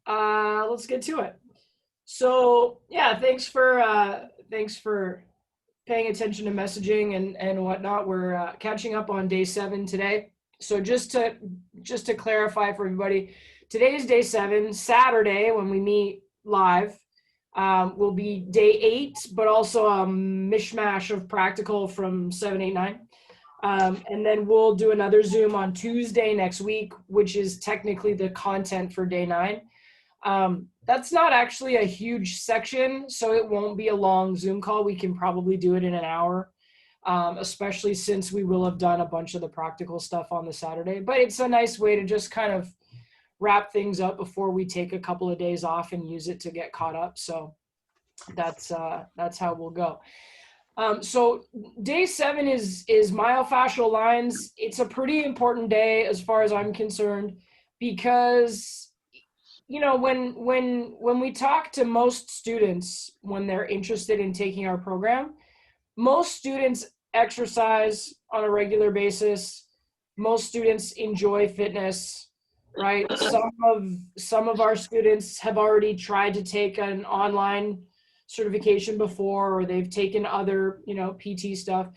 let's get to it. So yeah, thanks for paying attention to messaging and whatnot. We're catching up on day 7 today. So just to clarify for everybody, today is day 7. Saturday, when we meet live, will be day 8, but also a mishmash of practical from 7, 8, 9. And then we'll do another Zoom on Tuesday next week, which is technically the content for day 9. That's not actually a huge section, so it won't be a long Zoom call. We can probably do it in an hour, especially since we will have done a bunch of the practical stuff on the Saturday. But it's a nice way to just kind of wrap things up before we take a couple of days off and use it to get caught up. So that's how we'll go. So day 7 is myofascial lines. It's a pretty important day as far as I'm concerned, because you know, when we talk to most students when they're interested in taking our program, most students exercise on a regular basis. Most students enjoy fitness, right? Some of our students have already tried to take an online certification before, or they've taken other, PT stuff.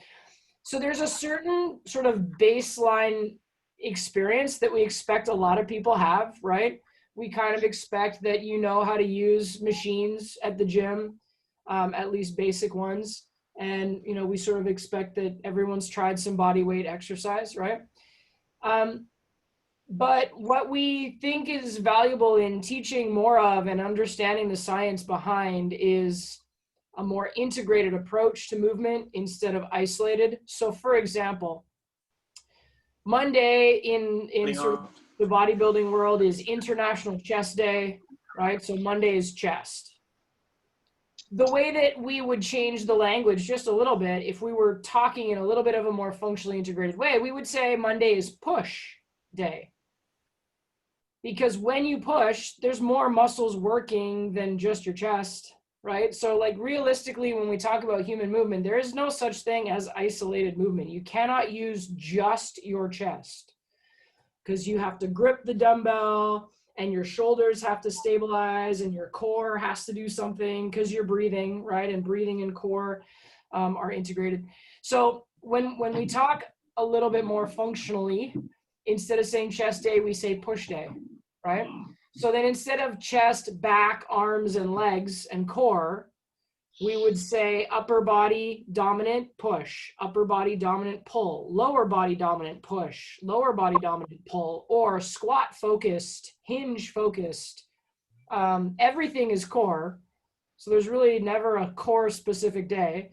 So there's a certain sort of baseline experience that we expect a lot of people have, right? We kind of expect that you know how to use machines at the gym, at least basic ones. And, we sort of expect that everyone's tried some body weight exercise, right? But what we think is valuable in teaching more of and understanding the science behind is a more integrated approach to movement instead of isolated. So for example, Monday in sort of the bodybuilding world is International Chest Day, right? So Monday is chest. The way that we would change the language just a little bit, if we were talking in a little bit of a more functionally integrated way, we would say Monday is push day. Because when you push, there's more muscles working than just your chest, right? So like realistically, when we talk about human movement, there is no such thing as isolated movement. You cannot use just your chest, because you have to grip the dumbbell and your shoulders have to stabilize and your core has to do something because you're breathing, right? And breathing and core are integrated. So when we talk a little bit more functionally, instead of saying chest day, we say push day, right? So then instead of chest, back, arms, and legs and core, we would say upper body dominant push, upper body dominant pull, lower body dominant push, lower body dominant pull, or squat focused, hinge focused. Everything is core. So there's really never a core specific day.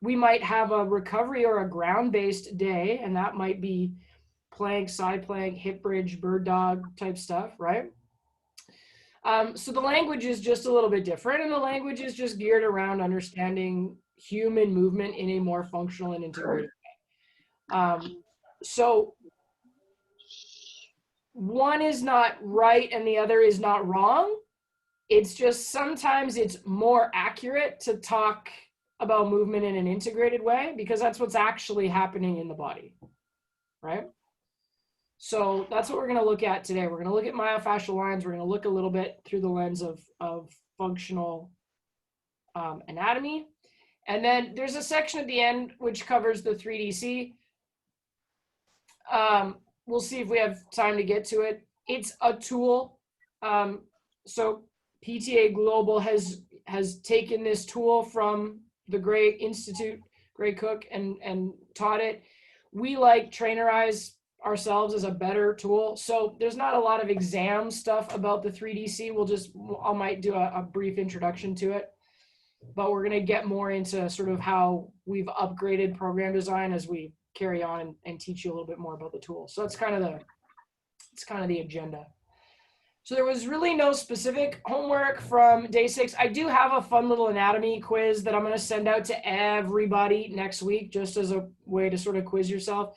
We might have a recovery or a ground-based day, and that might be plank, side plank, hip bridge, bird dog type stuff, right? So the language is just a little bit different, and the language is just geared around understanding human movement in a more functional and integrated way. So one is not right and the other is not wrong. It's just sometimes it's more accurate to talk about movement in an integrated way, because that's what's actually happening in the body, right? So that's what we're going to look at today. We're going to look at myofascial lines. We're going to look a little bit through the lens of functional anatomy. And then there's a section at the end which covers the 3DC. We'll see if we have time to get to it. It's a tool. So PTA Global has taken this tool from the Gray Institute, Gray Cook, and taught it. We like Trainerize ourselves as a better tool. So there's not a lot of exam stuff about the 3DC. I might do a brief introduction to it, but we're going to get more into sort of how we've upgraded program design as we carry on and teach you a little bit more about the tool. So it's kind of the agenda. So there was really no specific homework from day 6. I do have a fun little anatomy quiz that I'm going to send out to everybody next week, just as a way to sort of quiz yourself.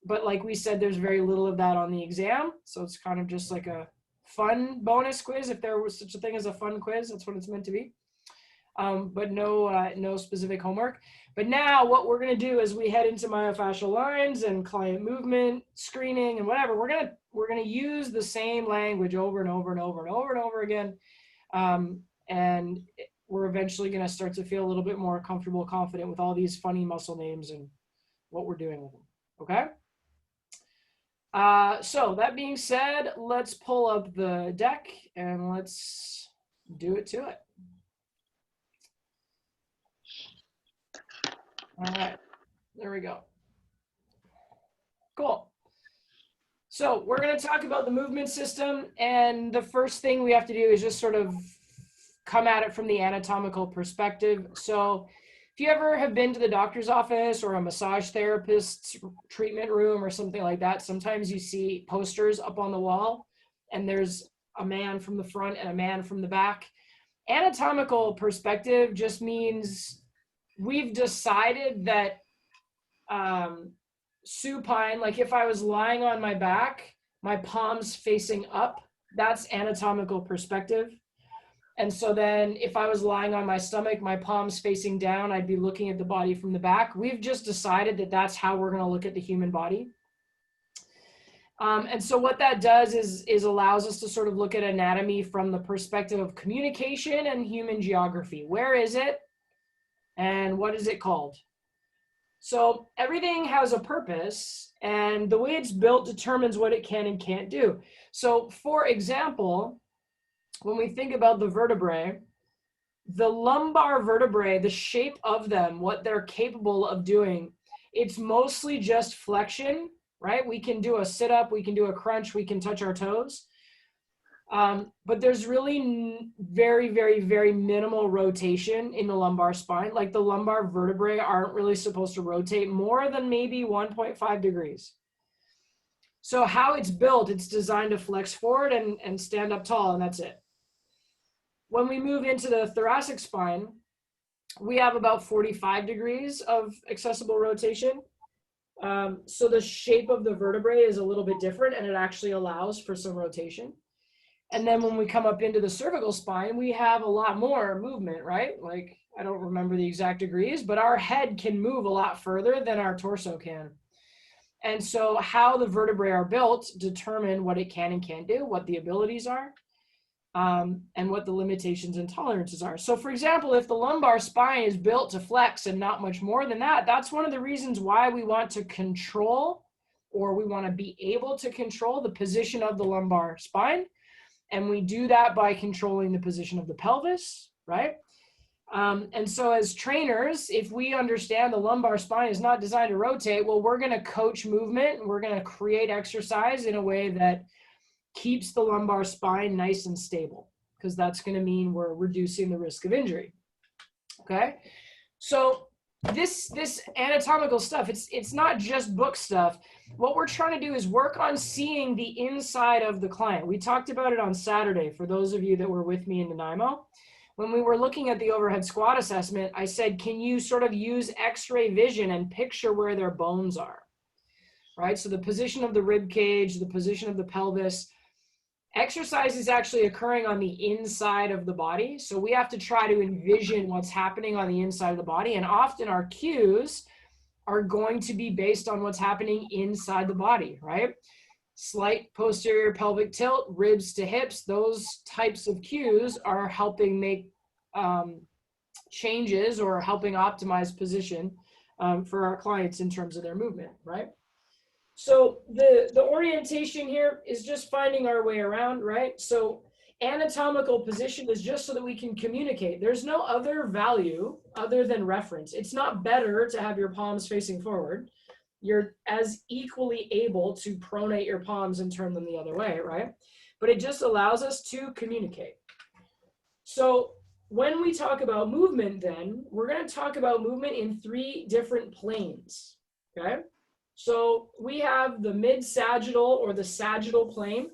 But like we said, there's very little of that on the exam. So it's kind of just like a fun bonus quiz. If there was such a thing as a fun quiz, that's what it's meant to be. but no specific homework. But now what we're going to do as we head into myofascial lines and client movement screening and whatever, we're going to use the same language over and over and over and over and over again. And we're eventually going to start to feel a little bit more comfortable, confident with all these funny muscle names and what we're doing with them. Okay. So that being said, let's pull up the deck and let's do it to it. All right, there we go. Cool. So we're going to talk about the movement system, and the first thing we have to do is just sort of come at it from the anatomical perspective. So if you ever have been to the doctor's office or a massage therapist's treatment room or something like that, sometimes you see posters up on the wall, and there's a man from the front and a man from the back. Anatomical perspective just means we've decided that supine, like if I was lying on my back, my palms facing up, that's anatomical perspective. And so then if I was lying on my stomach, my palms facing down, I'd be looking at the body from the back. We've just decided that that's how we're going to look at the human body. And so what that does is allows us to sort of look at anatomy from the perspective of communication and human geography. Where is it? And what is it called? So everything has a purpose, and the way it's built determines what it can and can't do. So for example, when we think about the vertebrae, the lumbar vertebrae, the shape of them, what they're capable of doing, it's mostly just flexion, right? We can do a sit-up, we can do a crunch, we can touch our toes. But there's really very, very, very minimal rotation in the lumbar spine. Like the lumbar vertebrae aren't really supposed to rotate more than maybe 1.5 degrees. So how it's built, it's designed to flex forward and stand up tall, and that's it. When we move into the thoracic spine, we have about 45 degrees of accessible rotation. So the shape of the vertebrae is a little bit different, and it actually allows for some rotation. And then when we come up into the cervical spine, we have a lot more movement, right? Like, I don't remember the exact degrees, but our head can move a lot further than our torso can. And so how the vertebrae are built determine what it can and can't do, what the abilities are, and what the limitations and tolerances are. So for example, if the lumbar spine is built to flex and not much more than that, that's one of the reasons why we want to control, or we want to be able to control the position of the lumbar spine. And we do that by controlling the position of the pelvis, right? And so as trainers, if we understand the lumbar spine is not designed to rotate, well, we're going to coach movement, and we're going to create exercise in a way that keeps the lumbar spine nice and stable, because that's going to mean we're reducing the risk of injury. Okay? So this anatomical stuff, it's not just book stuff. What we're trying to do is work on seeing the inside of the client. We talked about it on Saturday for those of you that were with me in Nanaimo. When we were looking at the overhead squat assessment, I said, can you sort of use x-ray vision and picture where their bones are, right? So the position of the rib cage, the position of the pelvis. Exercise is actually occurring on the inside of the body. So we have to try to envision what's happening on the inside of the body. And often our cues are going to be based on what's happening inside the body, right? Slight posterior pelvic tilt, ribs to hips, those types of cues are helping make changes or helping optimize position for our clients in terms of their movement, right? So the orientation here is just finding our way around, right? So anatomical position is just so that we can communicate. There's no other value other than reference. It's not better to have your palms facing forward. You're as equally able to pronate your palms and turn them the other way, right? But it just allows us to communicate. So when we talk about movement, then we're going to talk about movement in 3 different planes, okay? So we have the mid-sagittal or the sagittal plane,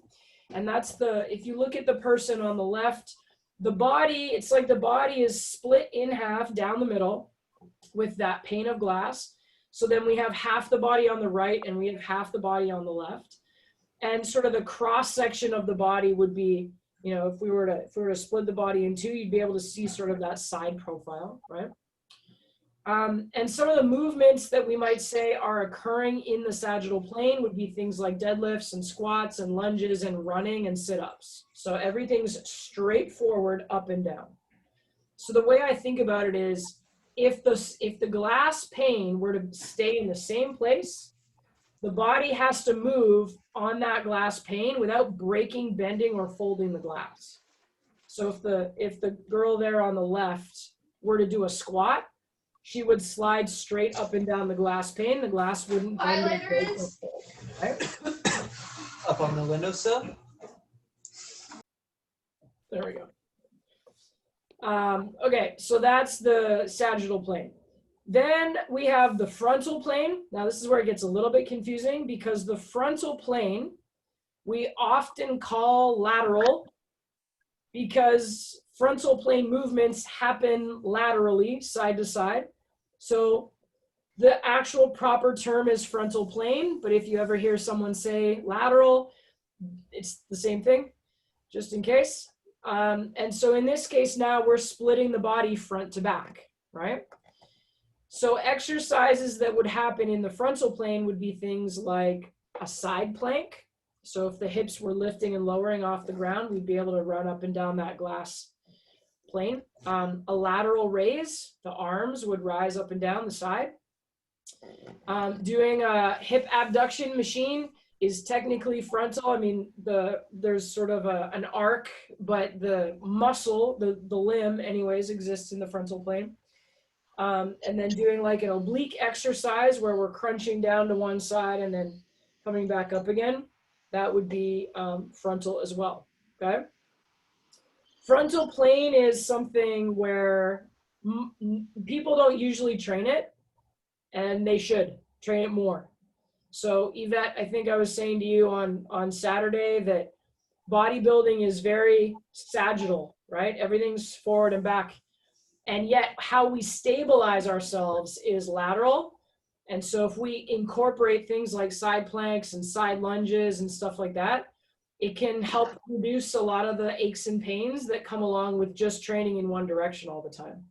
and that's if you look at the person on the left, the body, it's like the body is split in half down the middle with that pane of glass. So then we have half the body on the right and we have half the body on the left. And sort of the cross section of the body would be You know, if we were to split the body in two, you'd be able to see sort of that side profile, right? And some of the movements that we might say are occurring in the sagittal plane would be things like deadlifts and squats and lunges and running and sit-ups. So everything's straightforward up and down. So the way I think about it is, if the glass pane were to stay in the same place, the body has to move on that glass pane without breaking, bending, or folding the glass. So if the girl there on the left were to do a squat, she would slide straight up and down the glass pane. The glass wouldn't bend or break or fold, right? Up on the windowsill? There we go. Okay, so that's the sagittal plane. Then we have the frontal plane. Now this is where it gets a little bit confusing, because the frontal plane we often call lateral, because frontal plane movements happen laterally, side to side. So the actual proper term is frontal plane, but if you ever hear someone say lateral, it's the same thing, just in case. And so in this case now we're splitting the body front to back, right? So exercises that would happen in the frontal plane would be things like a side plank. So if the hips were lifting and lowering off the ground, we'd be able to run up and down that glass plane. A lateral raise, the arms would rise up and down the side. Doing a hip abduction machine is technically frontal. I mean, there's sort of an arc, but the muscle, the limb anyways, exists in the frontal plane. And then doing like an oblique exercise where we're crunching down to one side and then coming back up again, that would be frontal as well, okay? Frontal plane is something where people don't usually train it, and they should train it more. So Yvette, I think I was saying to you on Saturday that bodybuilding is very sagittal, right? Everything's forward and back. And yet how we stabilize ourselves is lateral. And so if we incorporate things like side planks and side lunges and stuff like that, it can help reduce a lot of the aches and pains that come along with just training in one direction all the time.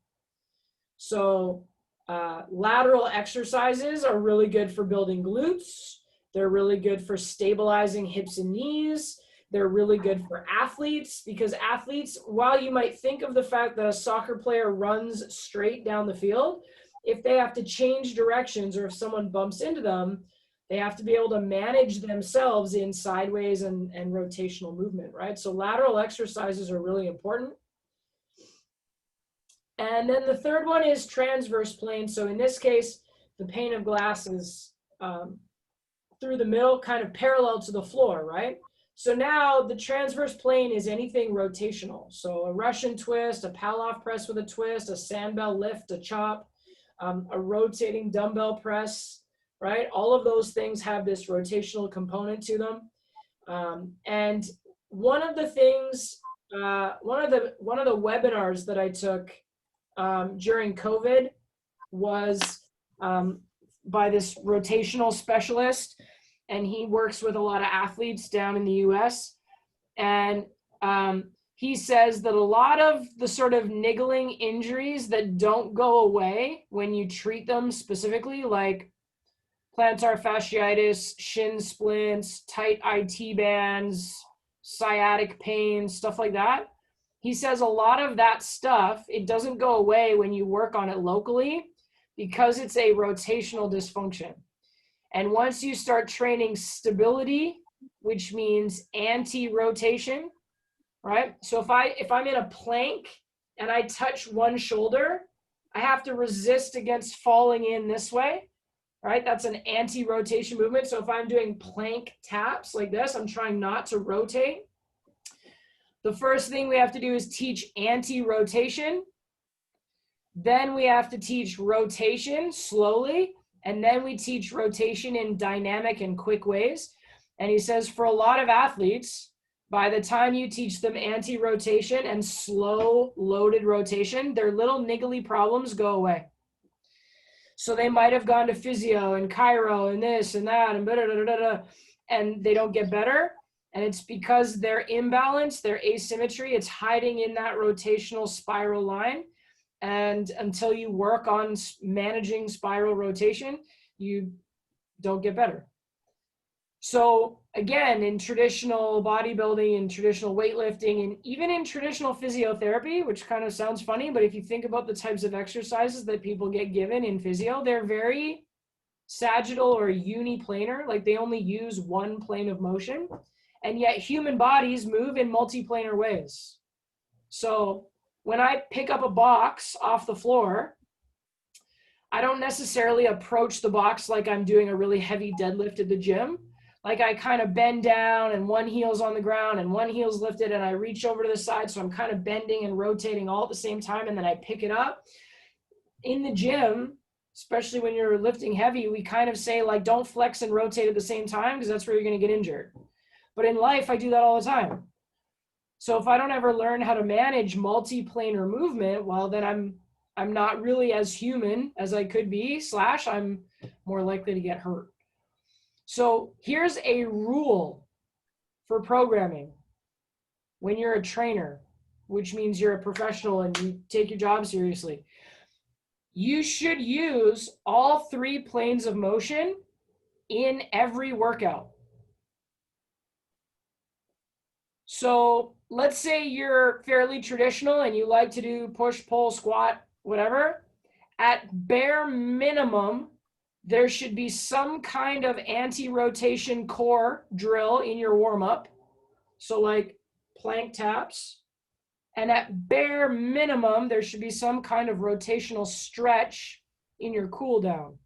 So lateral exercises are really good for building glutes. They're really good for stabilizing hips and knees. They're really good for athletes, because athletes, while you might think of the fact that a soccer player runs straight down the field, if they have to change directions or if someone bumps into them, they have to be able to manage themselves in sideways and rotational movement, right? So lateral exercises are really important. And then the third one is transverse plane. So in this case, the pane of glass is through the middle, kind of parallel to the floor, right? So now the transverse plane is anything rotational. So a Russian twist, a Pallof press with a twist, a sandbell lift, a chop, a rotating dumbbell press, right? All of those things have this rotational component to them. And one of the things, one of the webinars that I took during COVID was by this rotational specialist, and he works with a lot of athletes down in the US. And he says that a lot of the sort of niggling injuries that don't go away when you treat them specifically, like plantar fasciitis, shin splints, tight IT bands, sciatic pain, stuff like that. He says a lot of that stuff, it doesn't go away when you work on it locally because it's a rotational dysfunction. And once you start training stability, which means anti-rotation, right? So if I'm in a plank and I touch one shoulder, I have to resist against falling in this way, right? That's an anti-rotation movement. So if I'm doing plank taps like this, I'm trying not to rotate. The first thing we have to do is teach anti-rotation. Then we have to teach rotation slowly. And then we teach rotation in dynamic and quick ways. And he says for a lot of athletes, by the time you teach them anti-rotation and slow loaded rotation, their little niggly problems go away. So they might have gone to physio and chiro and this and that and and they don't get better. And it's because their imbalance, their asymmetry, it's hiding in that rotational spiral line. And until you work on managing spiral rotation, you don't get better. So again, in traditional bodybuilding and traditional weightlifting, and even in traditional physiotherapy, which kind of sounds funny, but if you think about the types of exercises that people get given in physio, they're very sagittal or uniplanar, like they only use one plane of motion. And yet human bodies move in multiplanar ways. So when I pick up a box off the floor, I don't necessarily approach the box like I'm doing a really heavy deadlift at the gym. Like I kind of bend down and one heel's on the ground and one heel's lifted and I reach over to the side. So I'm kind of bending and rotating all at the same time. And then I pick it up. In the gym, especially when you're lifting heavy, we kind of say like, don't flex and rotate at the same time because that's where you're going to get injured. But in life, I do that all the time. So if I don't ever learn how to manage multiplanar movement, well, then I'm not really as human as I could be, / I'm more likely to get hurt. So here's a rule for programming. When you're a trainer, which means you're a professional and you take your job seriously, you should use all 3 planes of motion in every workout. So let's say you're fairly traditional and you like to do push, pull, squat, whatever. At bare minimum, there should be some kind of anti-rotation core drill in your warm-up. So like plank taps. And at bare minimum, there should be some kind of rotational stretch in your cool down,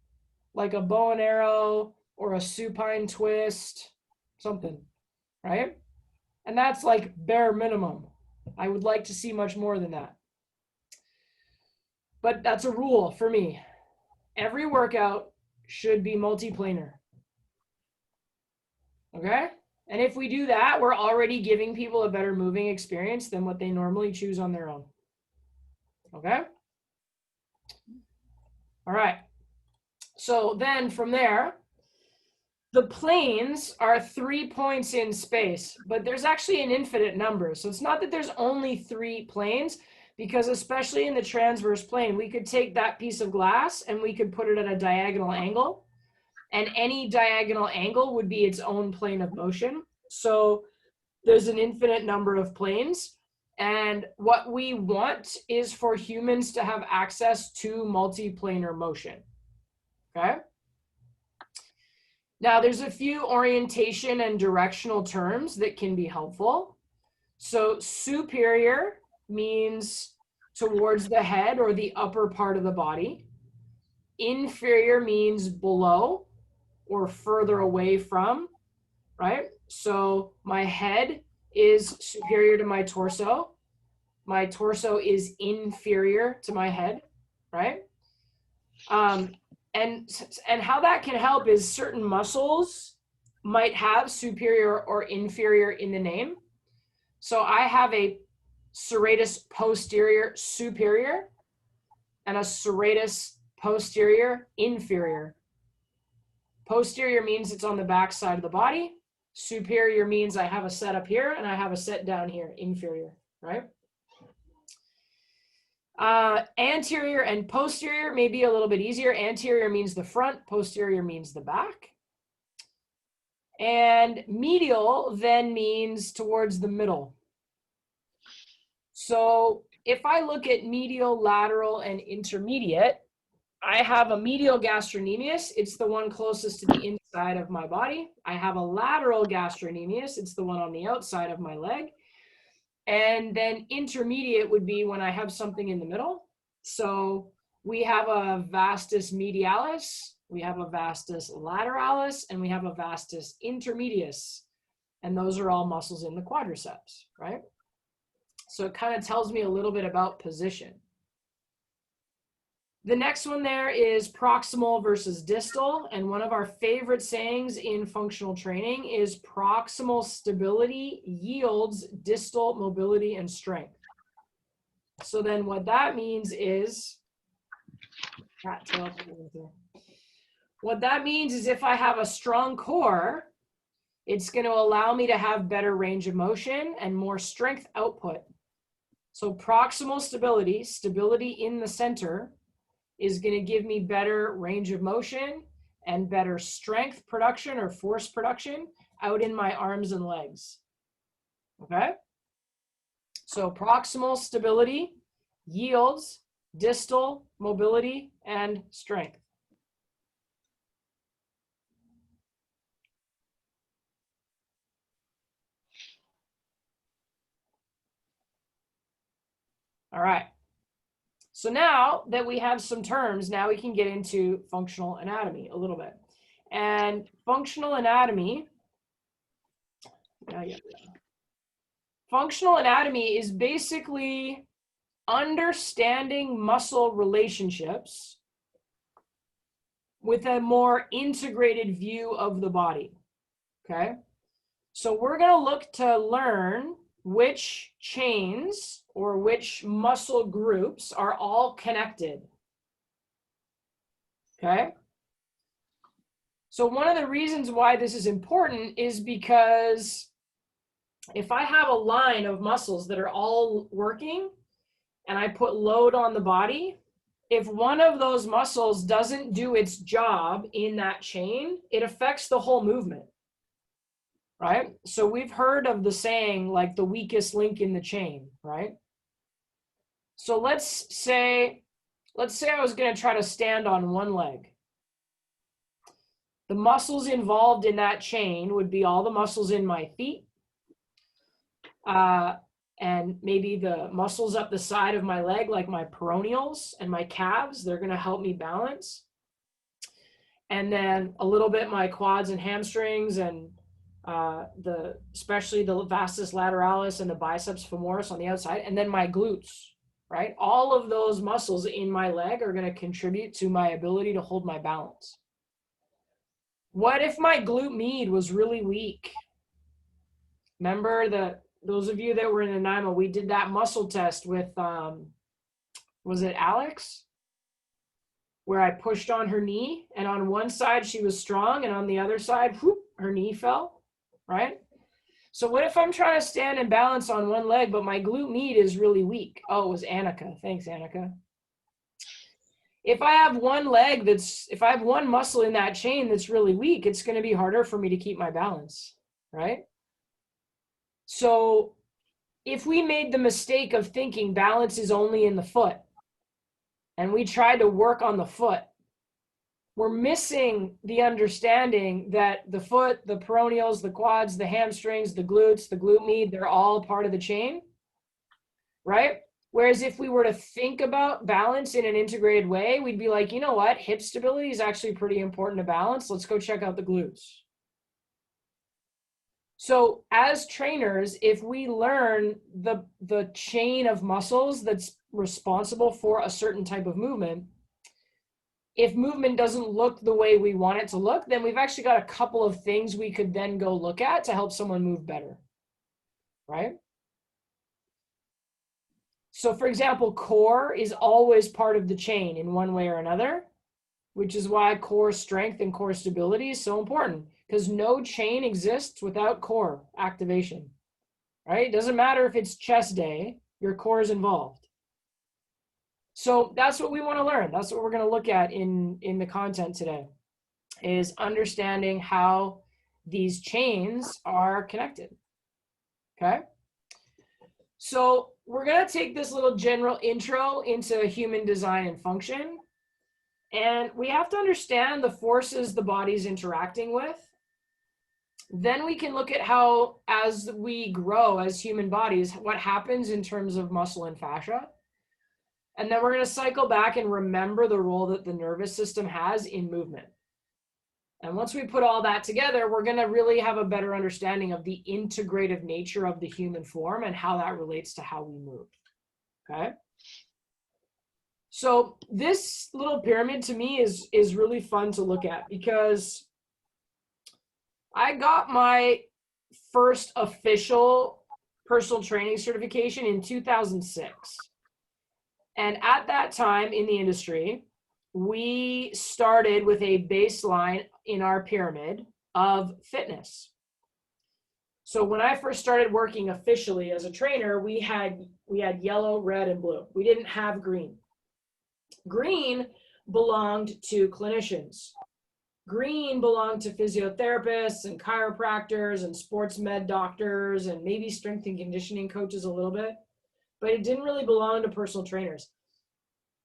like a bow and arrow or a supine twist, something, right? And that's like bare minimum. I would like to see much more than that. But that's a rule for me. Every workout should be multiplanar. Okay? And if we do that, we're already giving people a better moving experience than what they normally choose on their own. Okay? All right. So then from there, the planes are 3 points in space, but there's actually an infinite number. So it's not that there's only 3 planes, because especially in the transverse plane, we could take that piece of glass and we could put it at a diagonal angle. And any diagonal angle would be its own plane of motion. So there's an infinite number of planes. And what we want is for humans to have access to multiplanar motion. Okay? Now, there's a few orientation and directional terms that can be helpful. So superior means towards the head or the upper part of the body. Inferior means below or further away from, right? So my head is superior to my torso. My torso is inferior to my head, right? And how that can help is certain muscles might have superior or inferior in the name. So I have a serratus posterior superior and a serratus posterior inferior. Posterior means it's on the back side of the body. Superior means I have a set up here and I have a set down here, inferior, right? Anterior and posterior may be a little bit easier. Anterior means the front, posterior means the back. And medial then means towards the middle. So if I look at medial, lateral, and intermediate, I have a medial gastrocnemius. It's the one closest to the inside of my body. I have a lateral gastrocnemius. It's the one on the outside of my leg. And then intermediate would be when I have something in the middle. So we have a vastus medialis, we have a vastus lateralis, and we have a vastus intermedius. And those are all muscles in the quadriceps, right? So it kind of tells me a little bit about position. The next one there is proximal versus distal. And one of our favorite sayings in functional training is proximal stability yields distal mobility and strength. So then what that means is, what that means is if I have a strong core, It's going to allow me to have better range of motion and more strength output. So proximal stability, stability in the center, is going to give me better range of motion and better strength production or force production out in my arms and legs. Okay? So proximal stability yields distal mobility and strength. All right. So now that we have some terms, now we can get into functional anatomy a little bit. And functional anatomy, functional anatomy is basically understanding muscle relationships with a more integrated view of the body. Okay? So we're going to look to learn which chains or which muscle groups are all connected. Okay? So one of the reasons why this is important is because if I have a line of muscles that are all working and I put load on the body, if one of those muscles doesn't do its job in that chain, it affects the whole movement. Right? So we've heard of the saying, like the weakest link in the chain, right? So let's say I was going to try to stand on one leg. The muscles involved in that chain would be all the muscles in my feet, and maybe the muscles up the side of my leg, like my peroneals and my calves. They're going to help me balance. And then a little bit my quads and hamstrings, and especially the vastus lateralis and the biceps femoris on the outside, and then my glutes, right? All of those muscles in my leg are going to contribute to my ability to hold my balance. What if my glute med was really weak? Remember those of you that were in Nanaimo, we did that muscle test with, was it Alex? Where I pushed on her knee, and on one side she was strong, and on the other side, whoop, her knee fell, right? So what if I'm trying to stand and balance on one leg, but my glute med is really weak? Oh, it was Annika. Thanks, Annika. If I have one muscle in that chain that's really weak, it's going to be harder for me to keep my balance, right? So if we made the mistake of thinking balance is only in the foot, and we tried to work on the foot, we're missing the understanding that the foot, the peroneals, the quads, the hamstrings, the glutes, the glute med, they're all part of the chain, right? Whereas if we were to think about balance in an integrated way, we'd be like, you know what? Hip stability is actually pretty important to balance. Let's go check out the glutes. So as trainers, if we learn the chain of muscles that's responsible for a certain type of movement, if movement doesn't look the way we want it to look, then we've actually got a couple of things we could then go look at to help someone move better, right? So for example, core is always part of the chain in one way or another, which is why core strength and core stability is so important, because no chain exists without core activation, right? It doesn't matter if it's chest day, your core is involved. So that's what we want to learn. That's what we're going to look at in the content today, is understanding how these chains are connected, okay? So we're going to take this little general intro into human design and function. And we have to understand the forces the body's interacting with. Then we can look at how, as we grow as human bodies, what happens in terms of muscle and fascia. And then we're going to cycle back and remember the role that the nervous system has in movement. And once we put all that together, we're going to really have a better understanding of the integrative nature of the human form and how that relates to how we move. Okay? So this little pyramid to me is really fun to look at, because I got my first official personal training certification in 2006. And at that time in the industry, we started with a baseline in our pyramid of fitness. So when I first started working officially as a trainer, we had yellow, red, and blue. We didn't have green. Green belonged to clinicians. Green belonged to physiotherapists and chiropractors and sports med doctors and maybe strength and conditioning coaches a little bit, but it didn't really belong to personal trainers.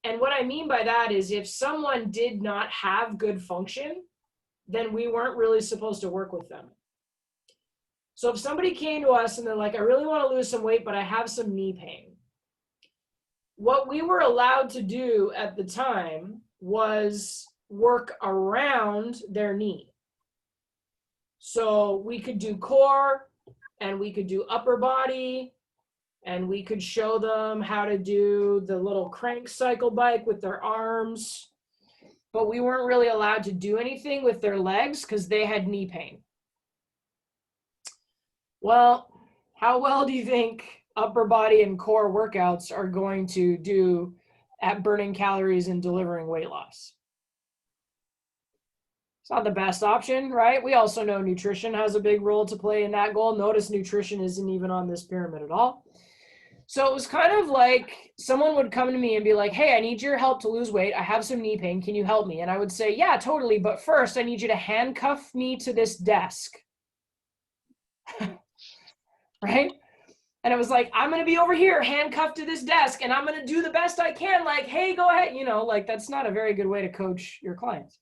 And what I mean by that is if someone did not have good function, then we weren't really supposed to work with them. So if somebody came to us and they're like, I really want to lose some weight, but I have some knee pain. What we were allowed to do at the time was work around their knee. So we could do core and we could do upper body and we could show them how to do the little crank cycle bike with their arms. But we weren't really allowed to do anything with their legs because they had knee pain. Well, how well do you think upper body and core workouts are going to do at burning calories and delivering weight loss? It's not the best option, right? We also know nutrition has a big role to play in that goal. Notice nutrition isn't even on this pyramid at all. So it was kind of like someone would come to me and be like, hey, I need your help to lose weight. I have some knee pain. Can you help me? And I would say, yeah, totally. But first, I need you to handcuff me to this desk. Right? And it was like, I'm going to be over here handcuffed to this desk and I'm going to do the best I can. Like, hey, go ahead. You know, like that's not a very good way to coach your clients.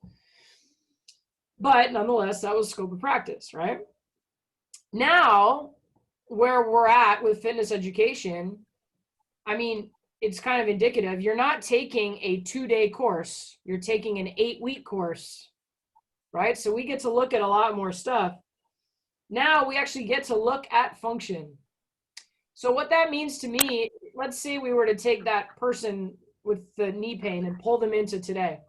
But nonetheless, that was scope of practice, right? Now, where we're at with fitness education, I mean, it's kind of indicative. You're not taking a 2-day course. You're taking an 8-week course, right? So we get to look at a lot more stuff. Now we actually get to look at function. So what that means to me, let's say we were to take that person with the knee pain and pull them into today.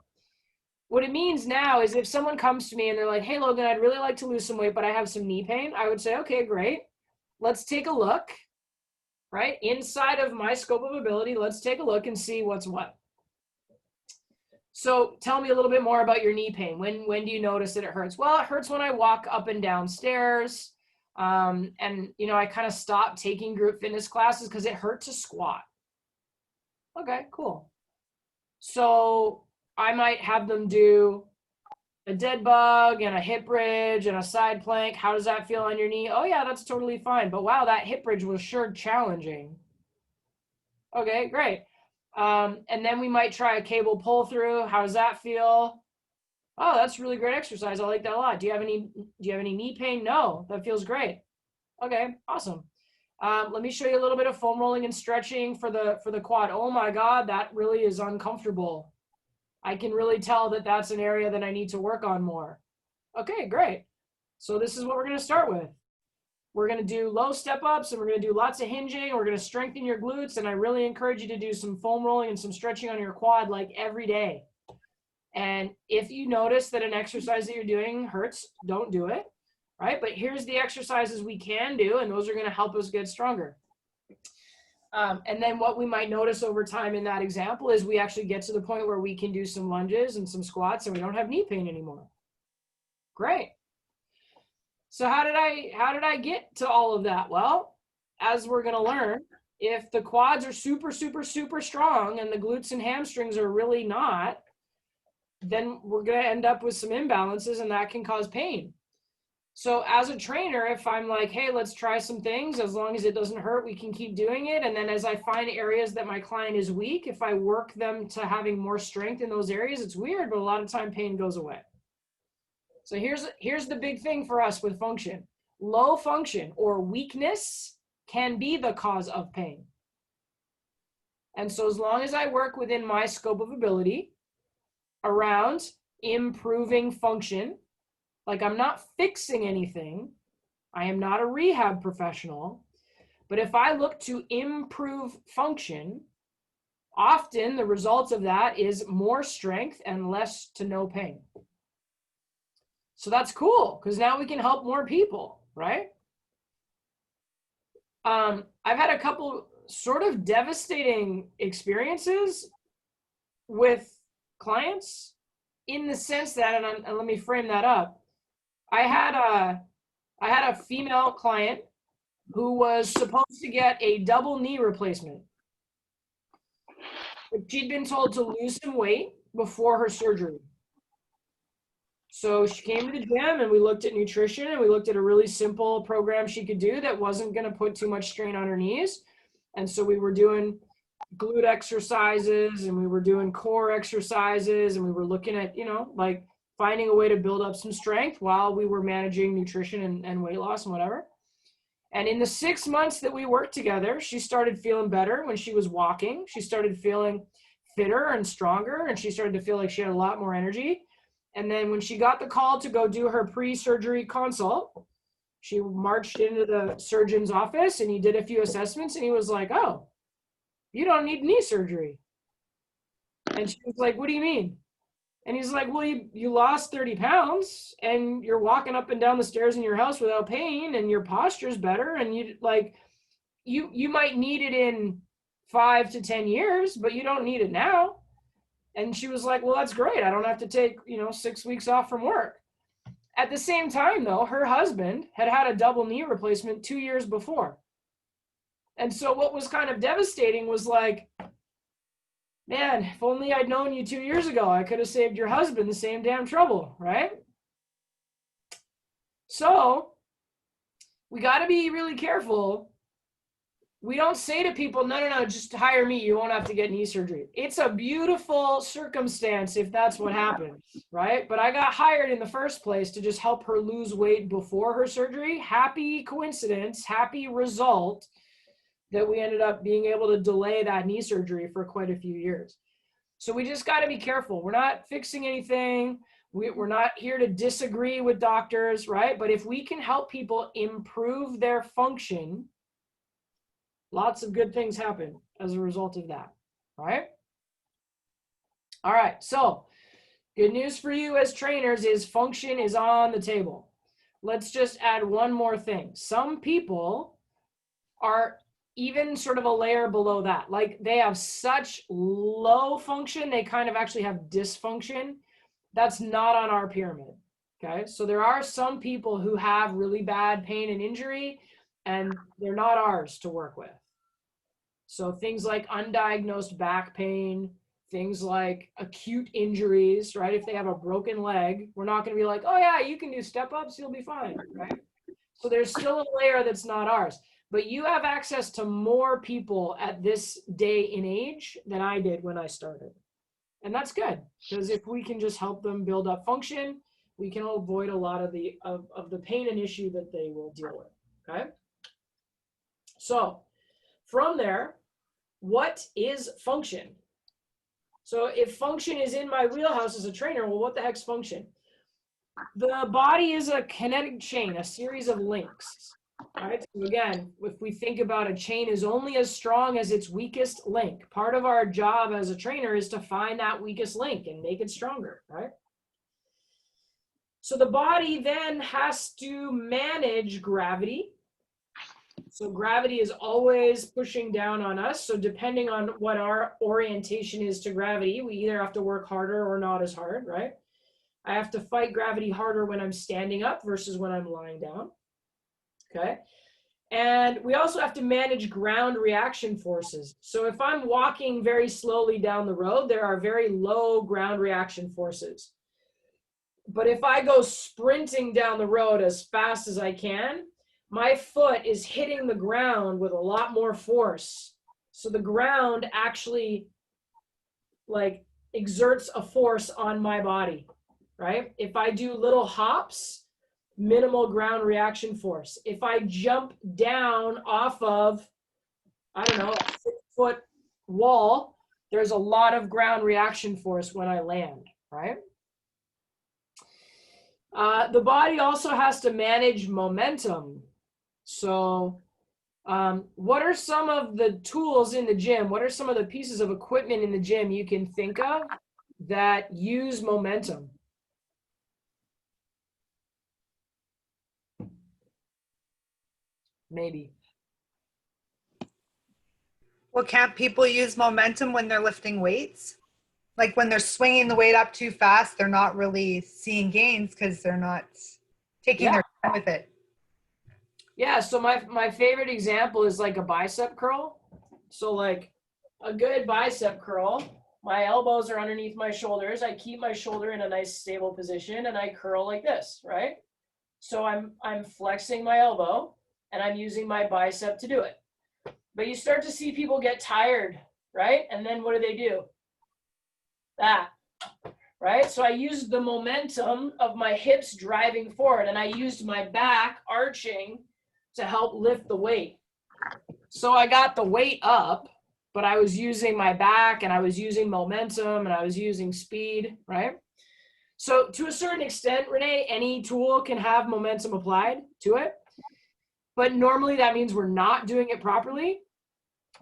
What it means now is if someone comes to me and they're like, hey, Logan, I'd really like to lose some weight, but I have some knee pain. I would say, okay, great. Let's take a look, right? Inside of my scope of ability, let's take a look and see what's what. So tell me a little bit more about your knee pain. When do you notice that it hurts? Well, it hurts when I walk up and down stairs. And, you know, I kind of stopped taking group fitness classes because it hurt to squat. Okay, cool. So I might have them do a dead bug and a hip bridge and a side plank. How does that feel on your knee? Oh yeah, that's totally fine. But wow, that hip bridge was sure challenging. Okay, great. And then we might try a cable pull through. How does that feel? Oh, that's really great exercise. I like that a lot. Do you have any knee pain? No, that feels great. Okay, awesome. Let me show you a little bit of foam rolling and stretching for the quad. Oh my God, that really is uncomfortable. I can really tell that that's an area that I need to work on more. Okay, great. So this is what we're going to start with. We're going to do low step ups and we're going to do lots of hinging. We're going to strengthen your glutes. And I really encourage you to do some foam rolling and some stretching on your quad like every day. And if you notice that an exercise that you're doing hurts, don't do it, right? But here's the exercises we can do, and those are going to help us get stronger. And then what we might notice over time in that example is we actually get to the point where we can do some lunges and some squats and we don't have knee pain anymore. Great. So how did I get to all of that? Well, as we're going to learn, if the quads are super, super, super strong and the glutes and hamstrings are really not, then we're going to end up with some imbalances and that can cause pain. So as a trainer, if I'm like, hey, let's try some things, as long as it doesn't hurt, we can keep doing it. And then as I find areas that my client is weak, if I work them to having more strength in those areas, it's weird, but a lot of time pain goes away. So here's the big thing for us with function. Low function or weakness can be the cause of pain. And so as long as I work within my scope of ability around improving function, like I'm not fixing anything, I am not a rehab professional, but if I look to improve function, often the results of that is more strength and less to no pain. So that's cool because now we can help more people, right? I've had a couple sort of devastating experiences with clients in the sense that, and let me frame that up. I had I had a female client who was supposed to get a double knee replacement. But she'd been told to lose some weight before her surgery. So she came to the gym and we looked at nutrition and we looked at a really simple program she could do that wasn't going to put too much strain on her knees. And so we were doing glute exercises and we were doing core exercises and we were looking at, like finding a way to build up some strength while we were managing nutrition and weight loss and whatever. And in the 6 months that we worked together, she started feeling better when she was walking. She started feeling fitter and stronger, and she started to feel like she had a lot more energy. And then when she got the call to go do her pre-surgery consult, she marched into the surgeon's office and he did a few assessments and he was like, "Oh, you don't need knee surgery." And she was like, "What do you mean?" And he's like, "Well, you lost 30 pounds and you're walking up and down the stairs in your house without pain and your posture's better. And you might need it in 5 to 10 years, but you don't need it now." And she was like, "Well, that's great. I don't have to take, 6 weeks off from work." At the same time, though, her husband had had a double knee replacement 2 years before. And so what was kind of devastating was like, man, if only I'd known you 2 years ago, I could have saved your husband the same damn trouble, right? So we got to be really careful. We don't say to people, no, just hire me. You won't have to get knee surgery. It's a beautiful circumstance if that's what happens, right? But I got hired in the first place to just help her lose weight before her surgery. Happy coincidence, happy result that we ended up being able to delay that knee surgery for quite a few years. So we just got to be careful. We're not fixing anything. We're not here to disagree with doctors, right? But if we can help people improve their function, lots of good things happen as a result of that, right? All right, so good news for you as trainers is function is on the table. Let's just add one more thing. Some people are even sort of a layer below that. Like they have such low function, they kind of actually have dysfunction. That's not on our pyramid, okay? So there are some people who have really bad pain and injury, and they're not ours to work with. So things like undiagnosed back pain, things like acute injuries, right? If they have a broken leg, we're not going to be like, "Oh yeah, you can do step ups, you'll be fine," right? So there's still a layer that's not ours. But you have access to more people at this day in age than I did when I started. And that's good, because if we can just help them build up function, we can avoid a lot of the pain and issue that they will deal with, okay? So from there, what is function? So if function is in my wheelhouse as a trainer, well, what the heck's function? The body is a kinetic chain, a series of links. All right, so again, if we think about a chain is only as strong as its weakest link. Part of our job as a trainer is to find that weakest link and make it stronger, right? So the body then has to manage gravity. So gravity is always pushing down on us. So depending on what our orientation is to gravity, we either have to work harder or not as hard, right? I have to fight gravity harder when I'm standing up versus when I'm lying down. Okay. And we also have to manage ground reaction forces. So if I'm walking very slowly down the road, there are very low ground reaction forces. But if I go sprinting down the road as fast as I can, my foot is hitting the ground with a lot more force. So the ground actually like exerts a force on my body, right? If I do little hops, minimal ground reaction force. If I jump down off of, I don't know, a 6-foot wall, there's a lot of ground reaction force when I land, right? The body also has to manage momentum. So what are some of the tools in the gym? What are some of the pieces of equipment in the gym you can think of that use momentum? Maybe. Well, can't people use momentum when they're lifting weights? Like when they're swinging the weight up too fast, they're not really seeing gains because they're not taking their time with it. Yeah, so my favorite example is like a bicep curl. So like a good bicep curl, my elbows are underneath my shoulders. I keep my shoulder in a nice stable position and I curl like this, right? So I'm flexing my elbow and I'm using my bicep to do it. But you start to see people get tired, right? And then what do? That, right? So I used the momentum of my hips driving forward and I used my back arching to help lift the weight. So I got the weight up, but I was using my back and I was using momentum and I was using speed, right? So to a certain extent, Renee, any tool can have momentum applied to it, but normally that means we're not doing it properly.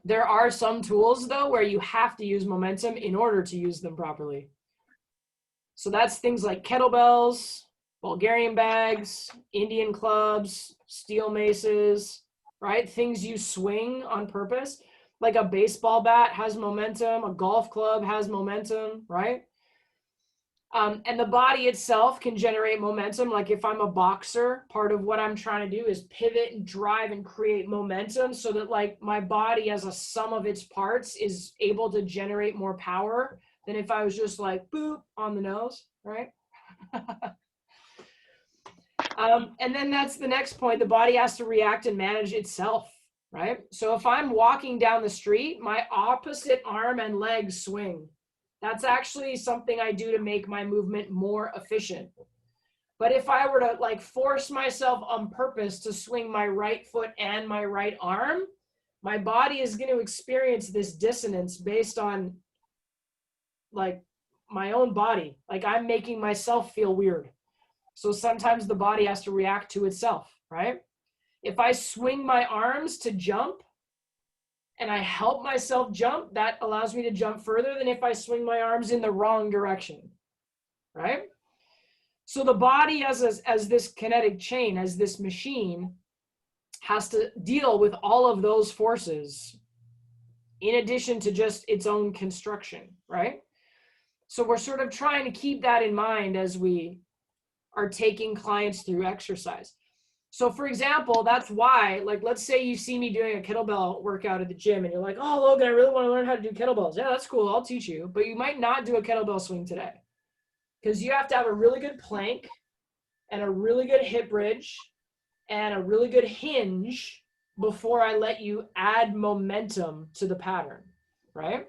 There are some tools though where you have to use momentum in order to use them properly. So that's things like kettlebells, Bulgarian bags, Indian clubs, steel maces, right? Things you swing on purpose. Like a baseball bat has momentum, a golf club has momentum, right? And the body itself can generate momentum. Like if I'm a boxer, part of what I'm trying to do is pivot and drive and create momentum so that like my body as a sum of its parts is able to generate more power than if I was just like boop on the nose, right? And then that's the next point. The body has to react and manage itself, right? So if I'm walking down the street, my opposite arm and leg swing. That's actually something I do to make my movement more efficient. But if I were to like force myself on purpose to swing my right foot and my right arm, my body is going to experience this dissonance based on like my own body. Like I'm making myself feel weird. So sometimes the body has to react to itself, right? If I swing my arms to jump and I help myself jump, that allows me to jump further than if I swing my arms in the wrong direction, right? So the body as this kinetic chain, as this machine, has to deal with all of those forces in addition to just its own construction, right? So we're sort of trying to keep that in mind as we are taking clients through exercise. So for example, that's why, like, let's say you see me doing a kettlebell workout at the gym and you're like, oh, Logan, I really want to learn how to do kettlebells. Yeah, that's cool. I'll teach you. But you might not do a kettlebell swing today because you have to have a really good plank and a really good hip bridge and a really good hinge before I let you add momentum to the pattern, right?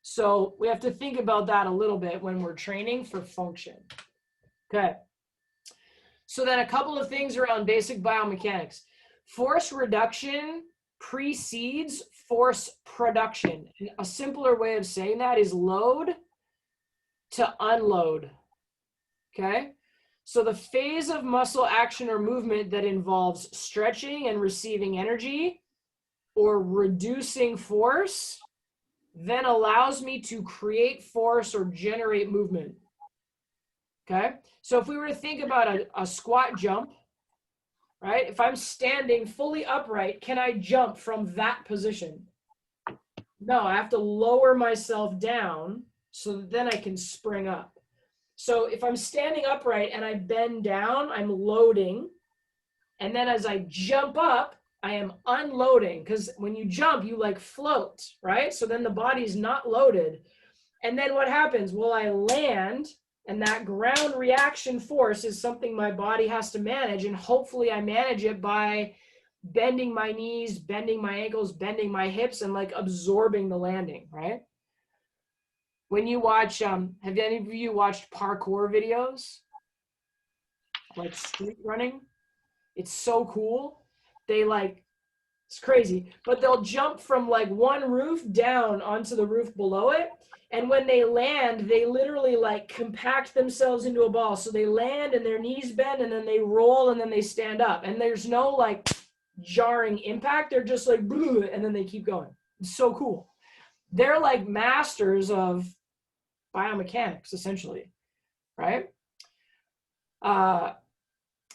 So we have to think about that a little bit when we're training for function. Okay. So then a couple of things around basic biomechanics. Force reduction precedes force production. And a simpler way of saying that is load to unload, okay? So the phase of muscle action or movement that involves stretching and receiving energy or reducing force then allows me to create force or generate movement. Okay, so if we were to think about a squat jump, right? If I'm standing fully upright, can I jump from that position? No, I have to lower myself down so that then I can spring up. So if I'm standing upright and I bend down, I'm loading. And then as I jump up, I am unloading because when you jump, you like float, right? So then the body's not loaded. And then what happens? Well, I land. And that ground reaction force is something my body has to manage. And hopefully I manage it by bending my knees, bending my ankles, bending my hips, and like absorbing the landing, right? When you watch, have any of you watched parkour videos? Like street running? It's so cool. They like, it's crazy, but they'll jump from like one roof down onto the roof below it. And when they land, they literally like compact themselves into a ball. So they land and their knees bend and then they roll and then they stand up. And there's no like jarring impact. They're just like, and then they keep going. It's so cool. They're like masters of biomechanics, essentially, right?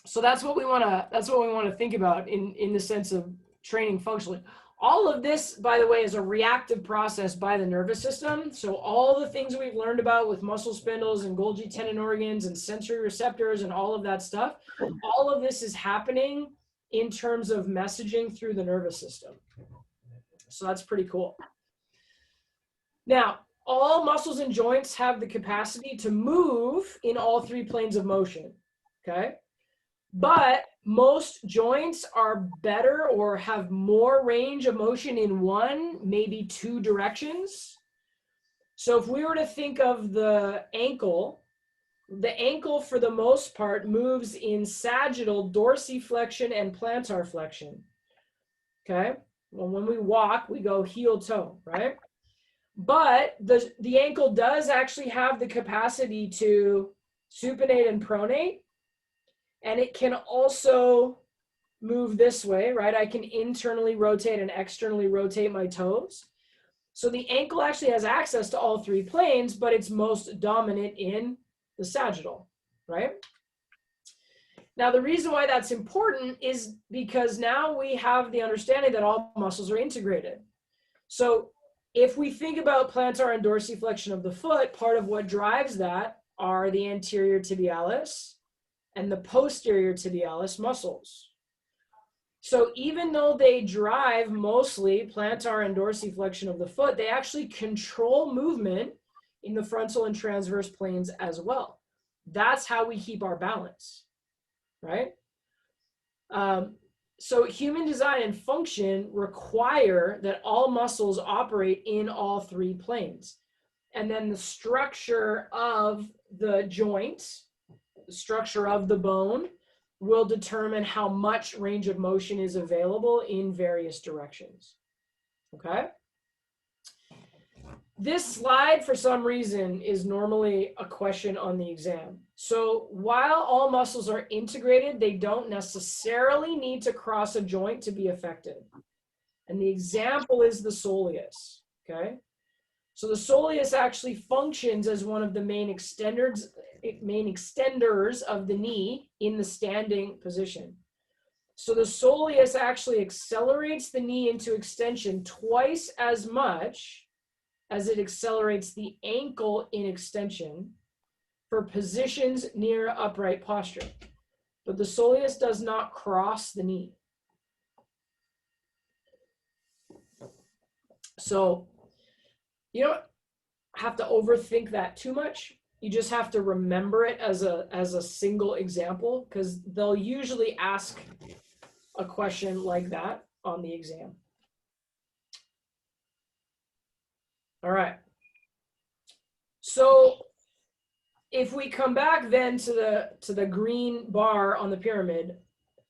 So that's what we want to think about in the sense of training functionally. All of this, by the way, is a reactive process by the nervous system. So all the things we've learned about with muscle spindles and Golgi tendon organs and sensory receptors and all of that stuff, all of this is happening in terms of messaging through the nervous system. So that's pretty cool. Now, all muscles and joints have the capacity to move in all three planes of motion, okay? But most joints are better or have more range of motion in one, maybe two directions. So if we were to think of the ankle for the most part moves in sagittal, dorsiflexion, and plantar flexion, okay? Well, when we walk, we go heel toe, right? But the ankle does actually have the capacity to supinate and pronate, and it can also move this way, right? I can internally rotate and externally rotate my toes. So the ankle actually has access to all three planes, but it's most dominant in the sagittal, right? Now, the reason why that's important is because now we have the understanding that all muscles are integrated. So if we think about plantar and dorsiflexion of the foot, part of what drives that are the anterior tibialis and the posterior tibialis muscles. So even though they drive mostly plantar and dorsiflexion of the foot, they actually control movement in the frontal and transverse planes as well. That's how we keep our balance, right? So human design and function require that all muscles operate in all three planes. And then the structure of the joints, the structure of the bone, will determine how much range of motion is available in various directions, okay? This slide, for some reason, is normally a question on the exam. So while all muscles are integrated, they don't necessarily need to cross a joint to be effective. And the example is the soleus, okay? So the soleus actually functions as one of the main extenders of the knee in the standing position. So the soleus actually accelerates the knee into extension twice as much as it accelerates the ankle in extension for positions near upright posture. But the soleus does not cross the knee. So you don't have to overthink that too much. You just have to remember it as a single example, because they'll usually ask a question like that on the exam. All right. So if we come back then to the green bar on the pyramid,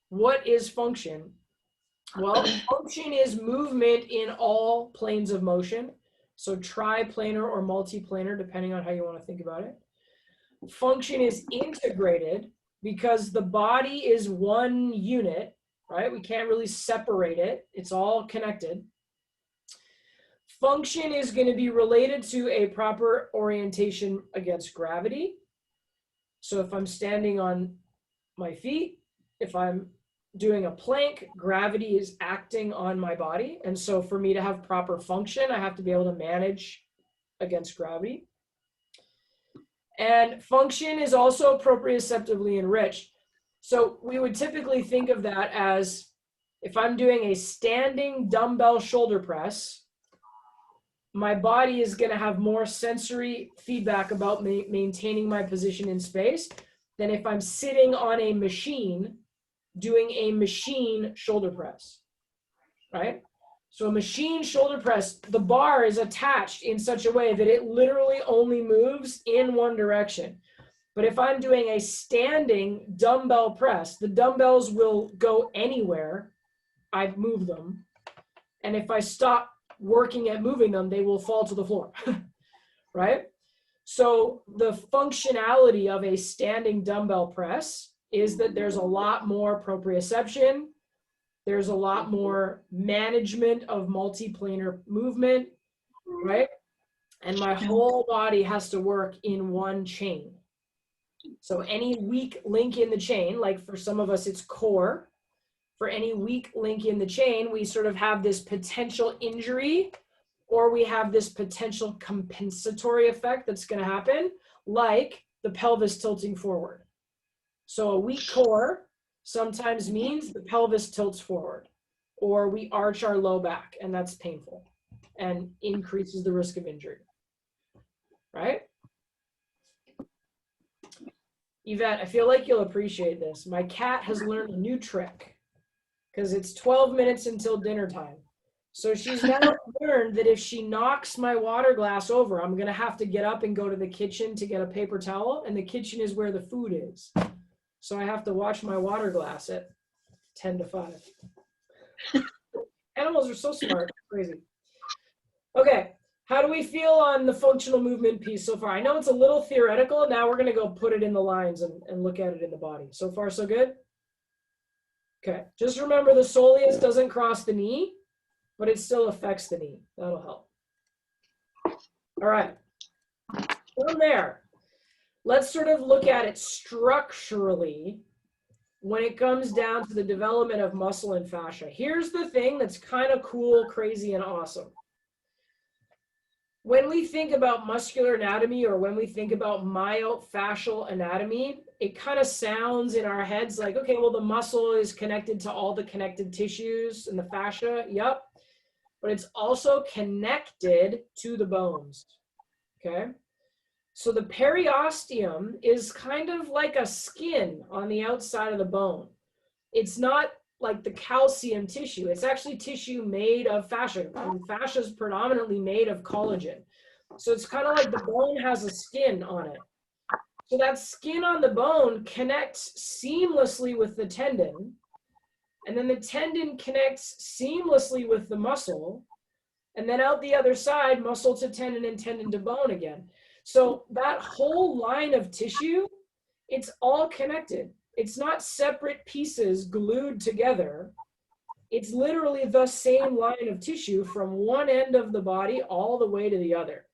what is function? Well, function is movement in all planes of motion. So triplanar or multiplanar, depending on how you want to think about it. Function is integrated because the body is one unit, right? We can't really separate it. It's all connected. Function is going to be related to a proper orientation against gravity. So if I'm standing on my feet, if I'm doing a plank, gravity is acting on my body. And so for me to have proper function, I have to be able to manage against gravity. And function is also proprioceptively enriched. So we would typically think of that as if I'm doing a standing dumbbell shoulder press, my body is going to have more sensory feedback about maintaining my position in space than if I'm sitting on a machine doing a machine shoulder press, right? So a machine shoulder press, the bar is attached in such a way that it literally only moves in one direction. But if I'm doing a standing dumbbell press, the dumbbells will go anywhere I move them. And if I stop working at moving them, they will fall to the floor, right? So the functionality of a standing dumbbell press is that there's a lot more proprioception, there's a lot more management of multiplanar movement, right? And my whole body has to work in one chain. So any weak link in the chain, like for some of us, it's core. For any weak link in the chain, we sort of have this potential injury, or we have this potential compensatory effect that's going to happen, like the pelvis tilting forward. So a weak core sometimes means the pelvis tilts forward, or we arch our low back, and that's painful and increases the risk of injury, right? Yvette, I feel like you'll appreciate this. My cat has learned a new trick because it's 12 minutes until dinner time. So she's now learned that if she knocks my water glass over, I'm going to have to get up and go to the kitchen to get a paper towel, and the kitchen is where the food is. So I have to watch my water glass at 10 to 5. Animals are so smart. Crazy. Okay. How do we feel on the functional movement piece so far? I know it's a little theoretical. Now we're going to go put it in the lines and look at it in the body. So far, so good? Okay. Just remember the soleus doesn't cross the knee, but it still affects the knee. That'll help. All right. From there, let's sort of look at it structurally when it comes down to the development of muscle and fascia. Here's the thing that's kind of cool, crazy, and awesome. When we think about muscular anatomy, or when we think about myofascial anatomy, it kind of sounds in our heads like, okay, well, the muscle is connected to all the connected tissues and the fascia. Yep. But it's also connected to the bones. Okay. So the periosteum is kind of like a skin on the outside of the bone. It's not like the calcium tissue. It's actually tissue made of fascia, and fascia is predominantly made of collagen. So it's kind of like the bone has a skin on it. So that skin on the bone connects seamlessly with the tendon, and then the tendon connects seamlessly with the muscle, and then out the other side, muscle to tendon and tendon to bone again. So that whole line of tissue, it's all connected. It's not separate pieces glued together. It's literally the same line of tissue from one end of the body all the way to the other.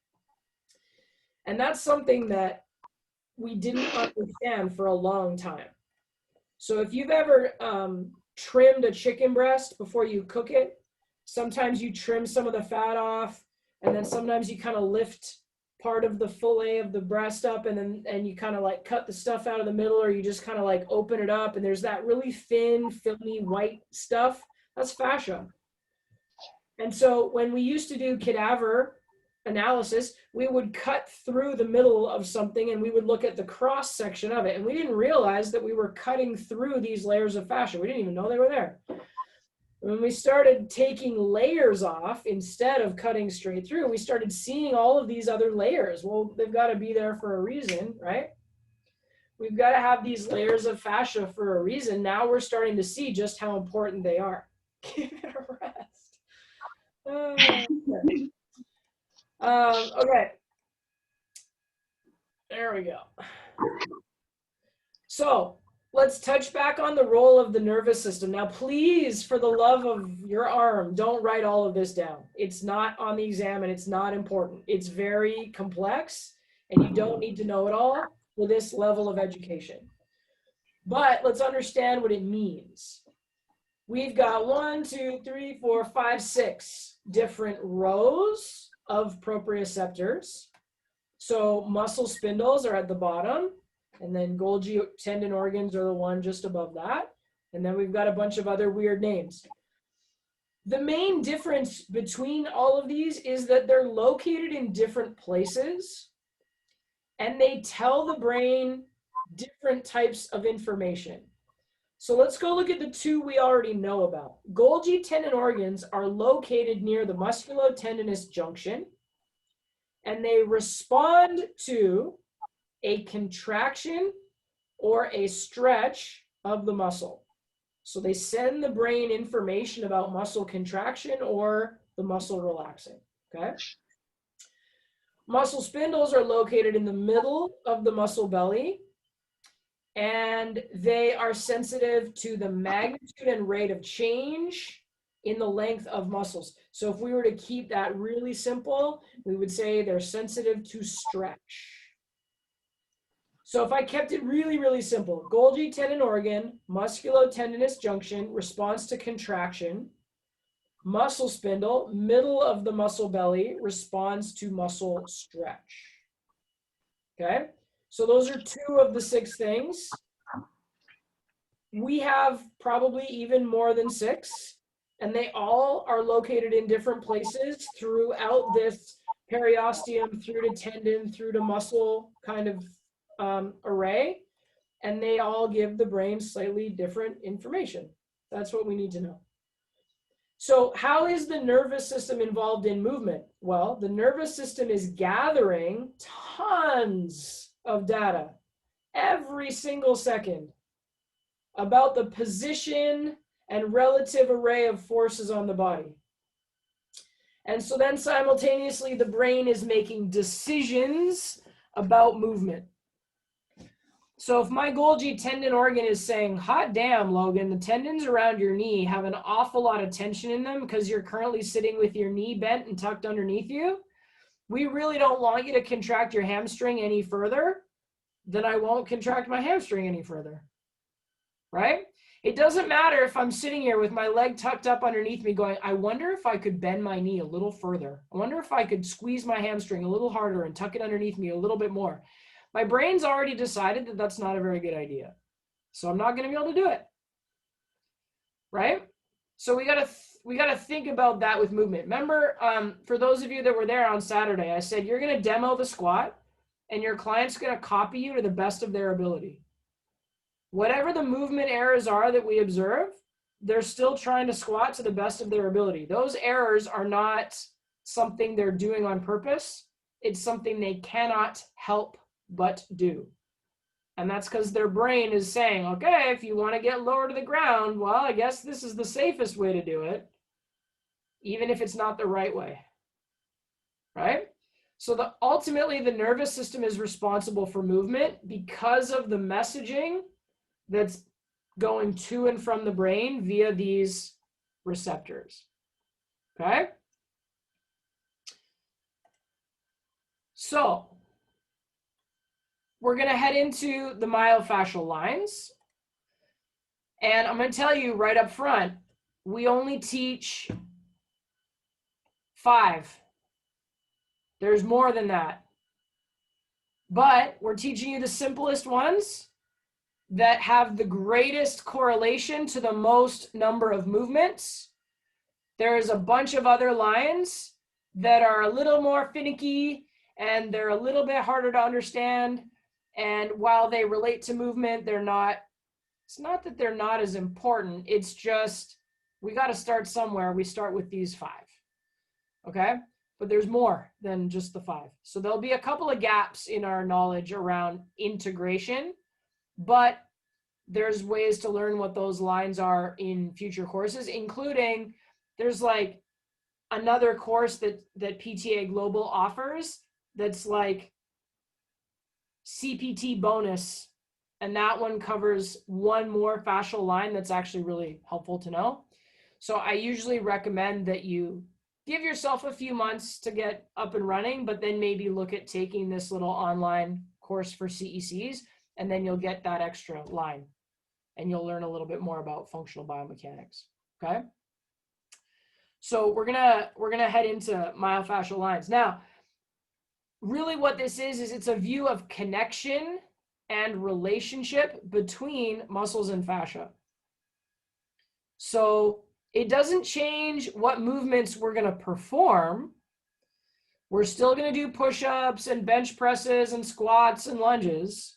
And that's something that we didn't understand for a long time. So if you've ever trimmed a chicken breast before you cook it, sometimes you trim some of the fat off, and then sometimes you kind of lift part of the fillet of the breast up, and you kind of like cut the stuff out of the middle, or you just kind of like open it up, and there's that really thin, filmy white stuff. That's fascia. And so when we used to do cadaver analysis, we would cut through the middle of something and we would look at the cross section of it, and we didn't realize that we were cutting through these layers of fascia. We didn't even know they were there. When we started taking layers off instead of cutting straight through, we started seeing all of these other layers. Well, they've got to be there for a reason, right? We've got to have these layers of fascia for a reason. Now we're starting to see just how important they are. Give it a rest. Okay. There we go. So let's touch back on the role of the nervous system. Now, please, for the love of your arm, don't write all of this down. It's not on the exam and it's not important. It's very complex and you don't need to know it all for this level of education. But let's understand what it means. We've got 1, 2, 3, 4, 5, 6 different rows of proprioceptors. So muscle spindles are at the bottom, and then Golgi tendon organs are the one just above that. And then we've got a bunch of other weird names. The main difference between all of these is that they're located in different places, and they tell the brain different types of information. So let's go look at the 2 we already know about. Golgi tendon organs are located near the musculotendinous junction, and they respond to a contraction or a stretch of the muscle. So they send the brain information about muscle contraction or the muscle relaxing, okay? Muscle spindles are located in the middle of the muscle belly, and they are sensitive to the magnitude and rate of change in the length of muscles. So if we were to keep that really simple, we would say they're sensitive to stretch. So if I kept it really, really simple, Golgi tendon organ, musculotendinous junction, response to contraction. Muscle spindle, middle of the muscle belly, responds to muscle stretch. Okay, so those are 2 of the 6 things. we have probably even more than 6, and they all are located in different places throughout this periosteum, through to tendon, through to muscle kind of array, and they all give the brain slightly different information. That's what we need to know. So how is the nervous system involved in movement? Well, the nervous system is gathering tons of data every single second about the position and relative array of forces on the body. And so then simultaneously, the brain is making decisions about movement. So if my Golgi tendon organ is saying, hot damn, Logan, the tendons around your knee have an awful lot of tension in them because you're currently sitting with your knee bent and tucked underneath you, we really don't want you to contract your hamstring any further, then I won't contract my hamstring any further, right? It doesn't matter if I'm sitting here with my leg tucked up underneath me going, I wonder if I could bend my knee a little further. I wonder if I could squeeze my hamstring a little harder and tuck it underneath me a little bit more. My brain's already decided that that's not a very good idea. So I'm not going to be able to do it. Right? So we got to think about that with movement. Remember, for those of you that were there on Saturday, I said you're going to demo the squat and your client's going to copy you to the best of their ability. Whatever the movement errors are that we observe, they're still trying to squat to the best of their ability. Those errors are not something they're doing on purpose. It's something they cannot help but do. And that's because their brain is saying, okay, if you want to get lower to the ground, well, I guess this is the safest way to do it, even if it's not the right way, right? So ultimately, the nervous system is responsible for movement because of the messaging that's going to and from the brain via these receptors, okay? So we're going to head into the myofascial lines. And I'm going to tell you right up front, we only teach 5. There's more than that. But we're teaching you the simplest ones that have the greatest correlation to the most number of movements. There's a bunch of other lines that are a little more finicky and they're a little bit harder to understand. And while they relate to movement, it's not that they're not as important. It's just, we got to start somewhere. We start with these 5, okay? But there's more than just the 5. So there'll be a couple of gaps in our knowledge around integration, but there's ways to learn what those lines are in future courses, including there's like another course that PTA Global offers that's like CPT bonus, and that one covers one more fascial line that's actually really helpful to know. So I usually recommend that you give yourself a few months to get up and running, but then maybe look at taking this little online course for CECs, and then you'll get that extra line and you'll learn a little bit more about functional biomechanics, okay? So we're gonna head into myofascial lines. Now, really what this is it's a view of connection and relationship between muscles and fascia. So it doesn't change what movements we're going to perform. We're still going to do push-ups and bench presses and squats and lunges,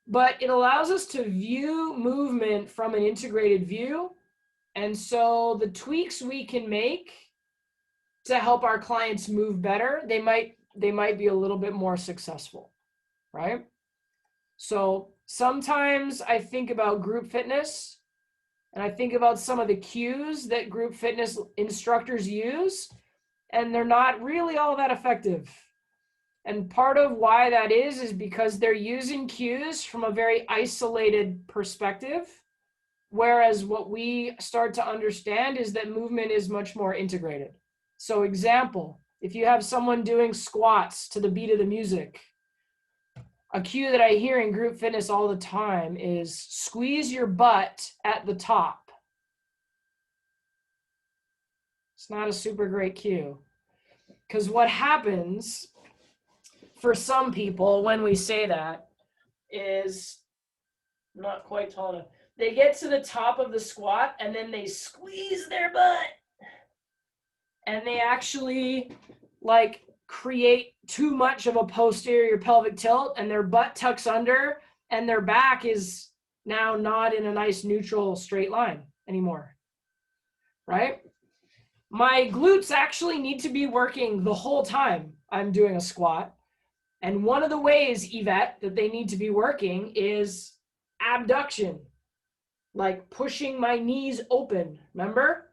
but it allows us to view movement from an integrated view. And so the tweaks we can make to help our clients move better, they might be a little bit more successful, right? So sometimes I think about group fitness and I think about some of the cues that group fitness instructors use, and they're not really all that effective. And part of why that is because they're using cues from a very isolated perspective, whereas what we start to understand is that movement is much more integrated. So example, if you have someone doing squats to the beat of the music, a cue that I hear in group fitness all the time is squeeze your butt at the top. It's not a super great cue. Because what happens for some people when we say that is not quite tall enough. they get to the top of the squat and then they squeeze their butt. And they actually like create too much of a posterior pelvic tilt and their butt tucks under and their back is now not in a nice neutral straight line anymore, right? My glutes actually need to be working the whole time I'm doing a squat. And one of the ways, Yvette, that they need to be working is abduction, like pushing my knees open, remember?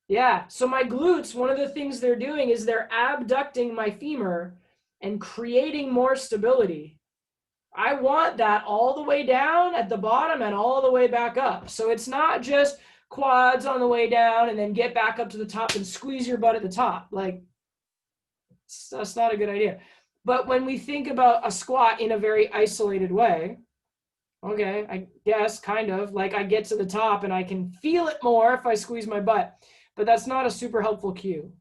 Yeah, so my glutes, one of the things they're doing is they're abducting my femur and creating more stability. I want that all the way down at the bottom and all the way back up. So it's not just quads on the way down and then get back up to the top and squeeze your butt at the top. Like, that's not a good idea. But when we think about a squat in a very isolated way, okay, I guess kind of like I get to the top and I can feel it more if I squeeze my butt, but that's not a super helpful cue.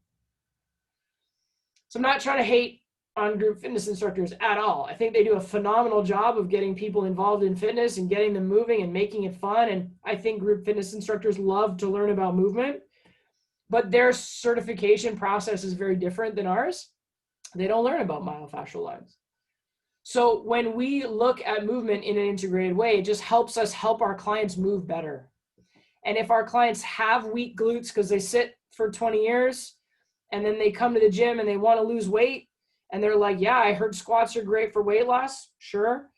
So I'm not trying to hate on group fitness instructors at all. I think they do a phenomenal job of getting people involved in fitness and getting them moving and making it fun. And I think group fitness instructors love to learn about movement, but their certification process is very different than ours. They don't learn about myofascial lines. So when we look at movement in an integrated way, it just helps us help our clients move better. And if our clients have weak glutes because they sit for 20 years and then they come to the gym and they want to lose weight and they're like, yeah, I heard squats are great for weight loss. Sure.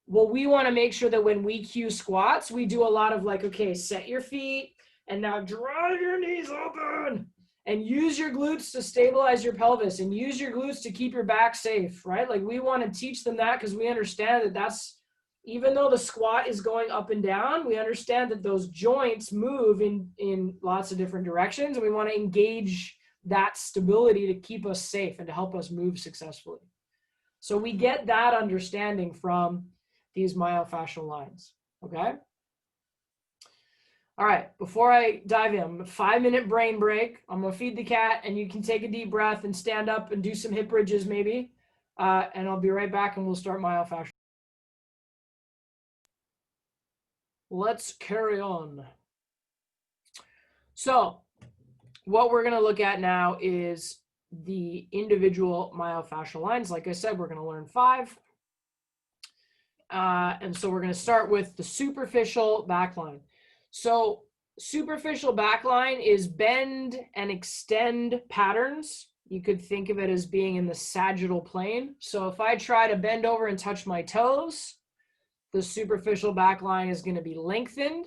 Well, we want to make sure that when we cue squats, we do a lot of like, okay, set your feet and now drive your knees open and use your glutes to stabilize your pelvis and use your glutes to keep your back safe, right? Like we want to teach them that because we understand that that's, even though the squat is going up and down, we understand that those joints move in lots of different directions and we want to engage that stability to keep us safe and to help us move successfully. So we get that understanding from these myofascial lines, okay? All right, before I dive in, a 5-minute brain break. I'm gonna feed the cat and you can take a deep breath and stand up and do some hip bridges maybe. And I'll be right back and we'll start myofascial. Let's carry on. So what we're gonna look at now is the individual myofascial lines. Like I said, we're gonna learn 5. And so we're gonna start with the superficial back line. So superficial back line is bend and extend patterns. You could think of it as being in the sagittal plane. So if I try to bend over and touch my toes, the superficial back line is going to be lengthened.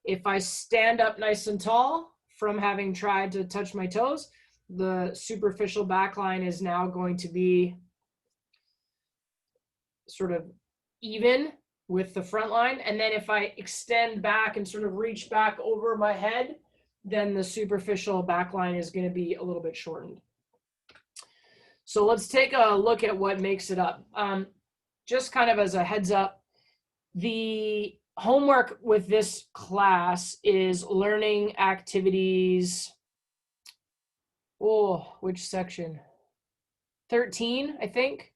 If I stand up nice and tall from having tried to touch my toes, the superficial back line is now going to be sort of even with the front line. And then if I extend back and sort of reach back over my head, then the superficial back line is going to be a little bit shortened. So let's take a look at what makes it up. Just kind of as a heads up, the homework with this class is learning activities. Oh, which section? 13, I think.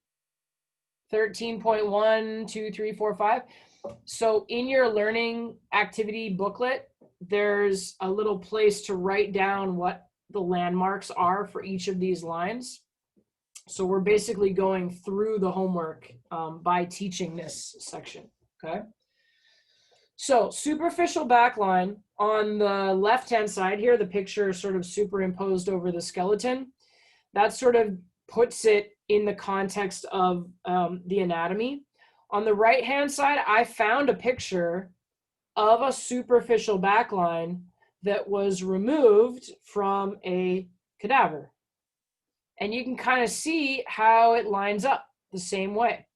13.1, 2, 3, 4, 5. So in your learning activity booklet, there's a little place to write down what the landmarks are for each of these lines. So we're basically going through the homework by teaching this section, okay? So superficial back line on the left-hand side here, the picture is sort of superimposed over the skeleton. That sort of puts it in the context of the anatomy. On the right-hand side, I found a picture of a superficial back line that was removed from a cadaver. And you can kind of see how it lines up the same way.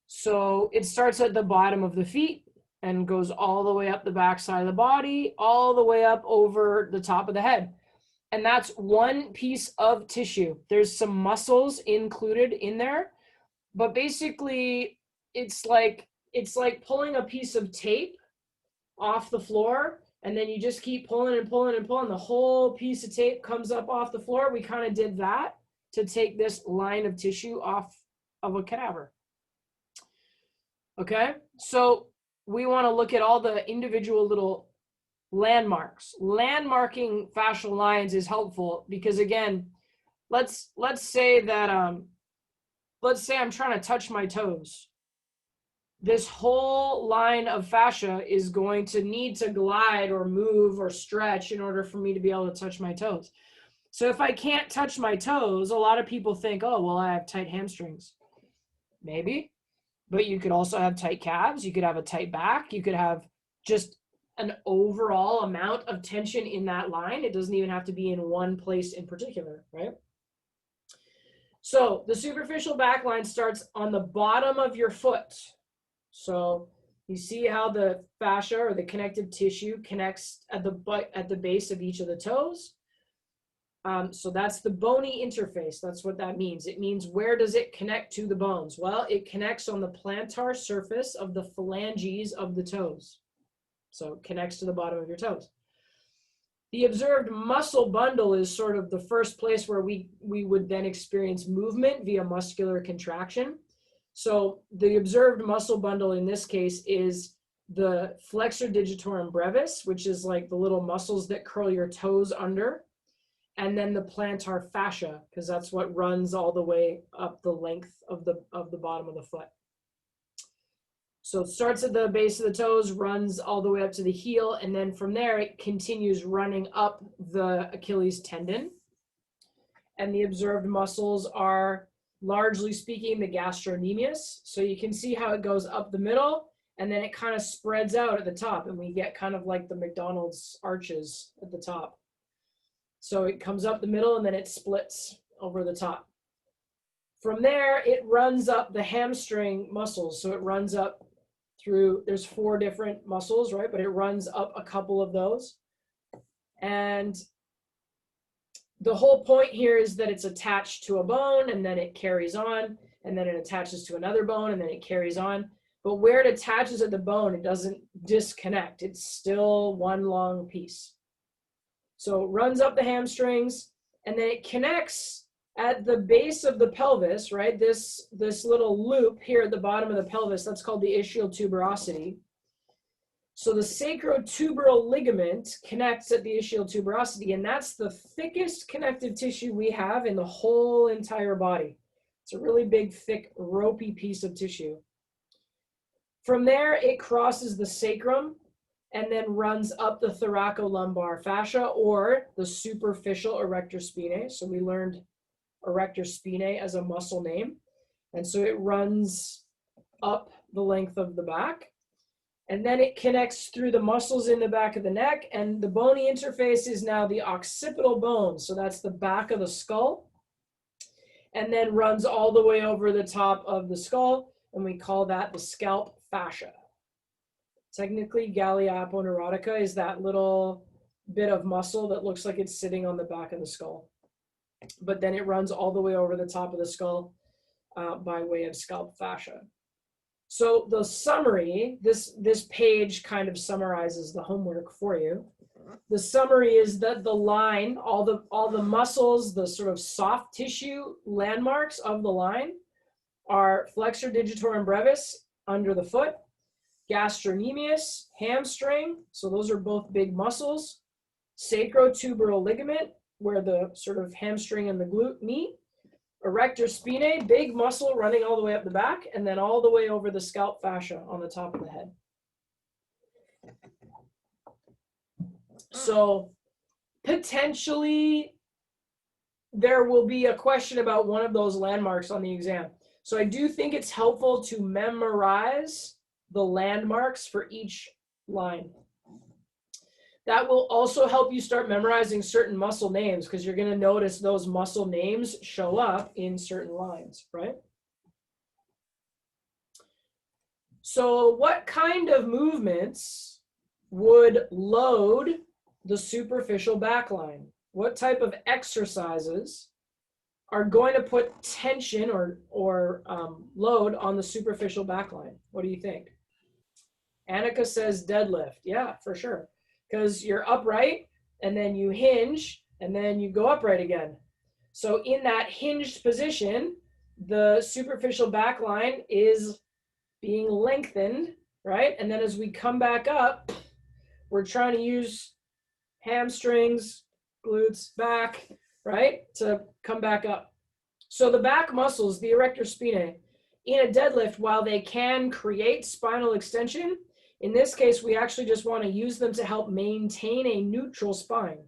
So it starts at the bottom of the feet and goes all the way up the back side of the body, all the way up over the top of the head. And that's one piece of tissue. There's some muscles included in there, but basically it's like pulling a piece of tape off the floor, and then you just keep pulling and pulling and pulling. The whole piece of tape comes up off the floor. We kind of did that to take this line of tissue off of a cadaver. Okay, so we want to look at all the individual little landmarks. Landmarking fascial lines is helpful because, again, let's say that let's say I'm trying to touch my toes. This whole line of fascia is going to need to glide or move or stretch in order for me to be able to touch my toes. So if I can't touch my toes, a lot of people think, oh, well, I have tight hamstrings. Maybe, but you could also have tight calves. You could have a tight back. You could have just an overall amount of tension in that line. It doesn't even have to be in one place in particular, right? So the superficial back line starts on the bottom of your foot. So you see how the fascia or the connective tissue connects at the base of each of the toes. So that's the bony interface. That's what that means. It means, where does it connect to the bones? Well, it connects on the plantar surface of the phalanges of the toes. So it connects to the bottom of your toes. The observed muscle bundle is sort of the first place where we would then experience movement via muscular contraction. So the observed muscle bundle in this case is the flexor digitorum brevis, which is like the little muscles that curl your toes under, and then the plantar fascia, because that's what runs all the way up the length of the bottom of the foot. So it starts at the base of the toes, runs all the way up to the heel, and then from there it continues running up the Achilles tendon. And the observed muscles are, largely speaking, the gastrocnemius. So you can see how it goes up the middle, and then it kind of spreads out at the top, and we get kind of like the McDonald's arches at the top. So it comes up the middle, and then it splits over the top. From there, it runs up the hamstring muscles. So it runs up through, there's 4 different muscles, right? But it runs up a couple of those. And the whole point here is that it's attached to a bone, and then it carries on, and then it attaches to another bone, and then it carries on. But where it attaches at the bone, it doesn't disconnect. It's still one long piece. So it runs up the hamstrings, and then it connects at the base of the pelvis, right? This little loop here at the bottom of the pelvis, that's called the ischial tuberosity. So the sacrotuberal ligament connects at the ischial tuberosity, and that's the thickest connective tissue we have in the whole entire body. It's a really big, thick, ropey piece of tissue. From there, it crosses the sacrum and then runs up the thoracolumbar fascia, or the superficial erector spinae. So we learned erector spinae as a muscle name. And so it runs up the length of the back. And then it connects through the muscles in the back of the neck, and the bony interface is now the occipital bone. So that's the back of the skull, and then runs all the way over the top of the skull, and we call that the scalp fascia. Technically, gallia aponeurotica is that little bit of muscle that looks like it's sitting on the back of the skull. But then it runs all the way over the top of the skull by way of scalp fascia. So the summary, this page kind of summarizes the homework for you. The summary is that the line, all the muscles, the sort of soft tissue landmarks of the line are flexor digitorum brevis under the foot, gastrocnemius, hamstring, so those are both big muscles, sacrotuberal ligament, where the sort of hamstring and the glute meet, erector spinae, big muscle running all the way up the back, and then all the way over the scalp fascia on the top of the head. So potentially there will be a question about one of those landmarks on the exam. So I do think it's helpful to memorize the landmarks for each line. That will also help you start memorizing certain muscle names, because you're going to notice those muscle names show up in certain lines, right? So what kind of movements would load the superficial back line? What type of exercises are going to put tension or load on the superficial back line? What do you think? Annika says deadlift. Yeah, for sure. Because you're upright, and then you hinge, and then you go upright again. So in that hinged position, the superficial back line is being lengthened right? And then as we come back up, we're trying to use hamstrings, glutes, back, right, to come back up. So the back muscles, the erector spinae, in a deadlift, while they can create spinal extension, in this case, we actually just want to use them to help maintain a neutral spine.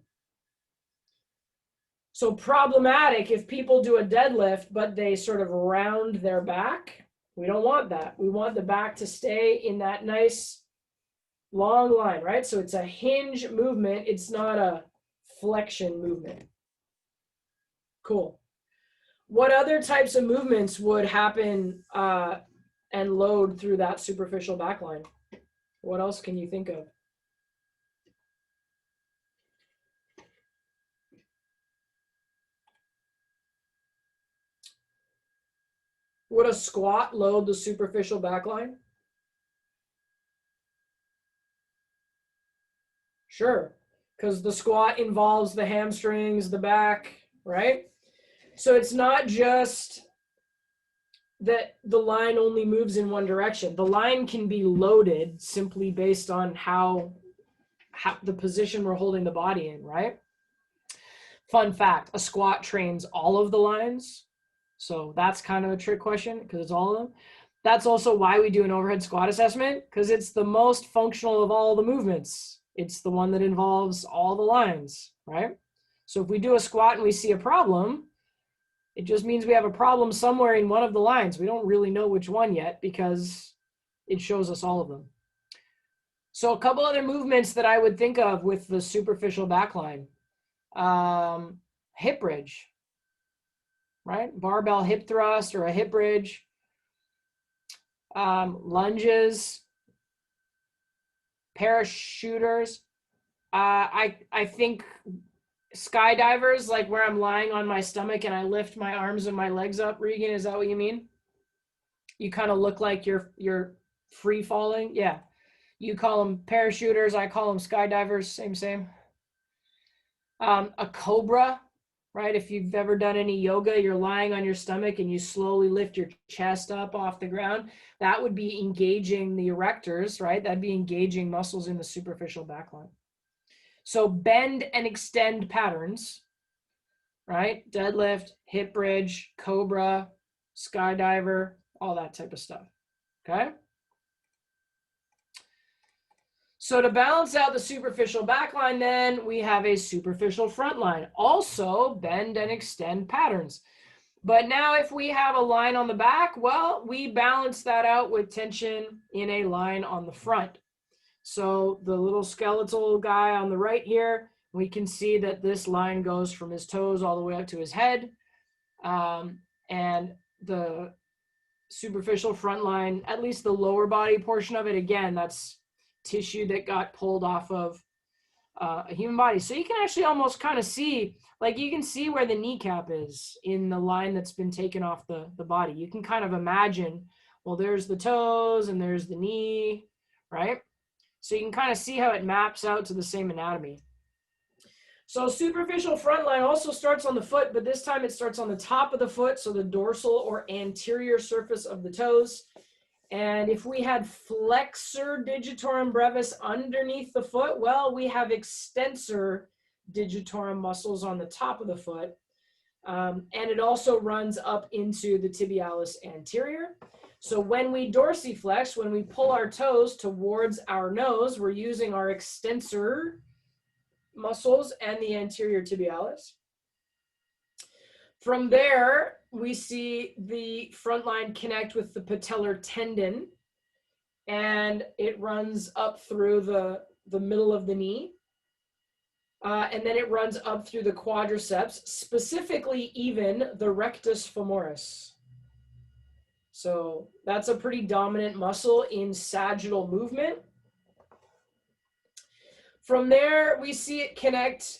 So problematic if people do a deadlift, but they sort of round their back. We don't want that. We want the back to stay in that nice long line, right? So it's a hinge movement. It's not a flexion movement. Cool. What other types of movements would happen and load through that superficial backline? What else can you think of? Would a squat load the superficial backline? Sure, because the squat involves the hamstrings, the back, right? So it's not just that the line only moves in one direction. The line can be loaded simply based on how the position we're holding the body in, right? Fun fact, a squat trains all of the lines. So that's kind of a trick question because it's all of them. That's also why we do an overhead squat assessment, because it's the most functional of all the movements. It's the one that involves all the lines, right? So if we do a squat and we see a problem, it just means we have a problem somewhere in one of the lines. We don't really know which one yet because it shows us all of them. So a couple other movements that I would think of with the superficial backline. Hip bridge, right? Barbell hip thrust or a hip bridge. Lunges, parachuters. I think skydivers, like where I'm lying on my stomach and I lift my arms and my legs up. Regan, is that what you mean? You kind of look like you're free falling. Yeah. You call them parachuters. I call them skydivers. Same. A cobra, right? If you've ever done any yoga, you're lying on your stomach and you slowly lift your chest up off the ground. That would be engaging the erectors, right? That'd be engaging muscles in the superficial backline. So bend and extend patterns, right? Deadlift, hip bridge, cobra, skydiver, all that type of stuff, okay? So to balance out the superficial backline, then we have a superficial front line. Also bend and extend patterns. But now if we have a line on the back, well, we balance that out with tension in a line on the front. So the little skeletal guy on the right here, we can see that this line goes from his toes all the way up to his head. And the superficial front line, at least the lower body portion of it, again, that's tissue that got pulled off of a human body. So you can actually almost kind of see, like you can see where the kneecap is in the line that's been taken off the body. You can kind of imagine, well, there's the toes and there's the knee, right? So you can kind of see how it maps out to the same anatomy. So superficial front line also starts on the foot, but this time it starts on the top of the foot, so the dorsal or anterior surface of the toes. And if we had flexor digitorum brevis underneath the foot, well, we have extensor digitorum muscles on the top of the foot. And it also runs up into the tibialis anterior. So when we dorsiflex, when we pull our toes towards our nose, we're using our extensor muscles and the anterior tibialis. From there, we see the front line connect with the patellar tendon, and it runs up through the middle of the knee. And then it runs up through the quadriceps, specifically even the rectus femoris. So that's a pretty dominant muscle in sagittal movement. From there, we see it connect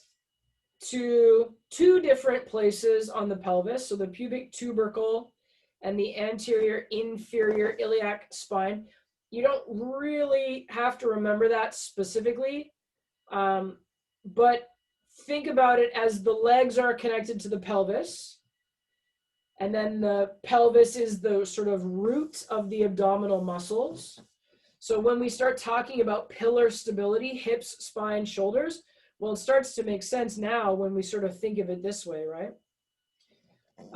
to two different places on the pelvis, so the pubic tubercle and the anterior inferior iliac spine. You don't really have to remember that specifically, but think about it as the legs are connected to the pelvis, and then the pelvis is the sort of root of the abdominal muscles. So when we start talking about pillar stability, hips, spine, shoulders, well, it starts to make sense now when we sort of think of it this way, right?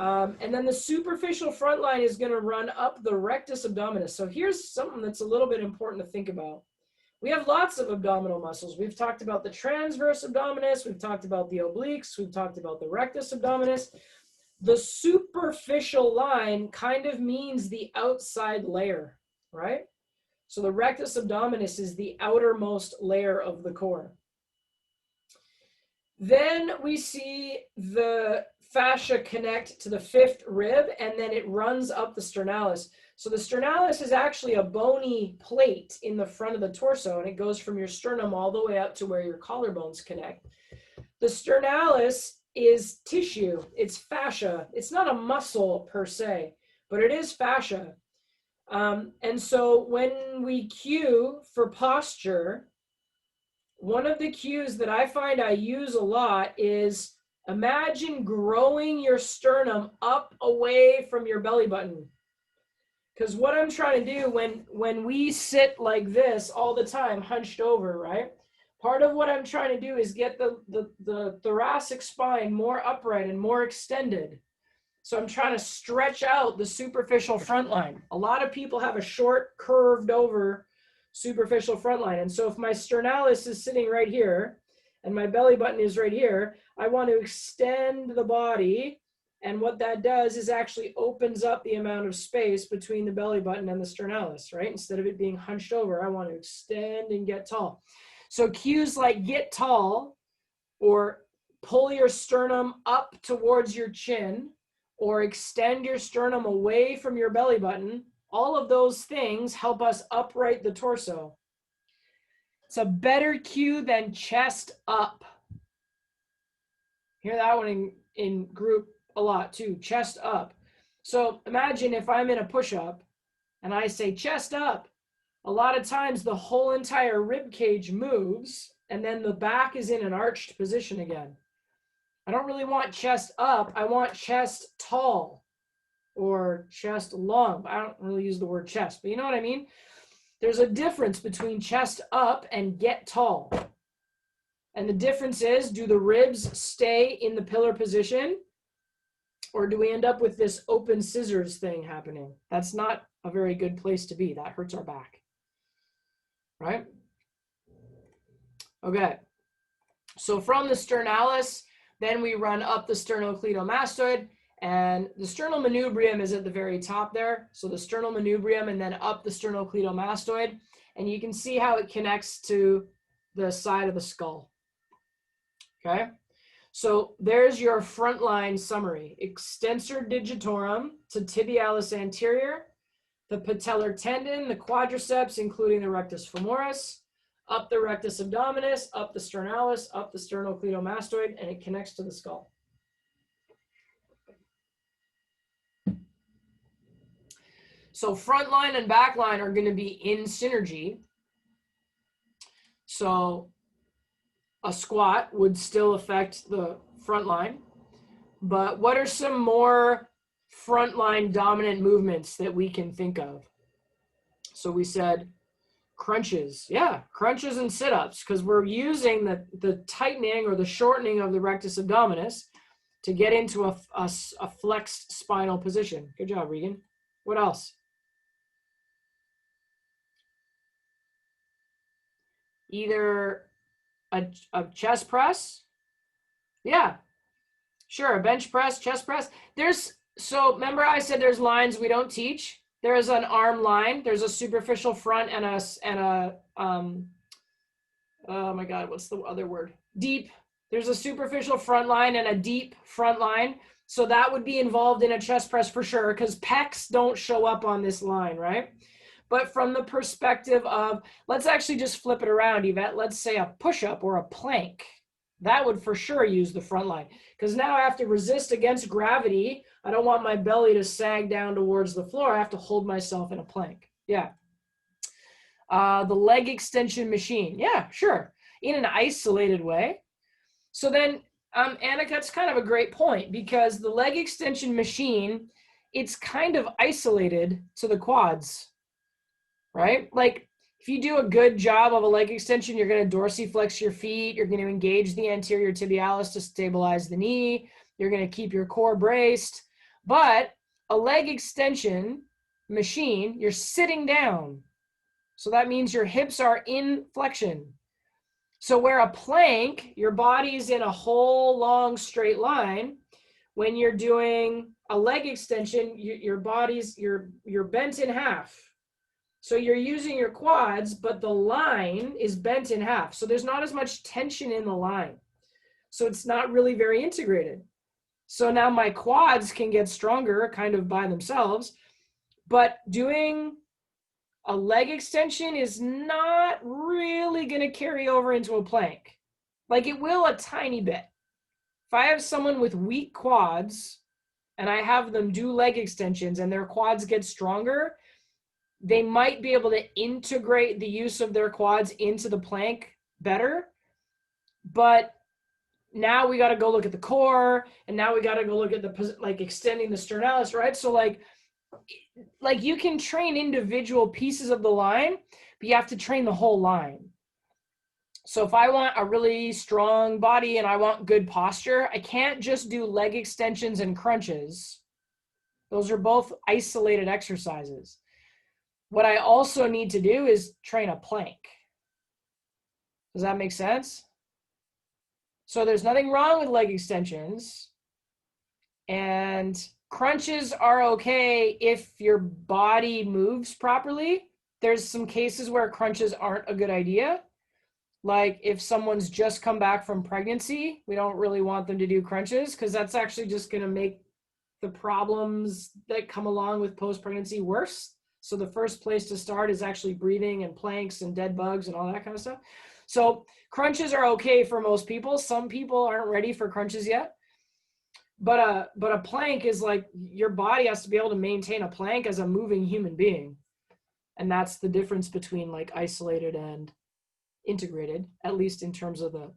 And then the superficial front line is going to run up the rectus abdominis. So here's something that's a little bit important to think about. We have lots of abdominal muscles. We've talked about the transverse abdominis. We've talked about the obliques. We've talked about the rectus abdominis. The superficial line kind of means the outside layer, right? So the rectus abdominis is the outermost layer of the core. Then we see the fascia connect to the fifth rib, and then it runs up the sternalis. So the sternalis is actually a bony plate in the front of the torso, and it goes from your sternum all the way up to where your collarbones connect. The sternalis is tissue, it's fascia. It's not a muscle per se, but it is fascia. And so when we cue for posture, one of the cues that I find I use a lot is imagine growing your sternum up away from your belly button. Because what I'm trying to do when we sit like this all the time, hunched over, right? Part of what I'm trying to do is get the thoracic spine more upright and more extended. So I'm trying to stretch out the superficial front line. A lot of people have a short, curved over superficial front line. And so if my sternalis is sitting right here and my belly button is right here, I want to extend the body. And what that does is actually opens up the amount of space between the belly button and the sternalis, right? Instead of it being hunched over, I want to extend and get tall. So cues like get tall or pull your sternum up towards your chin or extend your sternum away from your belly button, all of those things help us upright the torso. It's a better cue than chest up. Hear that one in group a lot too, chest up. So imagine if I'm in a push-up and I say chest up, a lot of times the whole entire rib cage moves and then the back is in an arched position again. I don't really want chest up, I want chest tall or chest long. I don't really use the word chest, but you know what I mean? There's a difference between chest up and get tall. And the difference is, do the ribs stay in the pillar position or do we end up with this open scissors thing happening? That's not a very good place to be. That hurts our back, right? Okay, so from the sternalis, then we run up the sternocleidomastoid, and the sternal manubrium is at the very top there. So the sternal manubrium and then up the sternocleidomastoid, and you can see how it connects to the side of the skull. Okay, so there's your frontline summary. Extensor digitorum to tibialis anterior, the patellar tendon, the quadriceps, including the rectus femoris, up the rectus abdominis, up the sternalis, up the sternocleidomastoid, and it connects to the skull. So front line and back line are going to be in synergy. So a squat would still affect the front line. But what are some more front line dominant movements that we can think of? So we said crunches. Yeah, crunches and sit-ups, because we're using the tightening or the shortening of the rectus abdominis to get into a flexed spinal position. Good job, Regan. What else? Either a chest press. Yeah, sure. A bench press, chest press. So remember I said there's lines we don't teach. There's an arm line. There's a superficial front and a oh my God, what's the other word? Deep. There's a superficial front line and a deep front line. So that would be involved in a chest press for sure, because pecs don't show up on this line, right? But from the perspective of, let's actually just flip it around, Yvette. Let's say a push-up or a plank. That would for sure use the front line, because now I have to resist against gravity. I don't want my belly to sag down towards the floor. I have to hold myself in a plank. Yeah. The leg extension machine. Yeah, sure. In an isolated way. So then, Annika, it's kind of a great point, because the leg extension machine, it's kind of isolated to the quads, right? Like If you do a good job of a leg extension, you're going to dorsiflex your feet. You're going to engage the anterior tibialis to stabilize the knee. You're going to keep your core braced. But a leg extension machine, you're sitting down. So that means your hips are in flexion. So where a plank, your body's in a whole long straight line. When you're doing a leg extension, you're bent in half. So you're using your quads, but the line is bent in half. So there's not as much tension in the line. So it's not really very integrated. So now my quads can get stronger kind of by themselves, but doing a leg extension is not really going to carry over into a plank. Like it will a tiny bit. If I have someone with weak quads and I have them do leg extensions and their quads get stronger, they might be able to integrate the use of their quads into the plank better. But now we got to go look at the core, and now we got to go look at the, like, extending the sternalis, right? So like you can train individual pieces of the line, but you have to train the whole line. So if I want a really strong body and I want good posture, I can't just do leg extensions and crunches. Those are both isolated exercises. What I also need to do is train a plank. Does that make sense? So there's nothing wrong with leg extensions, and crunches are okay if your body moves properly. There's some cases where crunches aren't a good idea. Like if someone's just come back from pregnancy, we don't really want them to do crunches because that's actually just going to make the problems that come along with post-pregnancy worse. So the first place to start is actually breathing and planks and dead bugs and all that kind of stuff. So crunches are okay for most people. Some people aren't ready for crunches yet. But a plank is like, your body has to be able to maintain a plank as a moving human being. And that's the difference between like isolated and integrated, at least in terms of the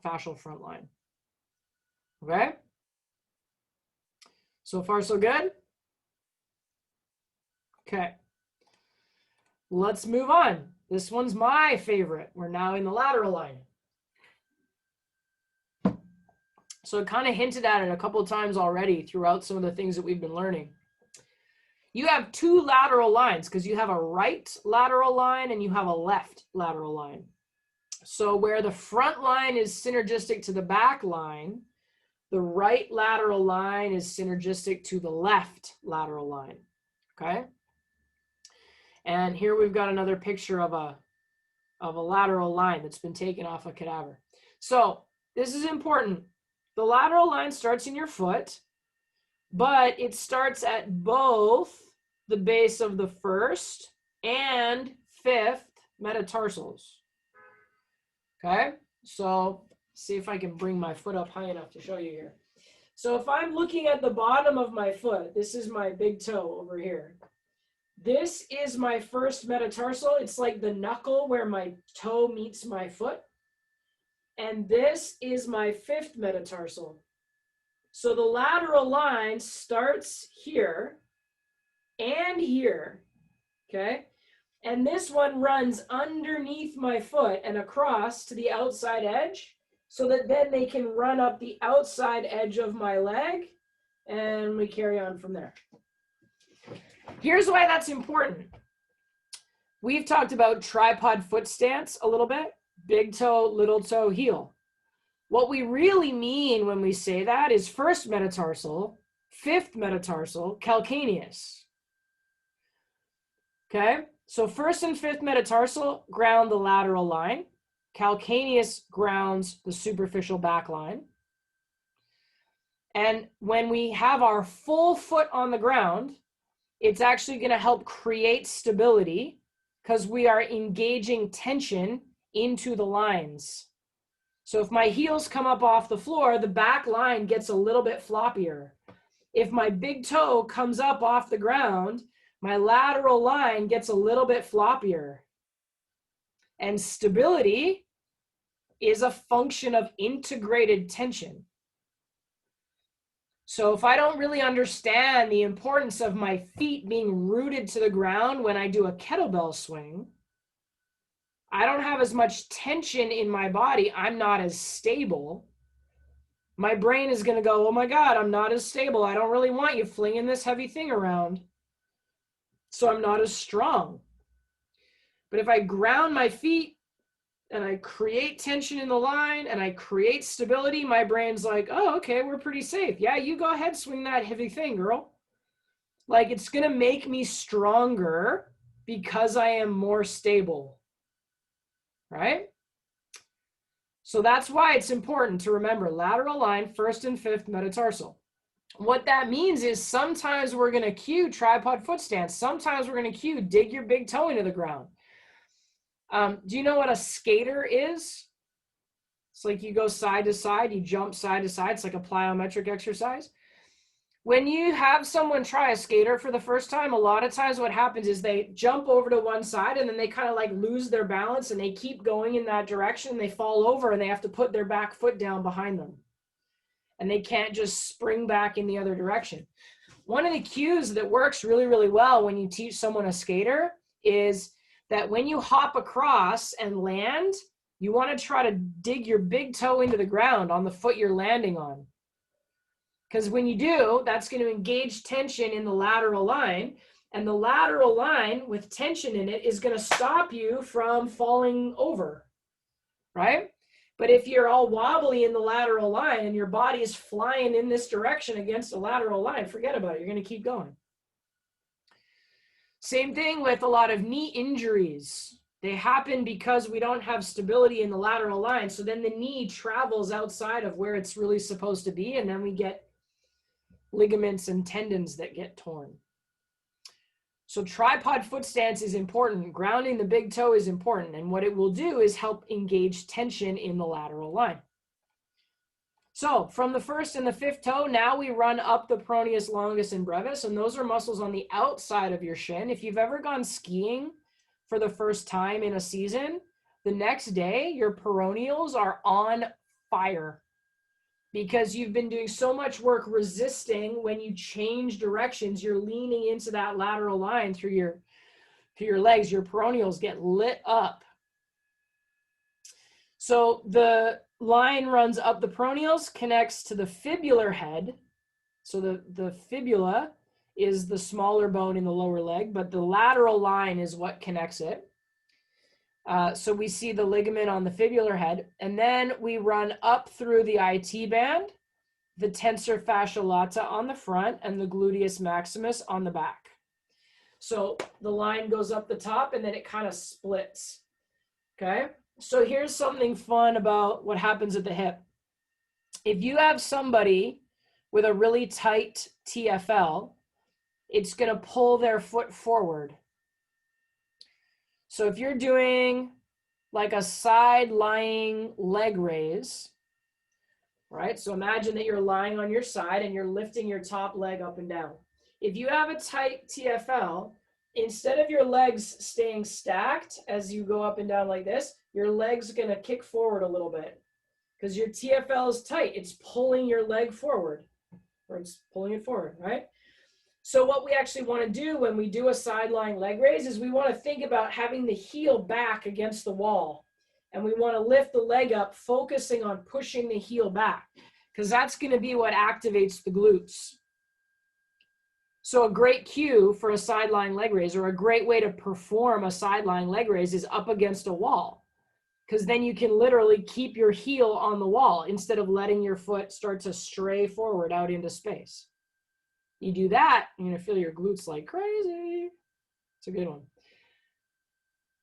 fascial front line. Okay? So far, so good? Okay. Let's move on. This one's my favorite. We're now in the lateral line. So I kind of hinted at it a couple of times already throughout some of the things that we've been learning. You have two lateral lines because you have a right lateral line and you have a left lateral line. So where the front line is synergistic to the back line, the right lateral line is synergistic to the left lateral line. Okay? And here we've got another picture of a lateral line that's been taken off a cadaver. So this is important. The lateral line starts in your foot, but it starts at both the base of the first and fifth metatarsals. Okay, so see if I can bring my foot up high enough to show you here. So if I'm looking at the bottom of my foot, this is my big toe over here. This is my first metatarsal. It's like the knuckle where my toe meets my foot. And this is my fifth metatarsal. So the lateral line starts here and here, okay? And this one runs underneath my foot and across to the outside edge so that then they can run up the outside edge of my leg, and we carry on from there. Here's why that's important. We've talked about tripod foot stance a little bit, big toe, little toe, heel. What we really mean when we say that is first metatarsal, fifth metatarsal, calcaneus. Okay, so first and fifth metatarsal ground the lateral line. Calcaneus grounds the superficial back line. And when we have our full foot on the ground, it's actually going to help create stability because we are engaging tension into the lines. So if my heels come up off the floor, the back line gets a little bit floppier. If my big toe comes up off the ground, my lateral line gets a little bit floppier. And stability is a function of integrated tension. So if I don't really understand the importance of my feet being rooted to the ground when I do a kettlebell swing, I don't have as much tension in my body. I'm not as stable. My brain is going to go, oh my God, I'm not as stable. I don't really want you flinging this heavy thing around. So I'm not as strong. But if I ground my feet and I create tension in the line and I create stability, my brain's like, oh, okay, we're pretty safe. Yeah, you go ahead, swing that heavy thing, girl. Like, it's going to make me stronger because I am more stable, right? So that's why it's important to remember lateral line, first and fifth metatarsal. What that means is sometimes we're going to cue tripod foot stance. Sometimes we're going to cue dig your big toe into the ground. Do you know what a skater is? It's like you go side to side, you jump side to side. It's like a plyometric exercise. When you have someone try a skater for the first time, a lot of times what happens is they jump over to one side and then they kind of like lose their balance and they keep going in that direction. They fall over and they have to put their back foot down behind them. And they can't just spring back in the other direction. One of the cues that works really, really well when you teach someone a skater is that when you hop across and land, you want to try to dig your big toe into the ground on the foot you're landing on. Because when you do, that's going to engage tension in the lateral line. And the lateral line with tension in it is going to stop you from falling over, right? But if you're all wobbly in the lateral line and your body is flying in this direction against the lateral line, forget about it. You're going to keep going. Same thing with a lot of knee injuries. They happen because we don't have stability in the lateral line. So then the knee travels outside of where it's really supposed to be. And then we get ligaments and tendons that get torn. So tripod foot stance is important. Grounding the big toe is important. And what it will do is help engage tension in the lateral line. So from the first and the fifth toe, now we run up the peroneus longus and brevis. And those are muscles on the outside of your shin. If you've ever gone skiing for the first time in a season, the next day your peroneals are on fire, because you've been doing so much work resisting. When you change directions, you're leaning into that lateral line through your legs. Your peroneals get lit up. So the line runs up the peroneals, connects to the fibular head. So the fibula is the smaller bone in the lower leg, but the lateral line is what connects it. So we see the ligament on the fibular head, and then we run up through the IT band, the tensor fascia lata on the front, and the gluteus maximus on the back. So the line goes up the top and then it kind of splits. Okay. So here's something fun about what happens at the hip. If you have somebody with a really tight TFL, it's going to pull their foot forward. So if you're doing like a side lying leg raise, right? So imagine that you're lying on your side and you're lifting your top leg up and down. If you have a tight TFL, instead of your legs staying stacked as you go up and down like this, your leg's going to kick forward a little bit because your TFL is tight. It's pulling your leg forward, or it's pulling it forward, right? So what we actually want to do when we do a side lying leg raise is we want to think about having the heel back against the wall. And we want to lift the leg up, focusing on pushing the heel back, because that's going to be what activates the glutes. So a great cue for a side lying leg raise, or a great way to perform a side lying leg raise, is up against a wall, because then you can literally keep your heel on the wall instead of letting your foot start to stray forward out into space. You do that, you're going to feel your glutes like crazy. It's a good one.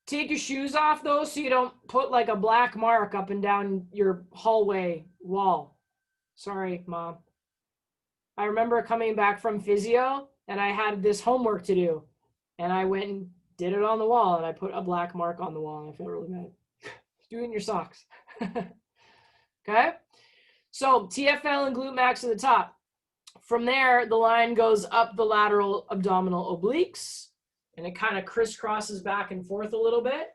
Take your shoes off, though, so you don't put like a black mark up and down your hallway wall. Sorry, Mom. I remember coming back from physio, and I had this homework to do. And I went and did it on the wall, and I put a black mark on the wall, and I feel really bad. Do it in your socks. Okay? So TFL and glute max at the top. From there, the line goes up the lateral abdominal obliques, and it kind of crisscrosses back and forth a little bit.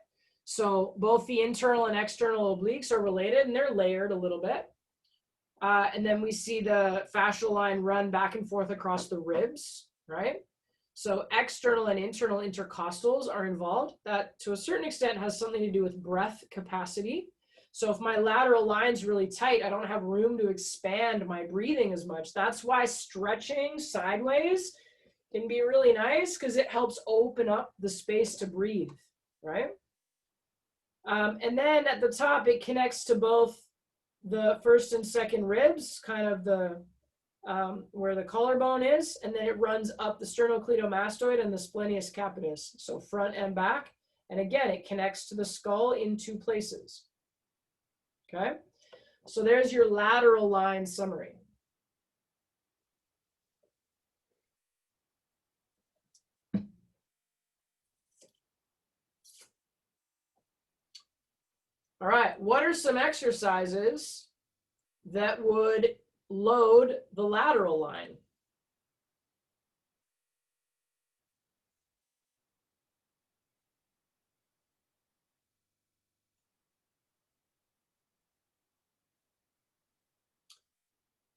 So both the internal and external obliques are related, and they're layered a little bit. And then we see the fascial line run back and forth across the ribs, right? So external and internal intercostals are involved. That to a certain extent has something to do with breath capacity. So if my lateral line's really tight, I don't have room to expand my breathing as much. That's why stretching sideways can be really nice, because it helps open up the space to breathe, right? And then at the top, it connects to both the first and second ribs, kind of the where the collarbone is, and then it runs up the sternocleidomastoid and the splenius capitis, so front and back. And again, it connects to the skull in two places. Okay, so there's your lateral line summary. All right, what are some exercises that would load the lateral line?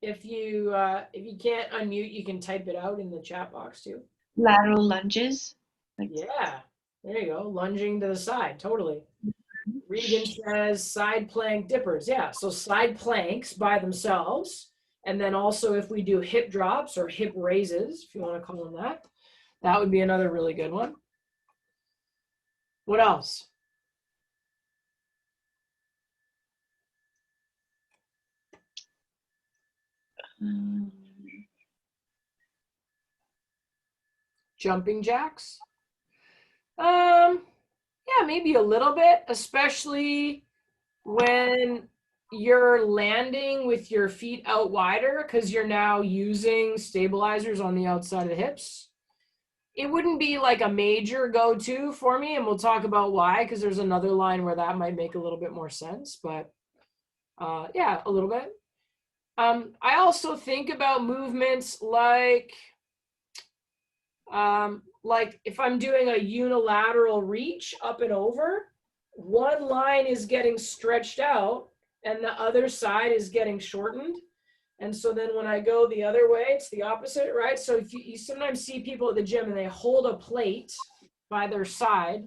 If you can't unmute, you can type it out in the chat box too. Lateral lunges. Yeah, there you go. Lunging to the side, totally. Regan says side plank dippers. Yeah, so side planks by themselves. And then also if we do hip drops or hip raises, if you want to call them that, that would be another really good one. What else? Jumping jacks? Yeah, maybe a little bit, especially when you're landing with your feet out wider, because you're now using stabilizers on the outside of the hips. It wouldn't be like a major go-to for me, and we'll talk about why, because there's another line where that might make a little bit more sense, but yeah, a little bit. I also think about movements like if I'm doing a unilateral reach up and over, one line is getting stretched out and the other side is getting shortened. And so then when I go the other way, it's the opposite, right? So if you sometimes see people at the gym and they hold a plate by their side,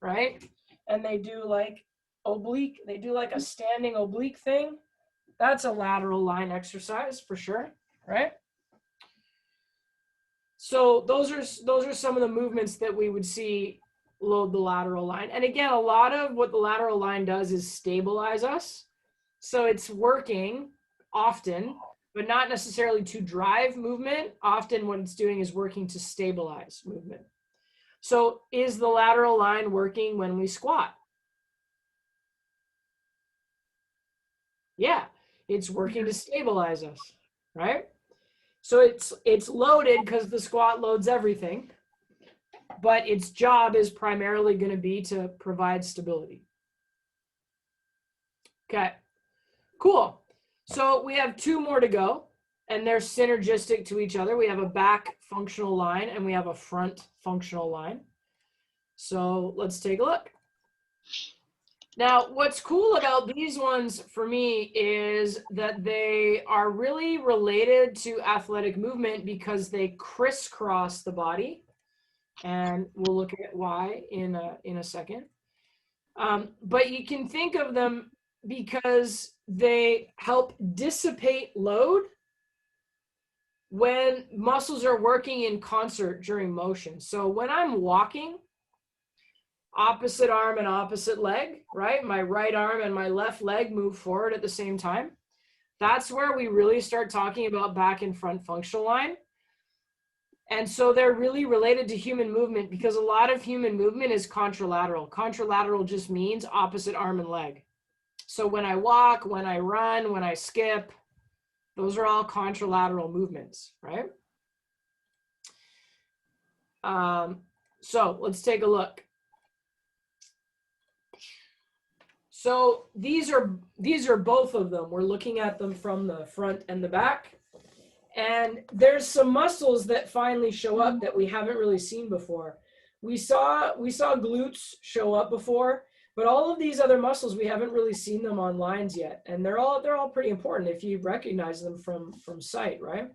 right? And they do like oblique, they do like a standing oblique thing. That's a lateral line exercise for sure, right? So those are some of the movements that we would see load the lateral line. And again, a lot of what the lateral line does is stabilize us. So it's working often, but not necessarily to drive movement. Often what it's doing is working to stabilize movement. So is the lateral line working when we squat? Yeah, it's working to stabilize us, right? So it's loaded because the squat loads everything, but its job is primarily going to be to provide stability. Okay, cool. So we have two more to go, and they're synergistic to each other. We have a back functional line and we have a front functional line. So let's take a look. Now, what's cool about these ones for me is that they are really related to athletic movement because they crisscross the body. And we'll look at why in a second. But you can think of them because they help dissipate load when muscles are working in concert during motion. So when I'm walking, opposite arm and opposite leg, right? My right arm and my left leg move forward at the same time. That's where we really start talking about back and front functional line. And so they're really related to human movement because a lot of human movement is contralateral. Contralateral just means opposite arm and leg. So when I walk, when I run, when I skip, those are all contralateral movements, right? So let's take a look. So these are both of them. We're looking at them from the front and the back. And there's some muscles that finally show up that we haven't really seen before. We saw glutes show up before, but all of these other muscles, we haven't really seen them on lines yet. And they're all pretty important if you recognize them from sight, right?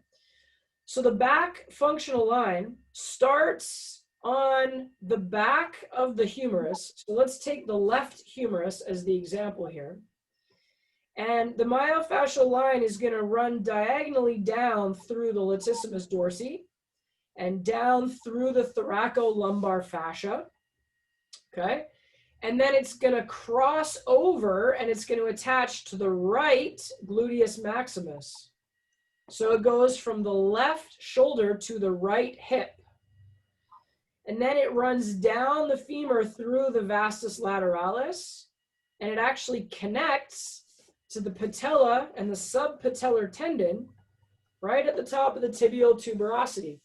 So the back functional line starts on the back of the humerus. So let's take the left humerus as the example here. And the myofascial line is going to run diagonally down through the latissimus dorsi and down through the thoracolumbar fascia. Okay. And then it's going to cross over and it's going to attach to the right gluteus maximus. So it goes from the left shoulder to the right hip. And then it runs down the femur through the vastus lateralis, and it actually connects to the patella and the subpatellar tendon right at the top of the tibial tuberosity.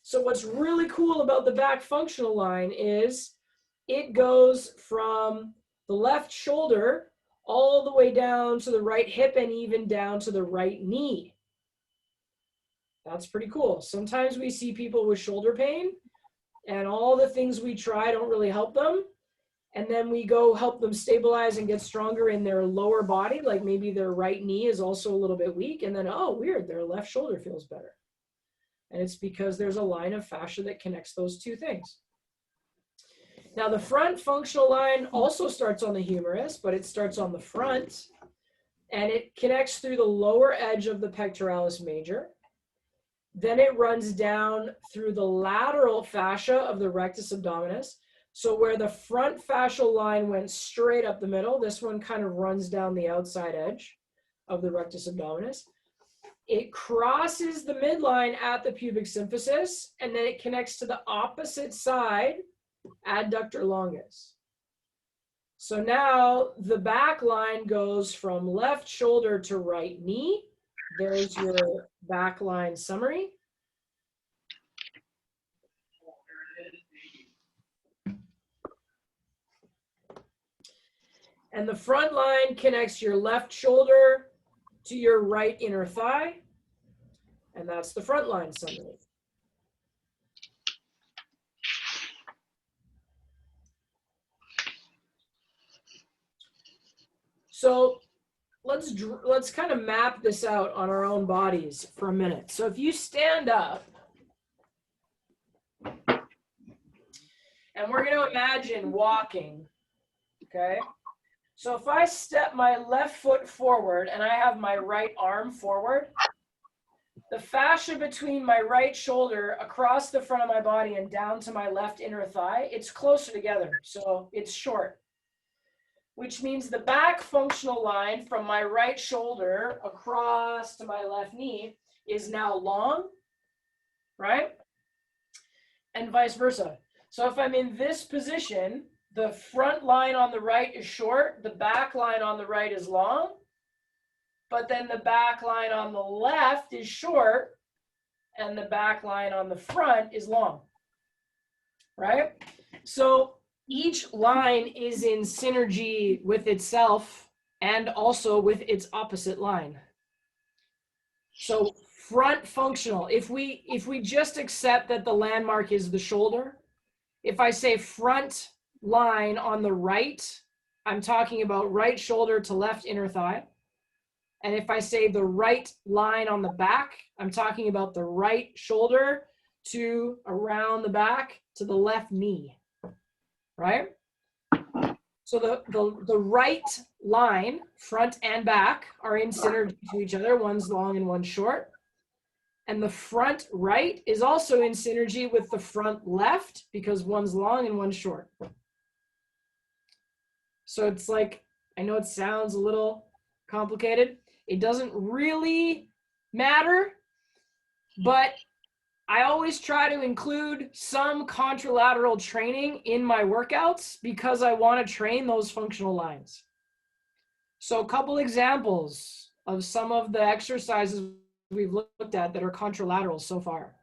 So what's really cool about the back functional line is it goes from the left shoulder all the way down to the right hip and even down to the right knee. That's pretty cool. Sometimes we see people with shoulder pain and all the things we try don't really help them. And then we go help them stabilize and get stronger in their lower body, like maybe their right knee is also a little bit weak. And then, oh, weird, their left shoulder feels better. And it's because there's a line of fascia that connects those two things. Now, the front functional line also starts on the humerus, but it starts on the front. And it connects through the lower edge of the pectoralis major. Then it runs down through the lateral fascia of the rectus abdominis. So where the front fascial line went straight up the middle, this one kind of runs down the outside edge of the rectus abdominis. It crosses the midline at the pubic symphysis, and then it connects to the opposite side, adductor longus. So now the back line goes from left shoulder to right knee. There's your back line summary. And the front line connects your left shoulder to your right inner thigh. And that's the front line summary. So let's kind of map this out on our own bodies for a minute. So if you stand up, and we're going to imagine walking, okay? So if I step my left foot forward and I have my right arm forward, the fascia between my right shoulder across the front of my body and down to my left inner thigh, it's closer together, so it's short. Which means the back functional line from my right shoulder across to my left knee is now long, right? And vice versa. So if I'm in this position, the front line on the right is short, the back line on the right is long, but then the back line on the left is short, and the back line on the front is long, right? So each line is in synergy with itself and also with its opposite line. So front functional, if we just accept that the landmark is the shoulder, if I say front line on the right, I'm talking about right shoulder to left inner thigh. And if I say the right line on the back, I'm talking about the right shoulder to around the back to the left knee. Right? So the right line, front and back, are in synergy to each other. One's long and one's short. And the front right is also in synergy with the front left because one's long and one's short. So it's like, I know it sounds a little complicated. It doesn't really matter, but I always try to include some contralateral training in my workouts because I want to train those functional lines. So a couple examples of some of the exercises we've looked at that are contralateral so far.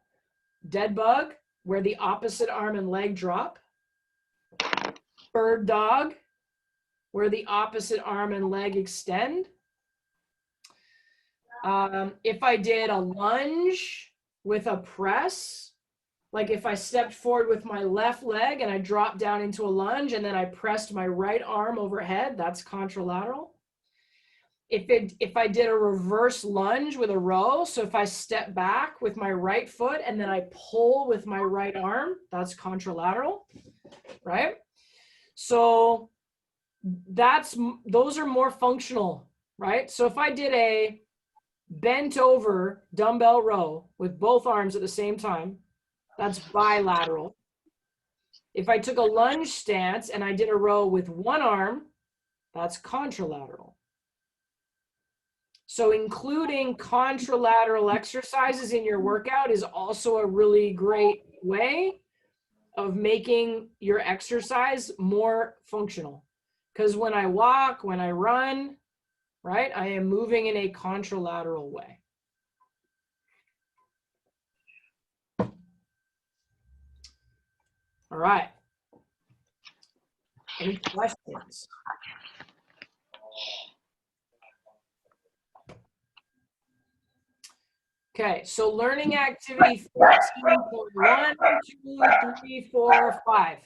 Dead bug, where the opposite arm and leg drop. Bird dog, where the opposite arm and leg extend. If I did a lunge with a press, like if I stepped forward with my left leg and I dropped down into a lunge and then I pressed my right arm overhead, that's contralateral. if I did a reverse lunge with a row, so if I step back with my right foot and then I pull with my right arm, that's contralateral, right? So those are more functional, right? So if I did a bent over dumbbell row with both arms at the same time, that's bilateral. If I took a lunge stance and I did a row with one arm, that's contralateral. So including contralateral exercises in your workout is also a really great way of making your exercise more functional. Because when I walk, when I run, right, I am moving in a contralateral way. All right. Any questions? Okay, so learning activity 14.1, 2, 3, 4, 5.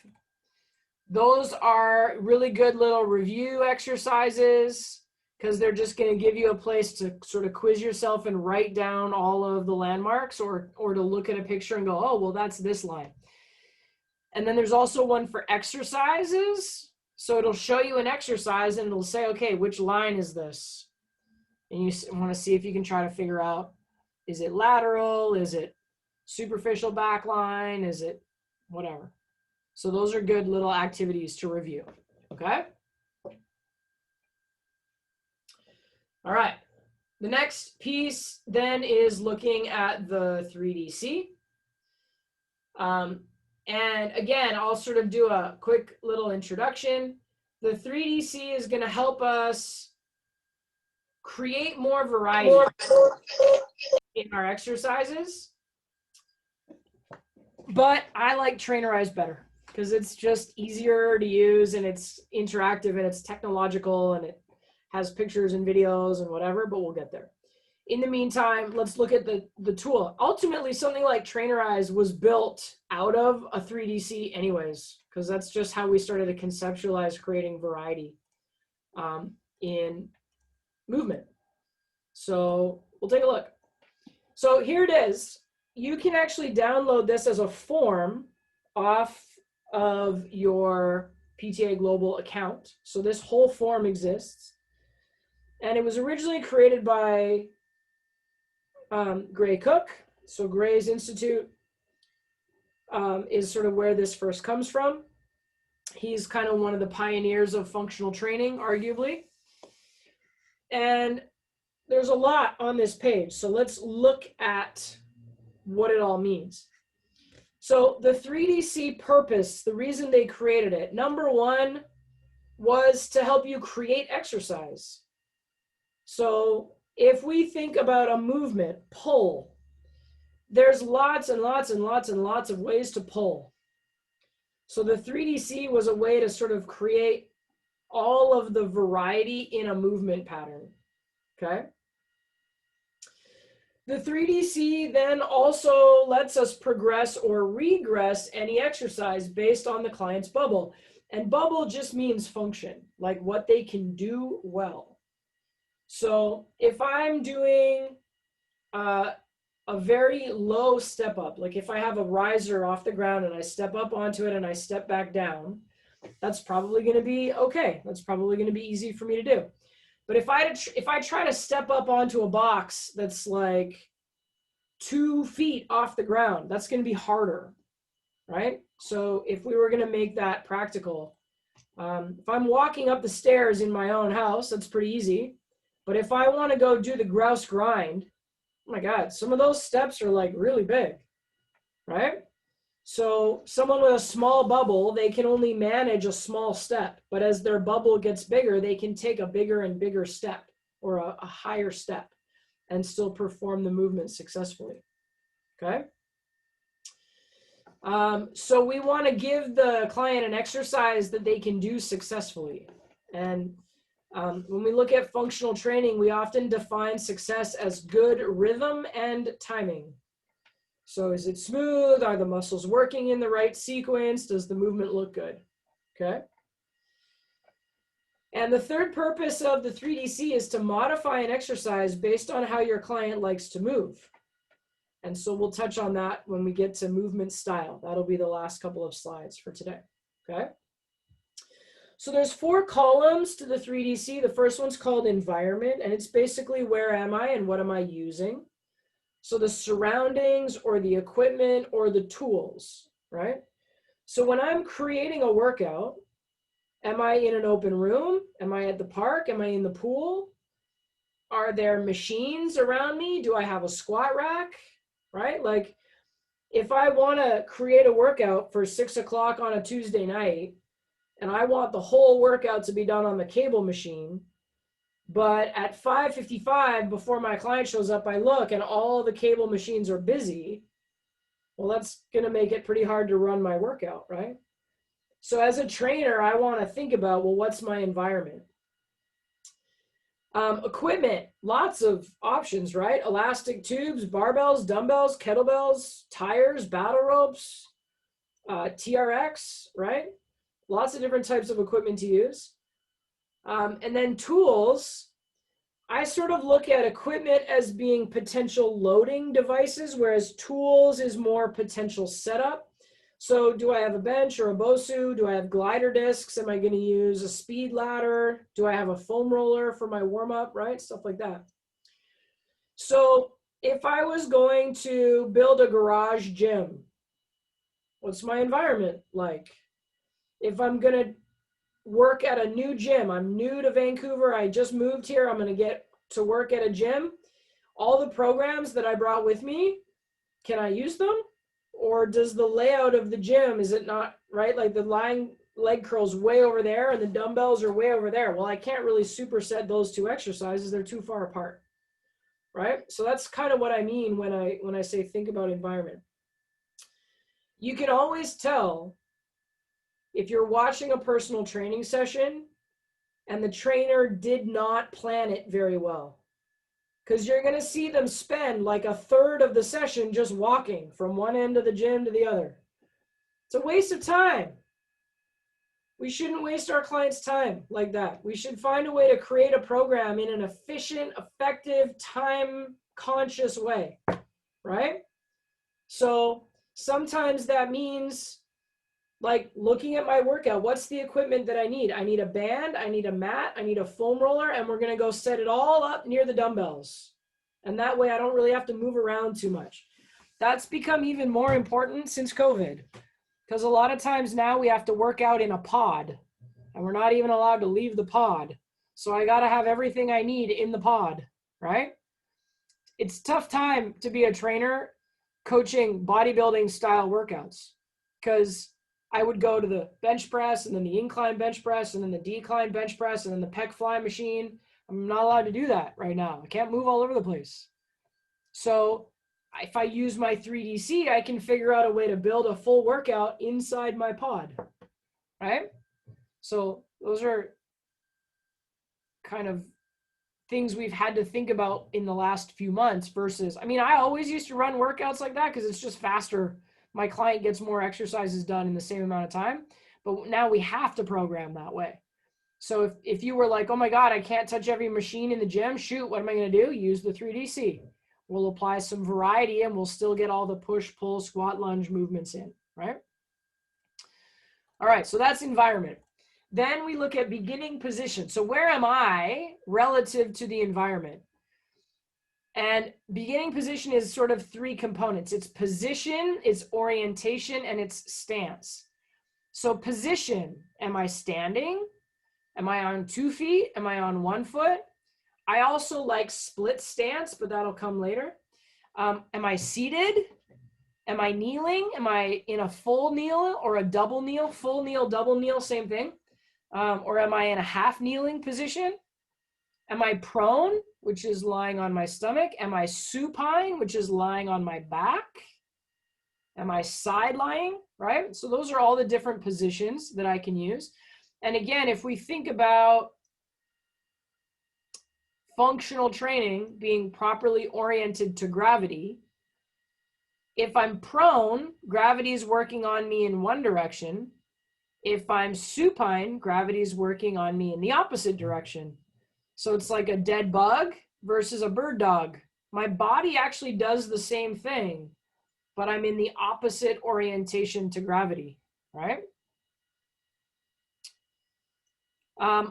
Those are really good little review exercises because they're just going to give you a place to sort of quiz yourself and write down all of the landmarks or to look at a picture and go, oh, well, that's this line. And then there's also one for exercises. So it'll show you an exercise and it'll say, okay, which line is this? And you want to see if you can try to figure out, is it lateral? Is it superficial back line? Is it whatever? So those are good little activities to review, okay? All right, the next piece then is looking at the 3DC. And again, I'll sort of do a quick little introduction. The 3DC is going to help us create more variety in our exercises. But I like Trainerize better because it's just easier to use and it's interactive and it's technological and it has pictures and videos and whatever, but we'll get there. In the meantime, let's look at the tool. Ultimately, something like Trainerize was built out of a 3DC anyways, because that's just how we started to conceptualize creating variety in movement. So we'll take a look. So here it is. You can actually download this as a form off of your PTA Global account. So this whole form exists. And it was originally created by Gray Cook. So Gray's Institute is sort of where this first comes from. He's kind of one of the pioneers of functional training, arguably. And there's a lot on this page. So let's look at what it all means. So the 3DC purpose, the reason they created it, number one was to help you create exercise. So if we think about a movement, pull, there's lots and lots and lots and lots of ways to pull. So the 3DC was a way to sort of create all of the variety in a movement pattern, okay? The 3DC then also lets us progress or regress any exercise based on the client's bubble. And bubble just means function, like what they can do well. So if I'm doing a very low step up, like if I have a riser off the ground and I step up onto it and I step back down, that's probably going to be okay. That's probably going to be easy for me to do. But if I try to step up onto a box that's like 2 feet off the ground, that's going to be harder, right? So if we were going to make that practical, if I'm walking up the stairs in my own house, that's pretty easy. But if I want to go do the grouse grind, oh my God, some of those steps are like really big, right? So someone with a small bubble, they can only manage a small step, but as their bubble gets bigger, they can take a bigger and bigger step or a higher step and still perform the movement successfully, okay? So we want to give the client an exercise that they can do successfully. And when we look at functional training, we often define success as good rhythm and timing. So is it smooth? Are the muscles working in the right sequence? Does the movement look good? Okay. And the third purpose of the 3DC is to modify an exercise based on how your client likes to move. And so we'll touch on that when we get to movement style. That'll be the last couple of slides for today, okay? So there's 4 columns to the 3DC. The first one's called environment, and it's basically where am I and what am I using? So the surroundings or the equipment or the tools, right? So when I'm creating a workout, am I in an open room? Am I at the park? Am I in the pool? Are there machines around me? Do I have a squat rack, right? Like if I want to create a workout for 6 o'clock on a Tuesday night, and I want the whole workout to be done on the cable machine, but at 5:55 before my client shows up, I look and all the cable machines are busy. Well, that's going to make it pretty hard to run my workout, right? So as a trainer, I want to think about, well, what's my environment? Equipment, lots of options, right? Elastic tubes, barbells, dumbbells, kettlebells, tires, battle ropes, TRX, right? Lots of different types of equipment to use. And then tools, I sort of look at equipment as being potential loading devices, whereas tools is more potential setup. So do I have a bench or a BOSU? Do I have glider discs? Am I going to use a speed ladder? Do I have a foam roller for my warm-up, right? Stuff like that. So if I was going to build a garage gym, what's my environment like? If I'm going to work at a new gym, I'm new to Vancouver, I just moved here, I'm going to get to work at a gym, all the programs that I brought with me, can I use them? Or does the layout of the gym, is it not right? Like the lying leg curls way over there and the dumbbells are way over there. Well, I can't really superset those 2 exercises. They're too far apart, right? So that's kind of what I mean when I say think about environment. You can always tell if you're watching a personal training session and the trainer did not plan it very well, because you're going to see them spend like a third of the session just walking from one end of the gym to the other. It's a waste of time. We shouldn't waste our clients' time like that. We should find a way to create a program in an efficient, effective, time-conscious way, right? So sometimes that means like looking at my workout, what's the equipment that I need? I need a band, I need a mat, I need a foam roller, and we're gonna go set it all up near the dumbbells. And that way I don't really have to move around too much. That's become even more important since COVID, because a lot of times now we have to work out in a pod and we're not even allowed to leave the pod. So I gotta have everything I need in the pod, right? It's a tough time to be a trainer coaching bodybuilding style workouts, because I would go to the bench press and then the incline bench press and then the decline bench press and then the pec fly machine. I'm not allowed to do that right now. I can't move all over the place. So if I use my 3DC, I can figure out a way to build a full workout inside my pod, right? So those are kind of things we've had to think about in the last few months versus, I mean, I always used to run workouts like that because it's just faster. My client gets more exercises done in the same amount of time, but now we have to program that way. So if you were like, oh my God, I can't touch every machine in the gym, shoot, what am I going to do? Use the 3DC. We'll apply some variety and we'll still get all the push, pull, squat, lunge movements in, right? All right, so that's environment. Then we look at beginning position. So where am I relative to the environment? And beginning position is sort of 3 components. It's position, it's orientation, and it's stance. So position, am I standing? Am I on 2 feet? Am I on 1 foot? I also like split stance, but that'll come later. Am I seated? Am I kneeling? Am I in a full kneel or a double kneel? Full kneel, double kneel, same thing. Or am I in a half kneeling position? Am I prone, which is lying on my stomach? Am I supine, which is lying on my back? Am I side lying, right? So those are all the different positions that I can use. And again, if we think about functional training being properly oriented to gravity, if I'm prone, gravity is working on me in one direction. If I'm supine, gravity is working on me in the opposite direction. So it's like a dead bug versus a bird dog. My body actually does the same thing, but I'm in the opposite orientation to gravity, right?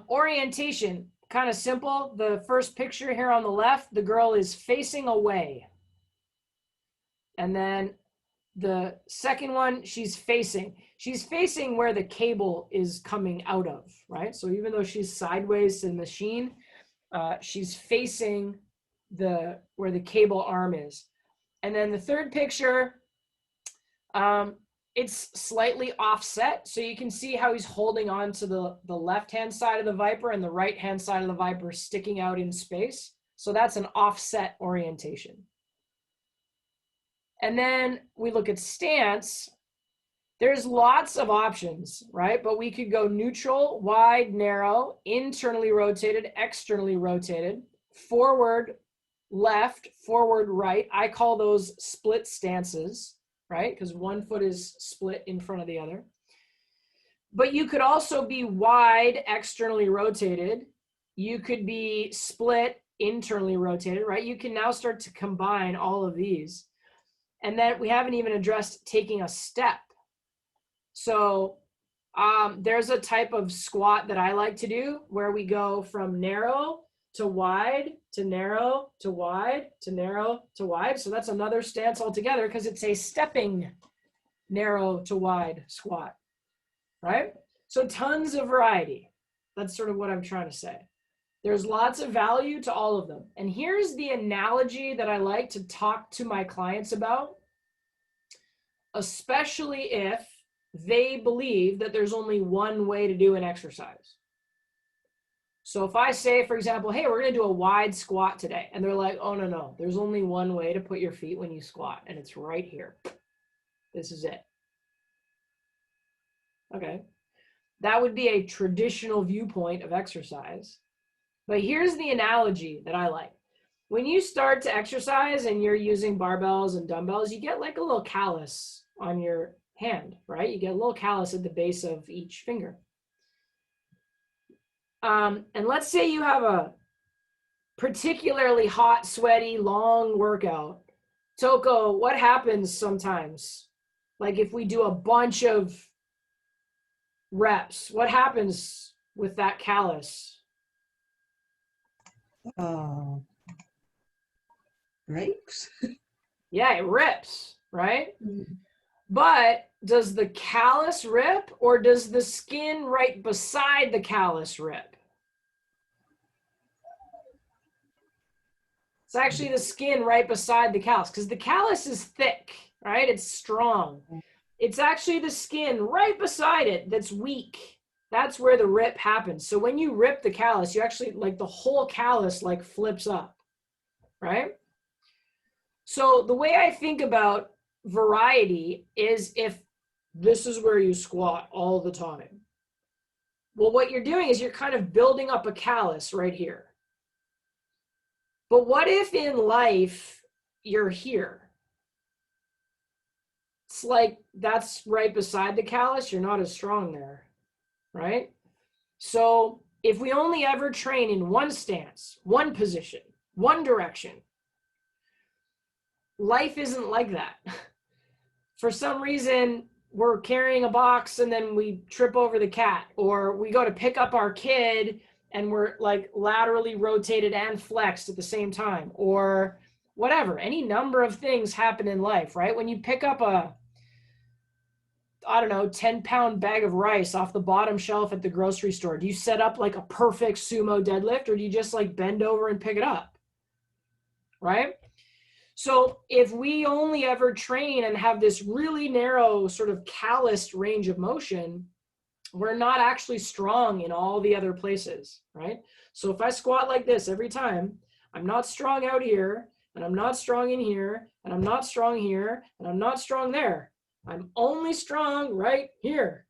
Orientation, kind of simple. The first picture here on the left, the girl is facing away. And then the second one, she's facing where the cable is coming out of, right? So even though she's sideways to the machine, she's facing where the cable arm is. And then the third picture, it's slightly offset. So you can see how he's holding on to the left-hand side of the Viper and the right-hand side of the Viper sticking out in space. So that's an offset orientation. And then we look at stance. There's lots of options, right? But we could go neutral, wide, narrow, internally rotated, externally rotated, forward, left, forward, right. I call those split stances, right? Because one foot is split in front of the other. But you could also be wide, externally rotated. You could be split, internally rotated, right? You can now start to combine all of these. And then we haven't even addressed taking a step. So there's a type of squat that I like to do where we go from narrow to wide to narrow to wide to narrow to wide. So that's another stance altogether because it's a stepping narrow to wide squat, right? So tons of variety. That's sort of what I'm trying to say. There's lots of value to all of them. And here's the analogy that I like to talk to my clients about, especially if they believe that there's only one way to do an exercise. So if I say, for example, hey, we're going to do a wide squat today, and they're like, oh, no, there's only one way to put your feet when you squat, and it's right here. This is it. Okay. That would be a traditional viewpoint of exercise. But here's the analogy that I like. When you start to exercise and you're using barbells and dumbbells, you get like a little callus on your hand, right? You get a little callus at the base of each finger. And let's say you have a particularly hot, sweaty, long workout. Toko, what happens sometimes? Like if we do a bunch of reps, what happens with that callus? Breaks. Yeah, it rips, right? But does the callus rip or does the skin right beside the callus rip? It's actually the skin right beside the callus because the callus is thick, right? It's strong. It's actually the skin right beside it that's weak. That's where the rip happens. So when you rip the callus, you actually, like the whole callus like flips up, right? So the way I think about variety is if this is where you squat all the time. Well, what you're doing is you're kind of building up a callus right here. But what if in life you're here? It's like that's right beside the callus. You're not as strong there, right? So if we only ever train in one stance, one position, one direction, life isn't like that. For some reason, we're carrying a box and then we trip over the cat, or we go to pick up our kid and we're like laterally rotated and flexed at the same time, or whatever. Any number of things happen in life, right? When you pick up a, I don't know, 10-pound bag of rice off the bottom shelf at the grocery store, do you set up like a perfect sumo deadlift, or do you just like bend over and pick it up, right? So if we only ever train and have this really narrow sort of calloused range of motion, we're not actually strong in all the other places, right? So if I squat like this every time, I'm not strong out here, and I'm not strong in here, and I'm not strong here, and I'm not strong there. I'm only strong right here.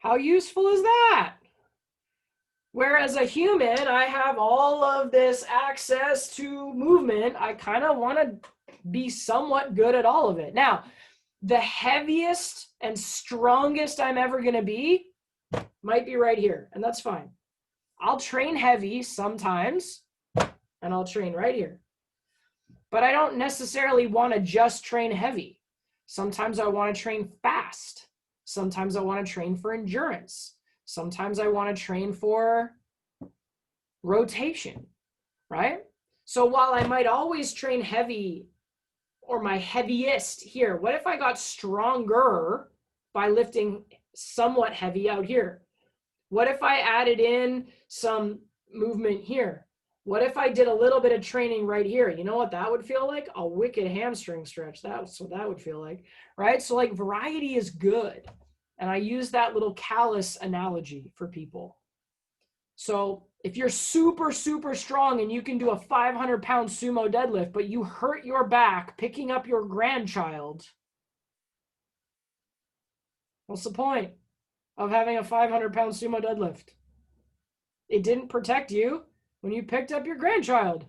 How useful is that? Whereas a human, I have all of this access to movement. I kind of want to be somewhat good at all of it. Now, the heaviest and strongest I'm ever going to be might be right here, and that's fine. I'll train heavy sometimes, and I'll train right here. But I don't necessarily want to just train heavy. Sometimes I want to train fast. Sometimes I want to train for endurance. Sometimes I want to train for rotation, right? So while I might always train heavy or my heaviest here, what if I got stronger by lifting somewhat heavy out here? What if I added in some movement here? What if I did a little bit of training right here? You know what that would feel like? A wicked hamstring stretch. That's what that would feel like, right? So like variety is good. And I use that little callus analogy for people. So if you're super, super strong and you can do a 500-pound sumo deadlift, but you hurt your back picking up your grandchild, what's the point of having a 500-pound sumo deadlift? It didn't protect you when you picked up your grandchild,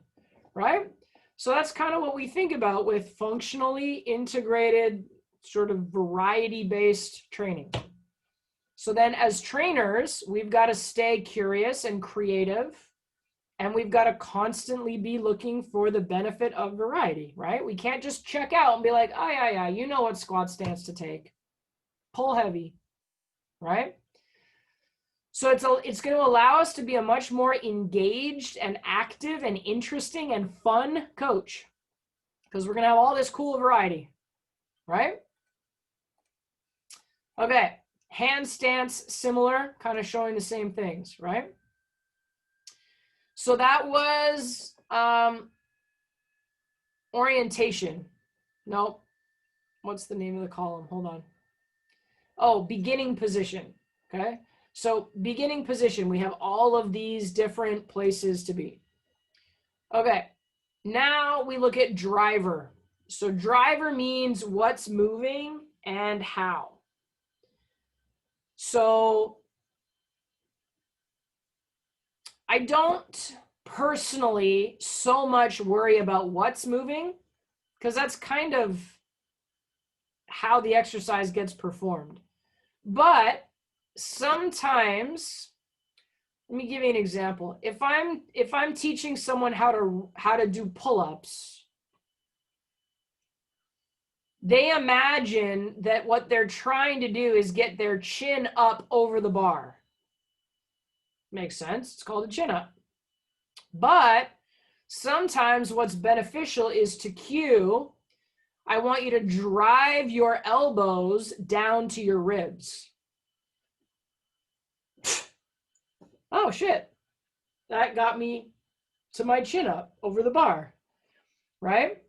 right? So that's kind of what we think about with functionally integrated sort of variety-based training. So then as trainers, we've got to stay curious and creative, and we've got to constantly be looking for the benefit of variety, right? We can't just check out and be like, oh, yeah, you know what squat stance to take. Pull heavy, right? So it's going to allow us to be a much more engaged and active and interesting and fun coach, because we're going to have all this cool variety, right? Okay, hand stance, similar, kind of showing the same things, right? So that was orientation. No, what's the name of the column? Hold on. Oh, beginning position, okay? So beginning position, we have all of these different places to be. Okay, now we look at driver. So driver means what's moving and how. So I don't personally so much worry about what's moving, because that's kind of how the exercise gets performed. But sometimes, let me give you an example. If I'm teaching someone how to do pull-ups, they imagine that what they're trying to do is get their chin up over the bar. Makes sense. It's called a chin up. But sometimes what's beneficial is to cue, I want you to drive your elbows down to your ribs. Oh, shit. That got me to my chin up over the bar, right?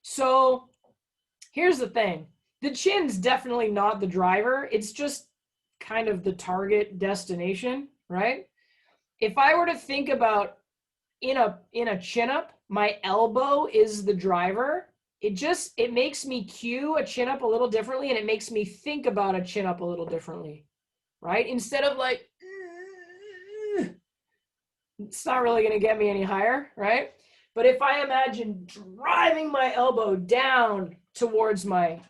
So here's the thing. The chin's definitely not the driver. It's just kind of the target destination, right? If I were to think about in a chin up, my elbow is the driver. It makes me cue a chin up a little differently, and it makes me think about a chin up a little differently, right? Instead of like, it's not really going to get me any higher, right? But if I imagine driving my elbow down towards my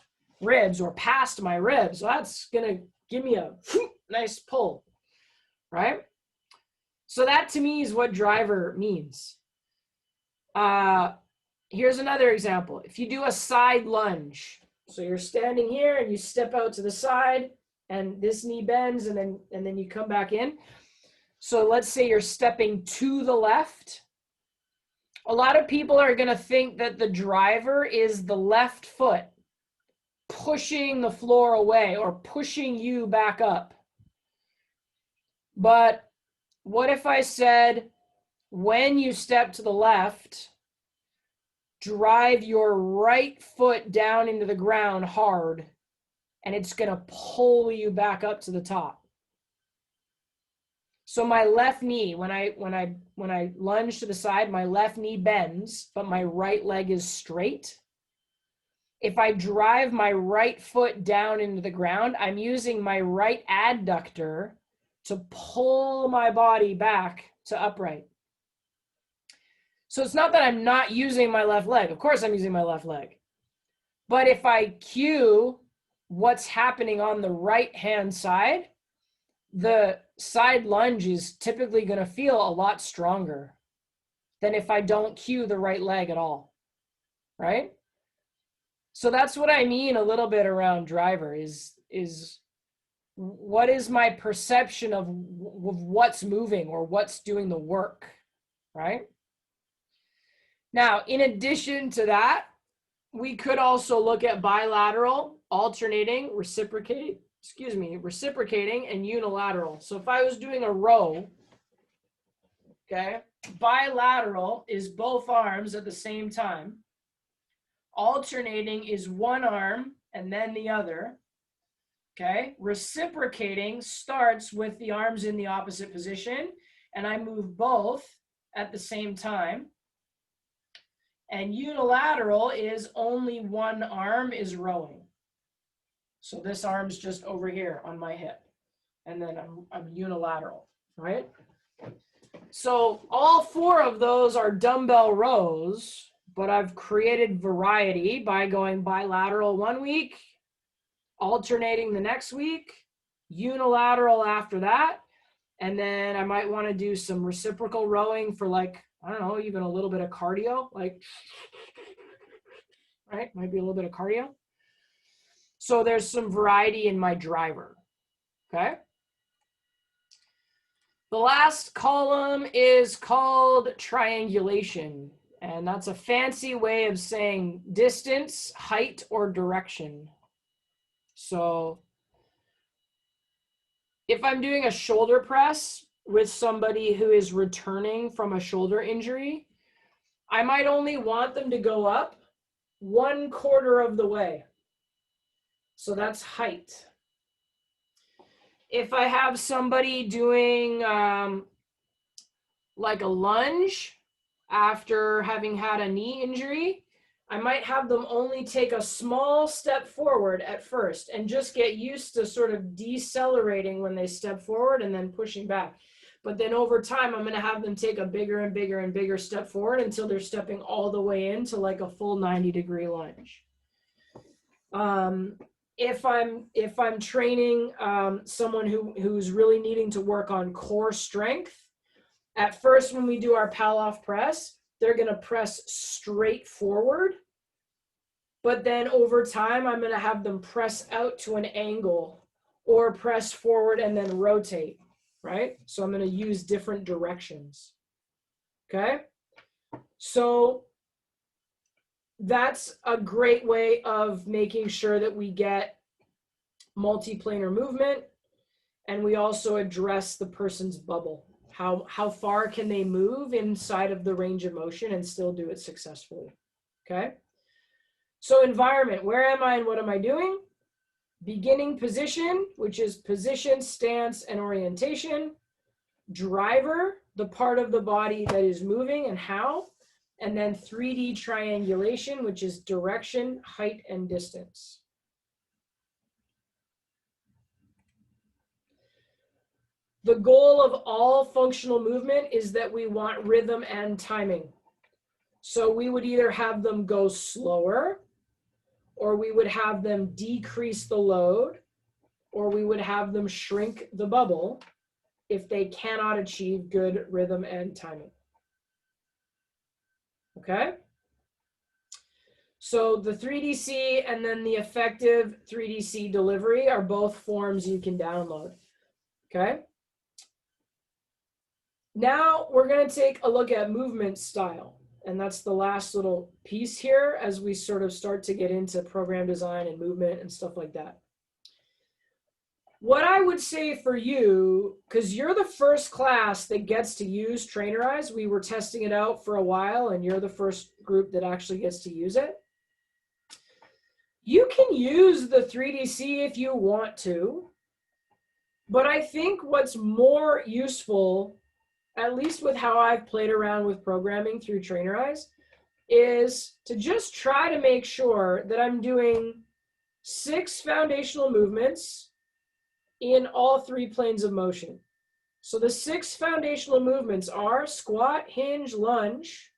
ribs or past my ribs, well, that's going to give me a nice pull, right? So that to me is what driver means. Here's another example. If you do a side lunge, so you're standing here and you step out to the side and this knee bends and then you come back in. So let's say you're stepping to the left. A lot of people are going to think that the driver is the left foot pushing the floor away or pushing you back up. But what if I said, when you step to the left, drive your right foot down into the ground hard, and it's going to pull you back up to the top. So my left knee, when I lunge to the side, my left knee bends, but my right leg is straight. If I drive my right foot down into the ground, I'm using my right adductor to pull my body back to upright. So it's not that I'm not using my left leg. Of course I'm using my left leg. But if I cue what's happening on the right-hand side, the side lunge is typically going to feel a lot stronger than if I don't cue the right leg at all, right? So that's what I mean a little bit around driver is what is my perception of what's moving or what's doing the work, right? Now, in addition to that, we could also look at bilateral, alternating, reciprocating, and unilateral. So if I was doing a row, okay, bilateral is both arms at the same time. Alternating is one arm and then the other. Okay, reciprocating starts with the arms in the opposite position, and I move both at the same time. And unilateral is only one arm is rowing. So this arm's just over here on my hip, and then I'm unilateral, right? So all four of those are dumbbell rows, but I've created variety by going bilateral one week, alternating the next week, unilateral after that, and then I might want to do some reciprocal rowing for like, I don't know, even a little bit of cardio, like, right? Might be a little bit of cardio. So there's some variety in my driver, okay? The last column is called triangulation, and that's a fancy way of saying distance, height, or direction. So if I'm doing a shoulder press with somebody who is returning from a shoulder injury, I might only want them to go up 1/4 of the way. So that's height. If I have somebody doing like a lunge after having had a knee injury, I might have them only take a small step forward at first and just get used to sort of decelerating when they step forward and then pushing back. But then over time, I'm going to have them take a bigger and bigger and bigger step forward until they're stepping all the way into like a full 90-degree lunge. If I'm training someone who's really needing to work on core strength, at first when we do our Palloff press, they're going to press straight forward. But then over time, I'm going to have them press out to an angle or press forward and then rotate, right? So I'm going to use different directions, okay? So that's a great way of making sure that we get multiplanar movement, and we also address the person's bubble. How far can they move inside of the range of motion and still do it successfully, okay? So environment, where am I and what am I doing? Beginning position, which is position, stance, and orientation. Driver, the part of the body that is moving and how. And then 3D triangulation, which is direction, height, and distance. The goal of all functional movement is that we want rhythm and timing. So we would either have them go slower, or we would have them decrease the load, or we would have them shrink the bubble if they cannot achieve good rhythm and timing. Okay? So the 3DC and then the effective 3DC delivery are both forms you can download. Okay? Now we're going to take a look at movement style. And that's the last little piece here as we sort of start to get into program design and movement and stuff like that. What I would say for you, because you're the first class that gets to use Trainerize, we were testing it out for a while and you're the first group that actually gets to use it. You can use the 3DC if you want to, but I think what's more useful, at least with how I've played around with programming through Trainerize, is to just try to make sure that I'm doing 6 foundational movements in all 3 planes of motion. So the 6 foundational movements are squat, hinge, lunge,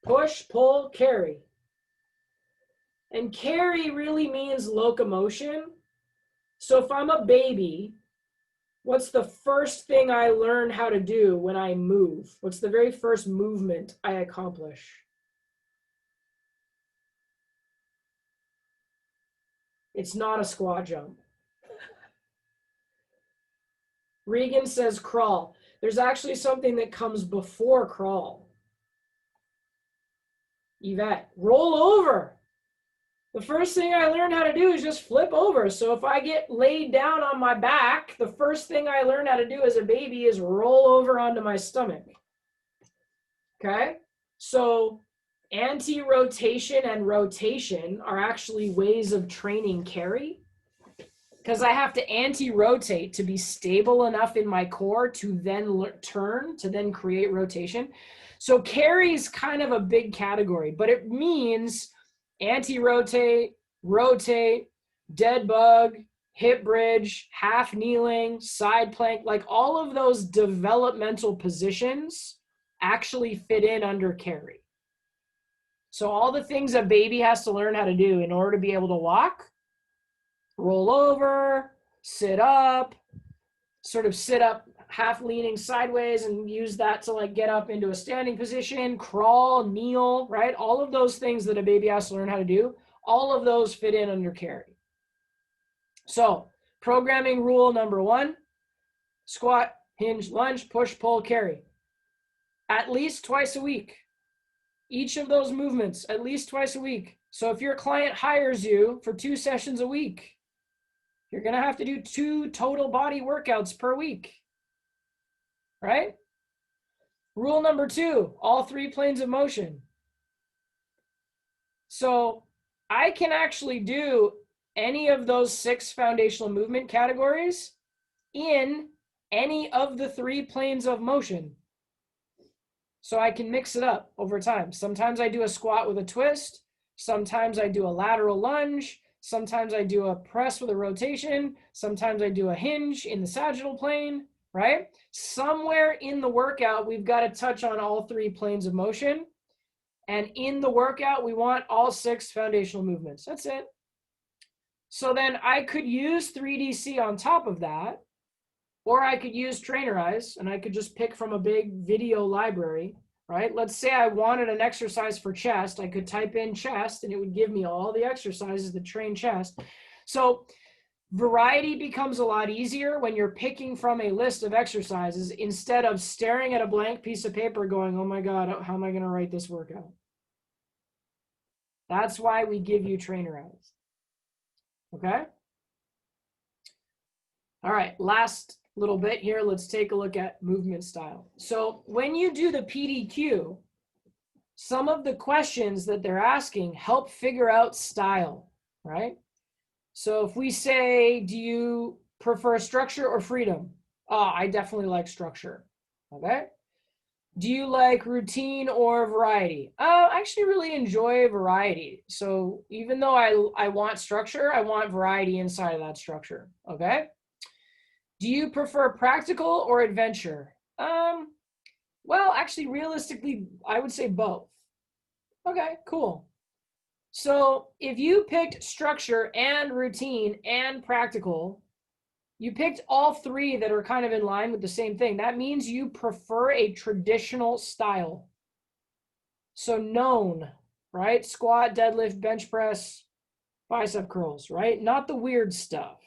push, pull, carry. And carry really means locomotion. So if I'm a baby, what's the first thing I learn how to do when I move? What's the very first movement I accomplish? It's not a squat jump. Regan says crawl. There's actually something that comes before crawl. Yvette, roll over. The first thing I learned how to do is just flip over. So if I get laid down on my back, the first thing I learned how to do as a baby is roll over onto my stomach. Okay? So anti-rotation and rotation are actually ways of training carry, because I have to anti-rotate to be stable enough in my core to then turn, to then create rotation. So carry is kind of a big category, but it means anti-rotate, rotate, dead bug, hip bridge, half kneeling, side plank, like all of those developmental positions actually fit in under carry. So all the things a baby has to learn how to do in order to be able to walk, roll over, sit up, sort of sit up half leaning sideways and use that to like get up into a standing position, crawl, kneel, right? All of those things that a baby has to learn how to do, all of those fit in under carry. So programming rule number 1, squat, hinge, lunge, push, pull, carry. At least twice a week. Each of those movements, at least twice a week. So if your client hires you for 2 sessions a week, you're going to have to do 2 total body workouts per week, right? Rule number 2, all 3 planes of motion. So I can actually do any of those 6 foundational movement categories in any of the 3 planes of motion. So I can mix it up over time. Sometimes I do a squat with a twist. Sometimes I do a lateral lunge. Sometimes I do a press with a rotation. Sometimes I do a hinge in the sagittal plane, right? Somewhere in the workout, we've got to touch on all 3 planes of motion. And in the workout, we want all 6 foundational movements. That's it. So then I could use 3DC on top of that, or I could use Trainerize, and I could just pick from a big video library, right? Let's say I wanted an exercise for chest. I could type in chest, and it would give me all the exercises that train chest. So variety becomes a lot easier when you're picking from a list of exercises instead of staring at a blank piece of paper going, oh my God, how am I going to write this workout? That's why we give you Trainerize. Okay? All right, last little bit here. Let's take a look at movement style. So when you do the PDQ, some of the questions that they're asking help figure out style, right? So if we say, do you prefer structure or freedom? Oh, I definitely like structure, okay? Do you like routine or variety? I actually really enjoy variety. So even though I want structure, I want variety inside of that structure, okay? Do you prefer practical or adventure? Well, actually, realistically, I would say both. Okay, cool. So if you picked structure and routine and practical, you picked all 3 that are kind of in line with the same thing. That means you prefer a traditional style. So known, right? Squat, deadlift, bench press, bicep curls, right? Not the weird stuff.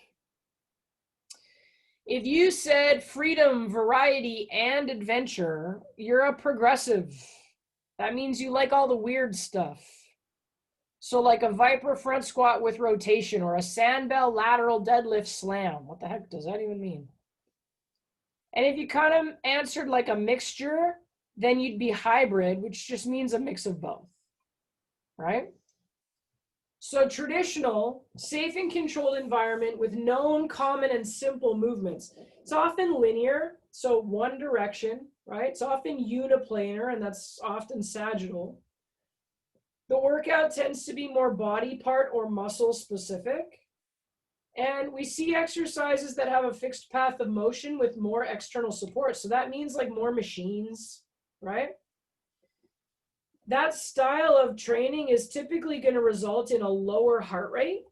If you said freedom, variety, and adventure, you're a progressive. That means you like all the weird stuff. So like a Viper front squat with rotation or a sandbell lateral deadlift slam. What the heck does that even mean? And if you kind of answered like a mixture, then you'd be hybrid, which just means a mix of both, right? So traditional, safe and controlled environment with known, common, and simple movements. It's often linear, so one direction, right? It's often uniplanar, and that's often sagittal. The workout tends to be more body part or muscle specific. And we see exercises that have a fixed path of motion with more external support. So that means like more machines, right? that style of training is typically going to result in a lower heart rate.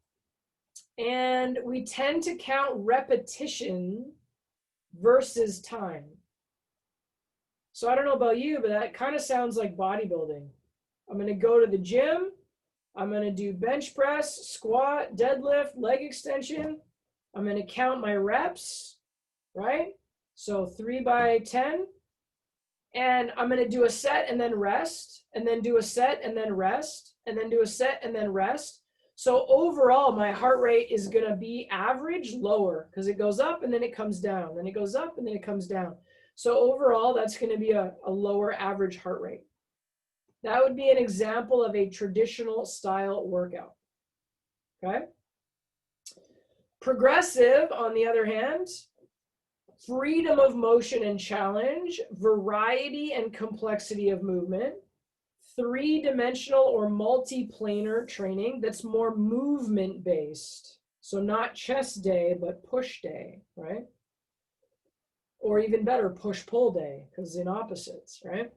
And we tend to count repetition versus time. So I don't know about you, but that kind of sounds like bodybuilding. I'm going to go to the gym. I'm going to do bench press, squat, deadlift, leg extension. I'm going to count my reps, right? So 3 by 10. And I'm going to do a set and then rest, and then do a set and then rest, and then do a set and then rest. So overall, my heart rate is going to be average lower because it goes up and then it comes down. Then it goes up and then it comes down. So overall, that's going to be a lower average heart rate. That would be an example of a traditional style workout. Okay. Progressive, on the other hand, freedom of motion and challenge, variety and complexity of movement, three-dimensional or multi-planar training that's more movement-based. So not chest day, but push day, right? Or even better, push-pull day, because in opposites, right?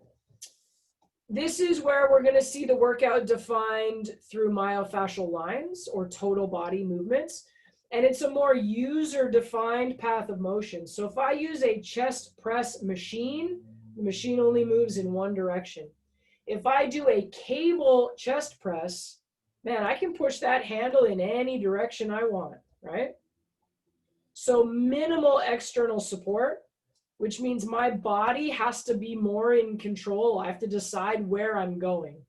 This is where we're going to see the workout defined through myofascial lines or total body movements. And it's a more user-defined path of motion. So if I use a chest press machine, the machine only moves in one direction. If I do a cable chest press, man, I can push that handle in any direction I want, right? So minimal external support, which means my body has to be more in control. I have to decide where I'm going.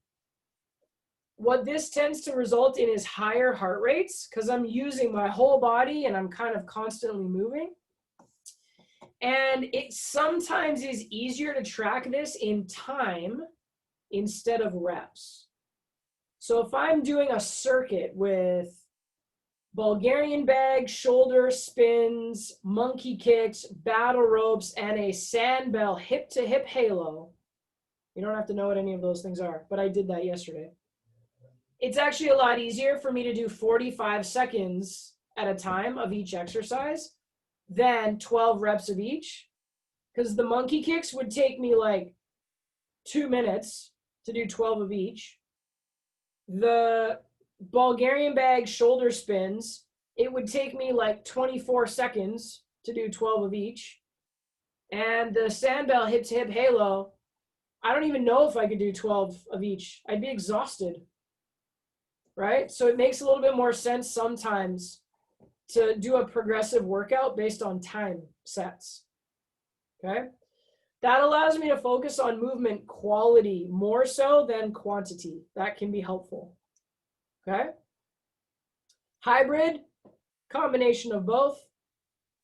What this tends to result in is higher heart rates because I'm using my whole body and I'm kind of constantly moving. And it sometimes is easier to track this in time instead of reps. So if I'm doing a circuit with Bulgarian bag, shoulder spins, monkey kicks, battle ropes, and a sandbell hip-to-hip halo, you don't have to know what any of those things are, but I did that yesterday. It's actually a lot easier for me to do 45 seconds at a time of each exercise than 12 reps of each, because the monkey kicks would take me like 2 minutes to do 12 of each. The Bulgarian bag shoulder spins, it would take me like 24 seconds to do 12 of each. And the sandbell hip-to-hip halo, I don't even know if I could do 12 of each. I'd be exhausted, right? So it makes a little bit more sense sometimes to do a progressive workout based on time sets, okay? That allows me to focus on movement quality more so than quantity. That can be helpful, okay? Hybrid, combination of both,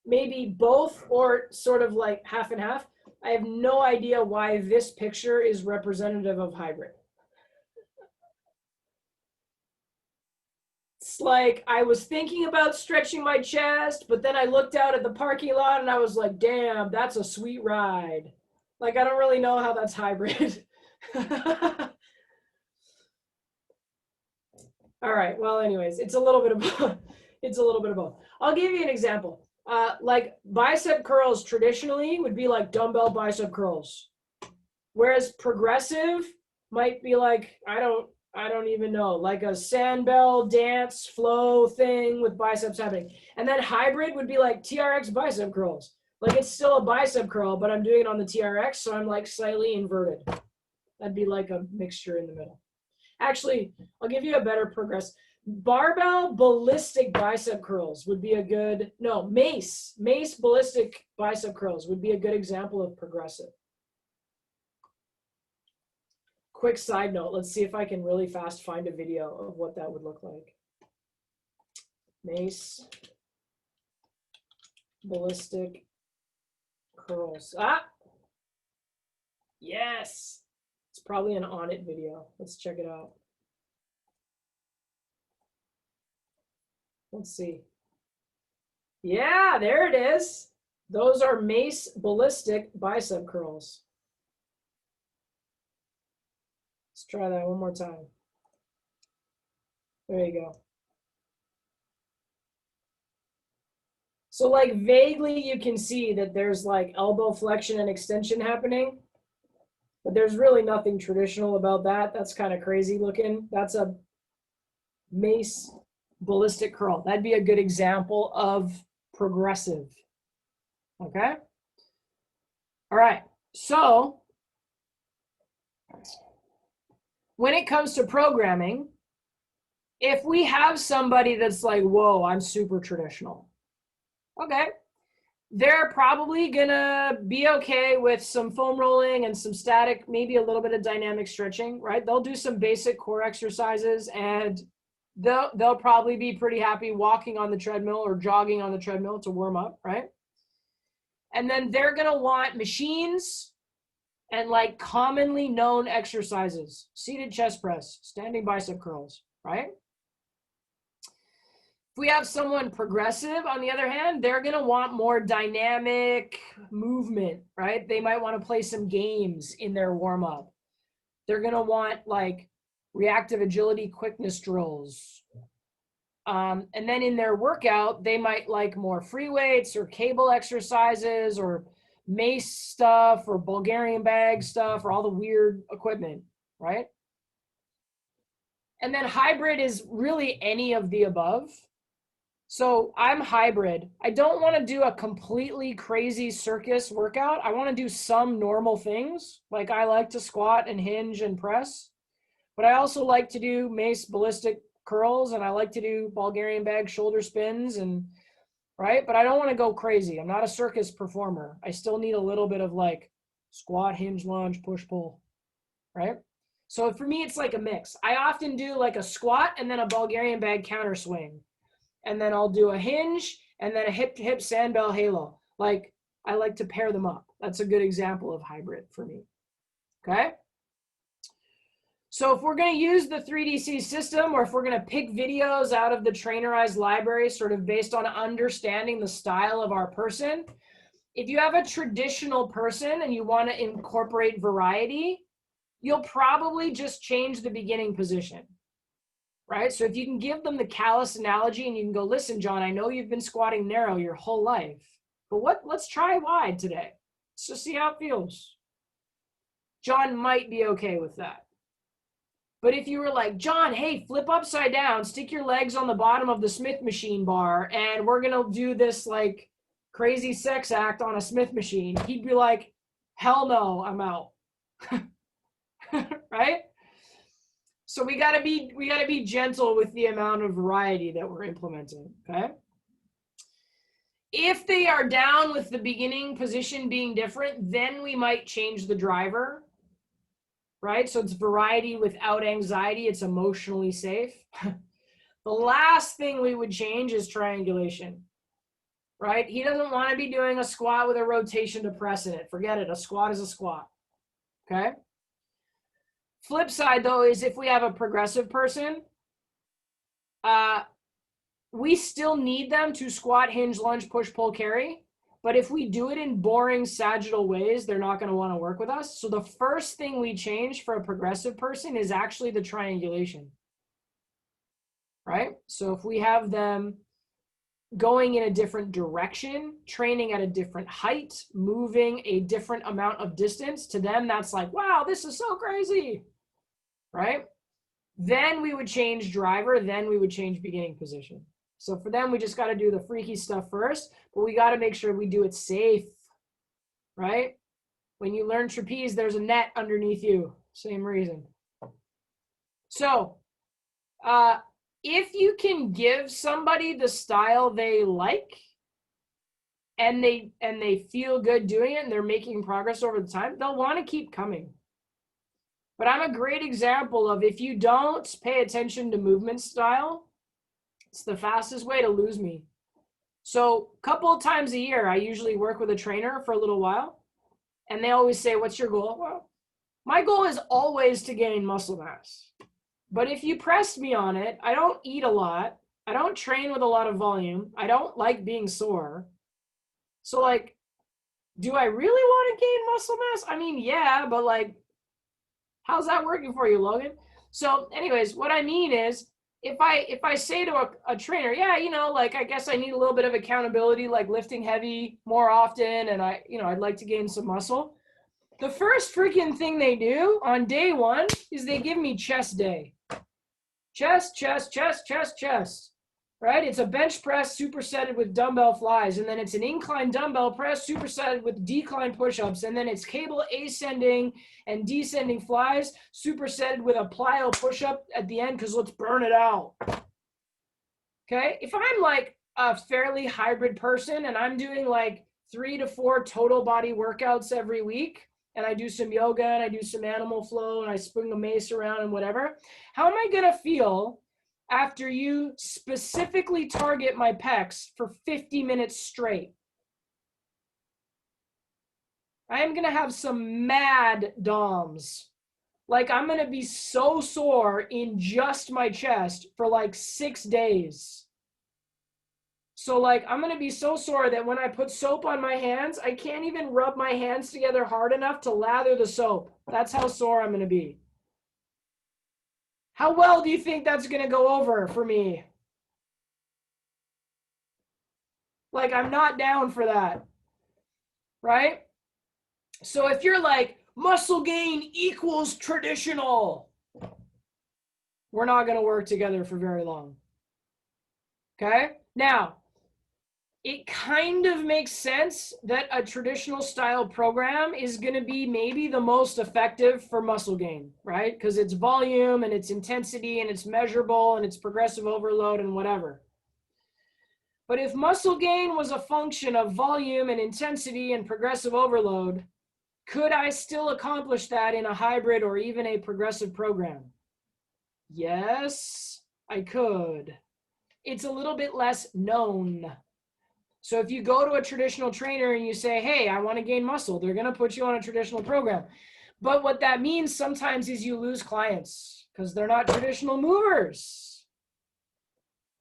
maybe both or sort of like half and half. I have no idea why this picture is representative of hybrid. It's like I was thinking about stretching my chest, but then I looked out at the parking lot and I was like, damn, that's a sweet ride. Like, I don't really know how that's hybrid. All right, well, anyways, it's a little bit of both. It's a little bit of both. I'll give you an example. Like bicep curls traditionally would be like dumbbell bicep curls. Whereas progressive might be like, I don't even know, like a sandbell dance flow thing with biceps happening. And then hybrid would be like TRX bicep curls. Like it's still a bicep curl, but I'm doing it on the TRX, so I'm like slightly inverted. That'd be like a mixture in the middle. Actually, I'll give you a better progress. Barbell ballistic bicep curls would be a good, no, mace ballistic bicep curls would be a good example of progressive. Quick side note, let's see if I can really fast find a video of what that would look like. Mace ballistic curls. Ah, yes. It's probably an On It video. Let's check it out. Let's see. Yeah, there it is. Those are mace ballistic bicep curls. Let's try that one more time. There you go. So like vaguely you can see that there's like elbow flexion and extension happening. but there's really nothing traditional about that. That's kind of crazy looking. That's a mace ballistic curl. That'd be a good example of progressive. Okay. All right. So when it comes to programming, if we have somebody that's like, whoa, I'm super traditional. Okay. They're probably gonna be okay with some foam rolling and some static, maybe a little bit of dynamic stretching, right? They'll do some basic core exercises, and they'll probably be pretty happy walking on the treadmill or jogging on the treadmill to warm up, right? And then they're gonna want machines and like commonly known exercises: seated chest press, standing bicep curls, right? If we have someone progressive, on the other hand, they're going to want more dynamic movement, right? They might want to play some games in their warm-up. They're going to want like reactive agility quickness drills. And then in their workout, they might like more free weights or cable exercises or mace stuff or Bulgarian bag stuff or all the weird equipment, right? And then hybrid is really any of the above. So I'm hybrid. I don't want to do a completely crazy circus workout. I want to do some normal things. Like I like to squat and hinge and press, but I also like to do mace ballistic curls, and I like to do Bulgarian bag shoulder spins, and right. But I don't want to go crazy. I'm not a circus performer. I still need a little bit of like squat, hinge, lunge, push, pull, right? So for me, it's like a mix. I often do like a squat and then a Bulgarian bag counter swing. And then I'll do a hinge and then a hip sandbell halo. Like I like to pair them up. That's a good example of hybrid for me. Okay. So if we're going to use the 3DC system, or if we're going to pick videos out of the trainerized library, sort of based on understanding the style of our person, if you have a traditional person and you want to incorporate variety, you'll probably just change the beginning position. Right? So if you can give them the callus analogy and you can go, listen, John, I know you've been squatting narrow your whole life, but let's try wide today. Let's just see how it feels. John might be okay with that. But if you were like, John, hey, flip upside down, stick your legs on the bottom of the Smith machine bar, and we're going to do this like crazy sex act on a Smith machine, he'd be like, hell no, I'm out. Right? So we gotta be gentle with the amount of variety that we're implementing, okay? If they are down with the beginning position being different, then we might change the driver, right? So it's variety without anxiety, it's emotionally safe. The last thing we would change is triangulation, right? He doesn't want to be doing a squat with a rotation to press in it. Forget it, a squat is a squat, okay? Flip side, though, is if we have a progressive person, we still need them to squat, hinge, lunge, push, pull, carry. But if we do it in boring sagittal ways, they're not going to want to work with us. So the first thing we change for a progressive person is actually the triangulation, right? So if we have them going in a different direction, training at a different height, moving a different amount of distance, to them, that's like, wow, this is so crazy. Right? Then we would change driver, then we would change beginning position. So for them, we just got to do the freaky stuff first, but we got to make sure we do it safe, right? When you learn trapeze, there's a net underneath you. Same reason. So if you can give somebody the style they like and they feel good doing it and they're making progress over the time, they'll want to keep coming. But I'm a great example of, if you don't pay attention to movement style, it's the fastest way to lose me. So a couple of times a year, I usually work with a trainer for a little while, and they always say, what's your goal? Well, my goal is always to gain muscle mass. But if you press me on it, I don't eat a lot. I don't train with a lot of volume. I don't like being sore. So like, do I really want to gain muscle mass? I mean, yeah, but like, how's that working for you, Logan? So anyways, what I mean is, if I say to a trainer, yeah, you know, like, I guess I need a little bit of accountability, like lifting heavy more often, and I'd like to gain some muscle. The first freaking thing they do on day one is they give me chest day. Chest, chest, chest, chest, chest. Right? It's a bench press supersetted with dumbbell flies, and then it's an incline dumbbell press supersetted with decline push-ups, and then it's cable ascending and descending flies supersetted with a plyo push-up at the end, because let's burn it out. Okay? If I'm like a fairly hybrid person and I'm doing like 3 to 4 total body workouts every week, and I do some yoga and I do some animal flow and I swing a mace around and whatever, how am I going to feel after you specifically target my pecs for 50 minutes straight? I am going to have some mad DOMs. Like, I'm going to be so sore in just my chest for like 6 days. So like, I'm going to be so sore that when I put soap on my hands, I can't even rub my hands together hard enough to lather the soap. That's how sore I'm going to be. How well do you think that's going to go over for me? Like, I'm not down for that, right? So if you're like, muscle gain equals traditional, we're not going to work together for very long. Okay? Now, it kind of makes sense that a traditional style program is going to be maybe the most effective for muscle gain, right? Because it's volume and it's intensity and it's measurable and it's progressive overload and whatever. But if muscle gain was a function of volume and intensity and progressive overload, could I still accomplish that in a hybrid or even a progressive program? Yes, I could. It's a little bit less known. So if you go to a traditional trainer and you say, hey, I want to gain muscle, they're going to put you on a traditional program. But what that means sometimes is you lose clients because they're not traditional movers.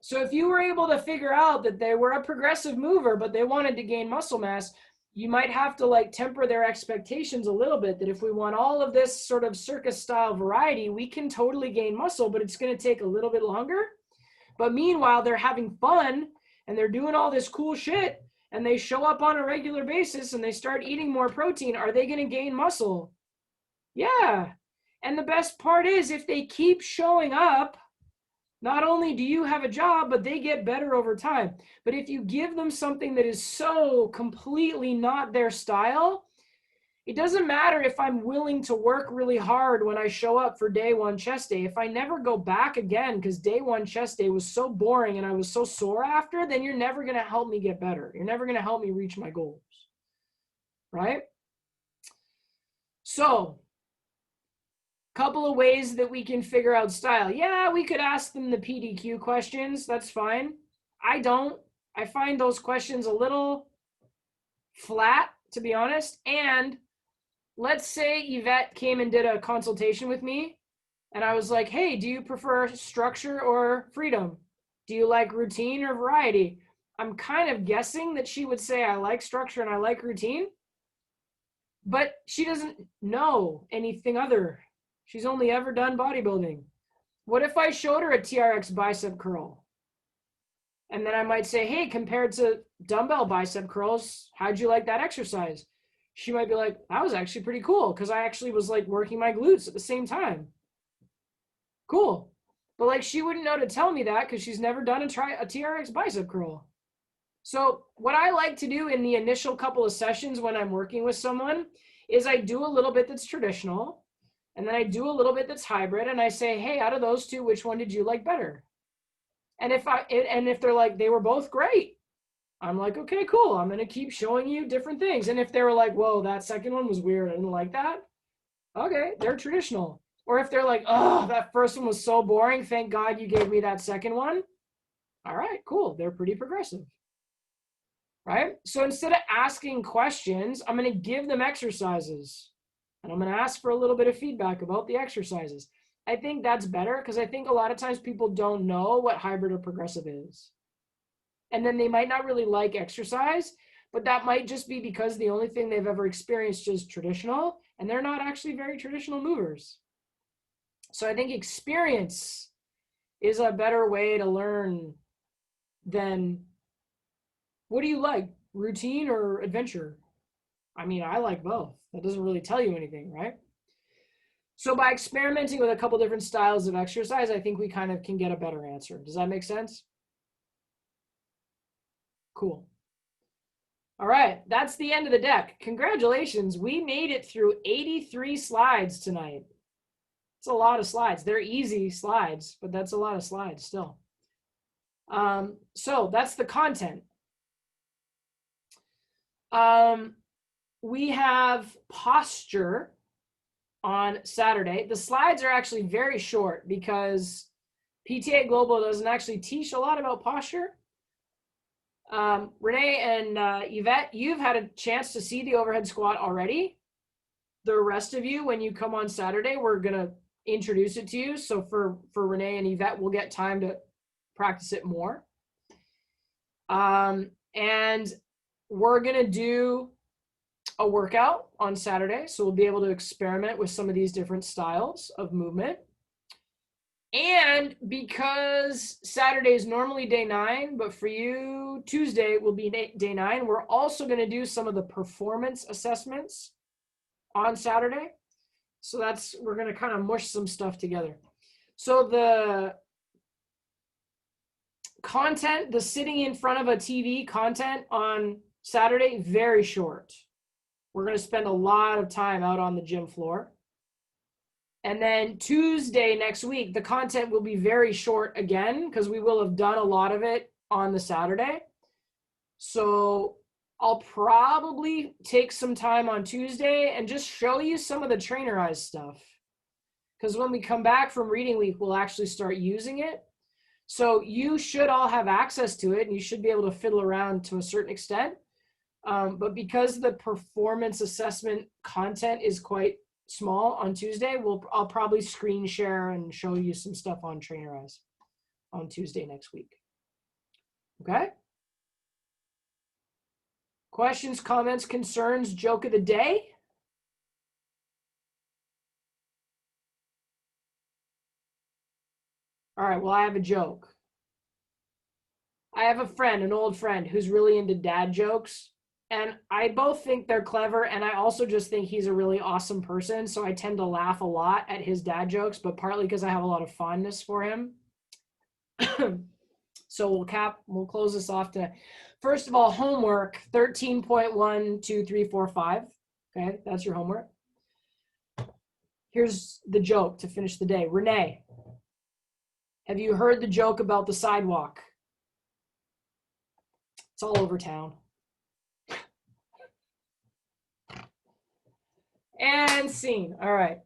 So if you were able to figure out that they were a progressive mover, but they wanted to gain muscle mass, you might have to like temper their expectations a little bit, that if we want all of this sort of circus style variety, we can totally gain muscle, but it's going to take a little bit longer. But meanwhile, they're having fun and they're doing all this cool shit and they show up on a regular basis and they start eating more protein. Are they going to gain muscle? Yeah. And the best part is, if they keep showing up, not only do you have a job, but they get better over time. But if you give them something that is so completely not their style, it doesn't matter if I'm willing to work really hard when I show up for day one chest day. If I never go back again because day one chest day was so boring and I was so sore after, then you're never going to help me get better. You're never going to help me reach my goals, right? So, couple of ways that we can figure out style. Yeah, we could ask them the PDQ questions. That's fine. I don't. I find those questions a little flat, to be honest. And let's say Yvette came and did a consultation with me and I was like, hey, do you prefer structure or freedom? Do you like routine or variety? I'm kind of guessing that she would say I like structure and I like routine, but she doesn't know anything other. She's only ever done bodybuilding. What if I showed her a TRX bicep curl? And then I might say, hey, compared to dumbbell bicep curls, how'd you like that exercise? She might be like, that was actually pretty cool because I actually was like working my glutes at the same time. Cool. But like, she wouldn't know to tell me that because she's never done a TRX bicep curl. So what I like to do in the initial couple of sessions when I'm working with someone is I do a little bit that's traditional and then I do a little bit that's hybrid and I say, hey, out of those two, which one did you like better? And if they're like, they were both great, I'm like, okay, cool. I'm going to keep showing you different things. And if they were like, whoa, that second one was weird, I didn't like that. Okay, they're traditional. Or if they're like, oh, that first one was so boring, thank God you gave me that second one. All right, cool. They're pretty progressive, right? So instead of asking questions, I'm going to give them exercises. And I'm going to ask for a little bit of feedback about the exercises. I think that's better because I think a lot of times people don't know what hybrid or progressive is. And then they might not really like exercise, but that might just be because the only thing they've ever experienced is traditional, and they're not actually very traditional movers. So I think experience is a better way to learn than, what do you like, routine or adventure? I mean, I like both. That doesn't really tell you anything, right? So by experimenting with a couple different styles of exercise, I think we kind of can get a better answer. Does that make sense? Cool. All right, that's the end of the deck. Congratulations, we made it through 83 slides tonight. It's a lot of slides. They're easy slides, but that's a lot of slides still. So that's the content. We have posture on Saturday. The slides are actually very short because PTA Global doesn't actually teach a lot about posture. Renee and Yvette, you've had a chance to see the overhead squat already. The rest of you, when you come on Saturday, we're going to introduce it to you. So for Renee and Yvette, we'll get time to practice it more. And we're going to do a workout on Saturday. So we'll be able to experiment with some of these different styles of movement. And because Saturday is normally day 9, but for you, Tuesday will be day 9, we're also going to do some of the performance assessments on Saturday. So we're going to kind of mush some stuff together. So the content, the sitting in front of a TV content on Saturday, very short. We're going to spend a lot of time out on the gym floor. And then Tuesday next week, the content will be very short again because we will have done a lot of it on the Saturday. So I'll probably take some time on Tuesday and just show you some of the trainerized stuff. Because when we come back from reading week, we'll actually start using it. So you should all have access to it and you should be able to fiddle around to a certain extent. But because the performance assessment content is quite small on Tuesday, I'll probably screen share and show you some stuff on Trainerize on Tuesday next week. Okay? Questions, comments, concerns, joke of the day? All right, well, I have a joke. I have a friend, an old friend, who's really into dad jokes. And I both think they're clever, and I also just think he's a really awesome person. So I tend to laugh a lot at his dad jokes, but partly because I have a lot of fondness for him. So we'll close this off today. First of all, homework 13.1, 2, 3, 4, 5. Okay, that's your homework. Here's the joke to finish the day. Renee, have you heard the joke about the sidewalk? It's all over town. And scene. All right.